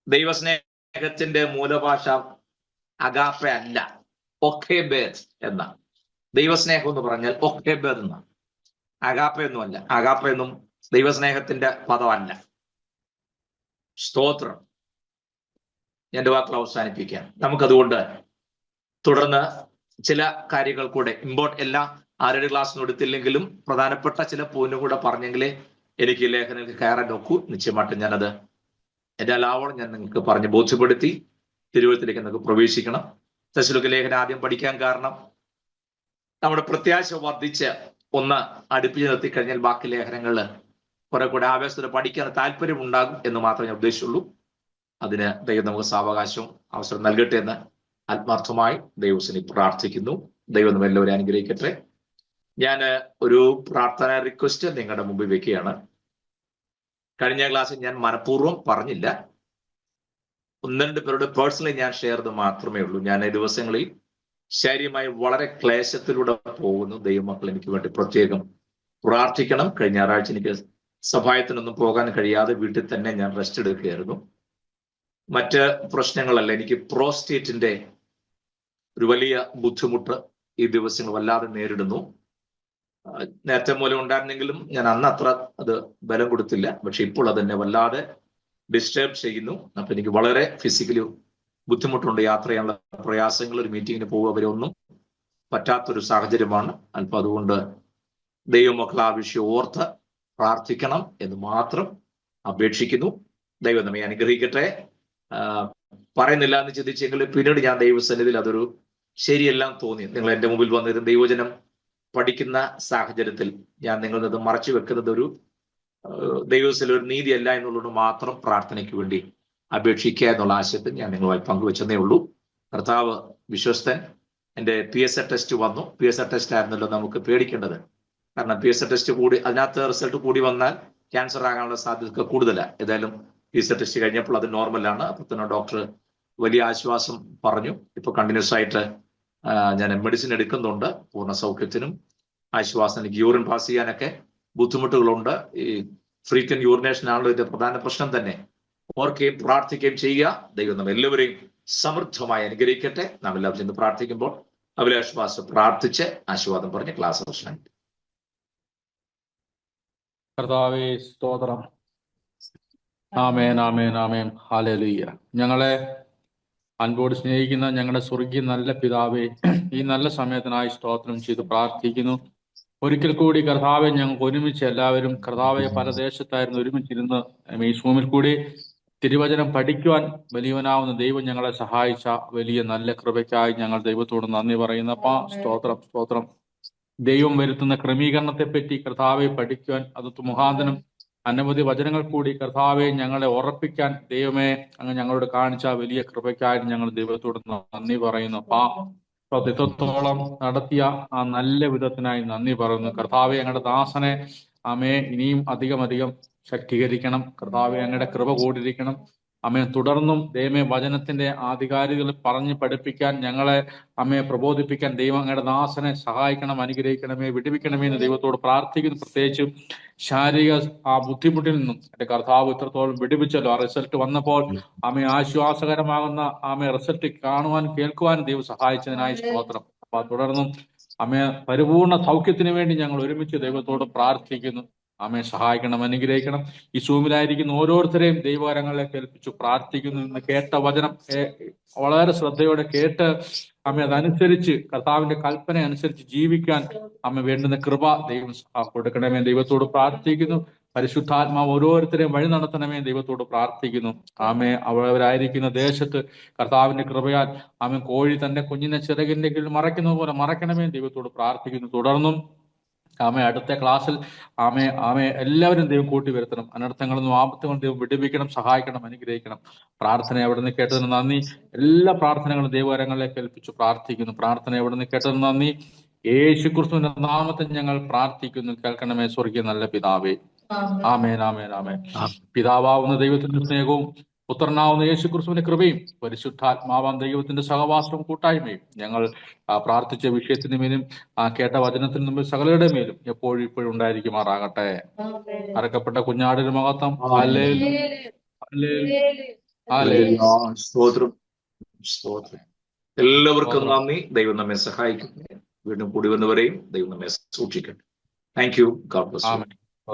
ദൈവസ്നേഹത്തിന്റെ മൂലഭാഷ അഗാപ്പ അല്ല, ഒക്കേബേദ് എന്ന. ദൈവസ്നേഹം എന്ന് പറഞ്ഞാൽ ഒക്കേബേദ് എന്നാണ്, അഗാപ്പയൊന്നും അല്ല. അഗാപ്പയൊന്നും ദൈവസ്നേഹത്തിന്റെ പദമല്ല. സ്തോത്രം. എൻ്റെ വാക്കുകൾ അവസാനിപ്പിക്കാം. നമുക്കതുകൊണ്ട് തുടർന്ന് ചില കാര്യങ്ങൾ കൂടെ എല്ലാ ആരുടെ ക്ലാസ്സിനും എടുത്തില്ലെങ്കിലും പ്രധാനപ്പെട്ട ചില പോയിന്റ് കൂടെ പറഞ്ഞെങ്കിലേ എനിക്ക് ഈ ലേഖനത്തിൽ കയറാൻ നോക്കൂ. നിശ്ചയമായിട്ടും ഞാനത് എൻ്റെ എല്ലാവരും ഞാൻ നിങ്ങൾക്ക് പറഞ്ഞ് ബോധ്യപ്പെടുത്തി തിരുവഴുത്തിലേക്ക് നമുക്ക് പ്രവേശിക്കണം. തെസ്സലോനിക്ക ലേഖനം ആദ്യം പഠിക്കാൻ കാരണം നമ്മുടെ പ്രത്യാശ വർദ്ധിച്ച് ഒന്ന് അടുപ്പിച്ച് നിർത്തിക്കഴിഞ്ഞാൽ ബാക്കി ലേഖനങ്ങളിൽ കുറെ കൂടെ ആവേശത്തോടെ പഠിക്കാൻ താല്പര്യം ഉണ്ടാകും എന്ന് മാത്രമേ ഞാൻ ഉദ്ദേശിച്ചുള്ളൂ. അതിന് ദൈവം നമുക്ക് സാവകാശവും അവസരം നൽകട്ടെ എന്ന് ആത്മാർത്ഥമായി ദൈവത്തിനെ പ്രാർത്ഥിക്കുന്നു. ദൈവം നമ്മൾ എല്ലാവരും അനുഗ്രഹിക്കട്ടെ. ഞാൻ ഒരു പ്രാർത്ഥന റിക്വസ്റ്റ് നിങ്ങളുടെ മുമ്പിൽ വെക്കുകയാണ്. കഴിഞ്ഞ ക്ലാസ്സിൽ ഞാൻ മനഃപൂർവ്വം പറഞ്ഞില്ല. 1-2 പേരുടെ പേഴ്സണലി ഞാൻ ഷെയർ ചെയ്ത് മാത്രമേ ഉള്ളൂ. ഞാൻ ഈ ദിവസങ്ങളിൽ ശാരീരികമായി വളരെ ക്ലേശത്തിലൂടെ പോകുന്നു. ദൈവമക്കൾ എനിക്ക് വേണ്ടി പ്രത്യേകം പ്രാർത്ഥിക്കണം. കഴിഞ്ഞ ഞായറാഴ്ച എനിക്ക് സഹായത്തിനൊന്നും പോകാൻ കഴിയാതെ വീട്ടിൽ തന്നെ ഞാൻ റെസ്റ്റ് എടുക്കുകയായിരുന്നു. മറ്റ് പ്രശ്നങ്ങളല്ല, എനിക്ക് പ്രോസ്റ്റേറ്റിന്റെ ഒരു വലിയ ബുദ്ധിമുട്ട് ഈ ദിവസങ്ങൾ വല്ലാതെ നേരിടുന്നു. നേരത്തെ മൂലം ഉണ്ടായിരുന്നെങ്കിലും ഞാൻ അന്ന് അത്ര അത് ബലം കൊടുത്തില്ല. പക്ഷെ ഇപ്പോൾ അതെന്നെ വല്ലാതെ ഡിസ്റ്റർബ് ചെയ്യുന്നു. അപ്പൊ എനിക്ക് വളരെ ഫിസിക്കലി ബുദ്ധിമുട്ടുണ്ട്. യാത്ര ചെയ്യാനുള്ള പ്രയാസങ്ങൾ, ഒരു മീറ്റിങ്ങിന് പോകുക വരെ ഒന്നും പറ്റാത്തൊരു സാഹചര്യമാണ്. അല്പം അതുകൊണ്ട് ദൈവമക്കൾ ആ വിഷയം ഓർത്ത് പ്രാർത്ഥിക്കണം എന്ന് മാത്രം അപേക്ഷിക്കുന്നു. ദൈവം നമ്മെ അനുഗ്രഹിക്കട്ടെ. പറയുന്നില്ല എന്ന് ചിന്തിച്ചെങ്കിൽ പിന്നീട് ഞാൻ ദൈവസന്നിധിയിൽ അതൊരു ശരിയെല്ലാം തോന്നി. നിങ്ങൾ എൻ്റെ മുമ്പിൽ വന്നിരുന്ന ദൈവജനം പഠിക്കുന്ന സാഹചര്യത്തിൽ ഞാൻ നിങ്ങളിൽ നിന്ന് മറച്ചു വെക്കുന്നത് ഒരു ദൈവത്തിൽ ഒരു നീതിയല്ല എന്നുള്ളത് മാത്രം പ്രാർത്ഥനയ്ക്ക് വേണ്ടി അപേക്ഷിക്കുക എന്നുള്ള ആശയത്തിൽ ഞാൻ നിങ്ങളുമായി പങ്കുവെച്ചതേ ഉള്ളൂ. കർത്താവ് വിശ്വസ്തൻ. എൻ്റെ PSA ടെസ്റ്റ് വന്നു. PSA ടെസ്റ്റ് ആയിരുന്നല്ലോ നമുക്ക് പേടിക്കേണ്ടത്. കാരണം PSA ടെസ്റ്റ് കൂടി അതിനകത്ത് റിസൾട്ട് കൂടി വന്നാൽ ക്യാൻസർ ആകാനുള്ള സാധ്യത കൂടുതലാണ്. ഏതായാലും PSA ടെസ്റ്റ് കഴിഞ്ഞപ്പോൾ അത് നോർമലാണ്. അപ്പൊ തന്നെ ഡോക്ടർ വലിയ ആശ്വാസം പറഞ്ഞു. ഇപ്പൊ കണ്ടിന്യൂസ് ആയിട്ട് ഞാൻ മെഡിസിൻ എടുക്കുന്നുണ്ട്. പൂർണ്ണ സൗഖ്യത്തിനും ആശ്വാസം. എനിക്ക് യൂറിൻ പാസ് ചെയ്യാനൊക്കെ ബുദ്ധിമുട്ടുകളുണ്ട്. ഈ ഫ്രീക്വന്റ് യൂറിനേഷൻ ആണല്ലോ ഇതിന്റെ പ്രധാന പ്രശ്നം തന്നെ. ഓർക്കുകയും പ്രാർത്ഥിക്കുകയും ചെയ്യുക. ദൈവം നമ്മൾ എല്ലാവരെയും സമൃദ്ധമായി അനുഗ്രഹിക്കട്ടെ. നാം എല്ലാവരും ചെന്ന് പ്രാർത്ഥിക്കുമ്പോൾ അഭിലാഷ് പ്രാർത്ഥിച്ച് ആശീർവാദം പറഞ്ഞ് ക്ലാസ് അവസാനിക്കും. കർത്താവേ സ്തോത്രം. ആമേൻ, ആമേൻ, ആമേൻ. ഹല്ലേലൂയ. ഞങ്ങളെ അൻപോട് സ്നേഹിക്കുന്ന ഞങ്ങളുടെ സ്വർഗീയ നല്ല പിതാവേ, ഈ നല്ല സമയത്തിനായി സ്തോത്രം ചെയ്ത് പ്രാർത്ഥിക്കുന്നു. ഒരിക്കൽ കൂടി കർത്താവെ, ഞങ്ങൾക്ക് ഒരുമിച്ച് എല്ലാവരും കർത്താവെ പല ദേശത്തായിരുന്നു ഒരുമിച്ചിരുന്ന് ഈ സൂമിൽ കൂടി തിരുവചനം പഠിക്കുവാൻ വലിയവനാവുന്ന ദൈവം ഞങ്ങളെ സഹായിച്ച വലിയ നല്ല കൃപയ്ക്കായി ഞങ്ങൾ ദൈവത്തോട് നന്ദി പറയുന്നപ്പാ. സ്തോത്രം, സ്തോത്രം. ദൈവം വരുത്തുന്ന ക്രമീകരണത്തെ പറ്റി കർത്താവെ പഠിക്കുവാൻ അത് മുഖാന്തരം അനവധി വചനങ്ങൾ കൂടി കർത്താവെ ഞങ്ങളെ ഉറപ്പിക്കാൻ ദൈവമേ അങ്ങ് ഞങ്ങളോട് കാണിച്ച വലിയ കൃപയ്ക്കായി ഞങ്ങൾ ദൈവത്തോട് നന്ദി പറയുന്നു. ഇത്രത്തോളം നടത്തിയ ആ നല്ല വിധത്തിനായി നന്ദി പറയുന്നു. കർത്താവെ ഞങ്ങളുടെ ദാസനെ അമേ ഇനിയും അധികം ശക്തീകരിക്കണം. കർത്താവെ അങ്ങയുടെ കൃപ കൂടിയിരിക്കണം. അമ്മയെ തുടർന്നും ദൈവമേ വചനത്തിന്റെ ആധികാരികൾ പറഞ്ഞ് പഠിപ്പിക്കാൻ ഞങ്ങളെ അമ്മയെ പ്രബോധിപ്പിക്കാൻ ദൈവം അങ്ങയുടെ ദാസനെ സഹായിക്കണം, അനുഗ്രഹിക്കണമേ, വിടുവിക്കണമേ എന്ന് ദൈവത്തോട് പ്രാർത്ഥിക്കുന്നു. പ്രത്യേകിച്ച് ശാരീരിക ആ ബുദ്ധിമുട്ടിൽ നിന്നും എന്റെ കർത്താവ് ഇത്രത്തോളം വിടുവിച്ചല്ലോ. ആ റിസൾട്ട് വന്നപ്പോൾ അമ്മയെ ആശ്വാസകരമാകുന്ന അമ്മയെ റിസൾട്ട് കാണുവാനും കേൾക്കുവാനും ദൈവം സഹായിച്ചതിനായി സ്തോത്രം. അപ്പൊ തുടർന്നും അമ്മയെ പരിപൂർണ സൗഖ്യത്തിന് വേണ്ടി ഞങ്ങൾ ഒരുമിച്ച് ദൈവത്തോട് പ്രാർത്ഥിക്കുന്നു. അമ്മയെ സഹായിക്കണം, അനുഗ്രഹിക്കണം. ഈ സൂമിലായിരിക്കുന്ന ഓരോരുത്തരെയും ദൈവകരങ്ങളിലേക്ക് ഏൽപ്പിച്ചു പ്രാർത്ഥിക്കുന്നു. ഇന്ന് കേട്ട വചനം വളരെ ശ്രദ്ധയോടെ കേട്ട് അമ്മ അതനുസരിച്ച് കർത്താവിന്റെ കൽപ്പന അനുസരിച്ച് ജീവിക്കാൻ അമ്മ വേണ്ടുന്ന കൃപ ദൈവം കൊടുക്കണമേ ദൈവത്തോട് പ്രാർത്ഥിക്കുന്നു. പരിശുദ്ധാത്മാവ് ഓരോരുത്തരെയും വഴി നടത്തണമേ ദൈവത്തോട് പ്രാർത്ഥിക്കുന്നു. ആമേ അവരായിരിക്കുന്ന ദേശത്ത് കർത്താവിന്റെ കൃപയാൽ ആമേ കോഴി തന്റെ കുഞ്ഞിനെ ചിറകിന്റെ കീഴിൽ മറയ്ക്കുന്നത് പോലെ മറയ്ക്കണമേ ദൈവത്തോട് പ്രാർത്ഥിക്കുന്നു. തുടർന്നും ആമേ അടുത്ത ക്ലാസ്സിൽ ആമേ എല്ലാവരും ദൈവം കൂട്ടി വരുത്തണം. അനർത്ഥങ്ങളൊന്നും ആപത്തുകളും ദൈവം വിടുവിക്കണം, സഹായിക്കണം, അനുഗ്രഹിക്കണം. പ്രാർത്ഥന എവിടെ നിന്ന് കേട്ടതിന് നന്ദി. എല്ലാ പ്രാർത്ഥനകളും ദൈവകരങ്ങളിലേക്ക് ഏൽപ്പിച്ചു പ്രാർത്ഥിക്കുന്നു. പ്രാർത്ഥന എവിടെ നിന്ന് കേട്ടതിന് നന്ദി. യേശുക്രിസ്തുവിന്റെ നാമത്തിൽ ഞങ്ങൾ പ്രാർത്ഥിക്കുന്നു. കേൾക്കണമേ സ്വർഗീയ നല്ല പിതാവേ. ആമേൻ, ആമേൻ, ആമേൻ. പിതാവാവുന്ന ദൈവത്തിന്റെ സ്നേഹവും പുത്രനാവുന്ന യേശുക്രിസ്തുവിന്റെ കൃപയും പരിശുദ്ധാത്മാവാം ദൈവത്തിന്റെ സഹവാസവും കൂട്ടായ്മയും ഞങ്ങൾ പ്രാർത്ഥിച്ച വിഷയത്തിന് മേലും കേട്ട വചനത്തിന് മുമ്പിൽ സകലരുടെ മേലും എപ്പോഴും ഇപ്പോഴും ഉണ്ടായിരിക്കുമാറാകട്ടെ. അറക്കപ്പെട്ട കുഞ്ഞാടിന് മഹത്വം. എല്ലാവർക്കും നന്ദി. ദൈവം നമ്മെ സഹായിക്കും. വീണ്ടും കൂടി വന്നവരെയും ദൈവം നമ്മെ സൂക്ഷിക്കട്ടെ. Thank you. God bless U.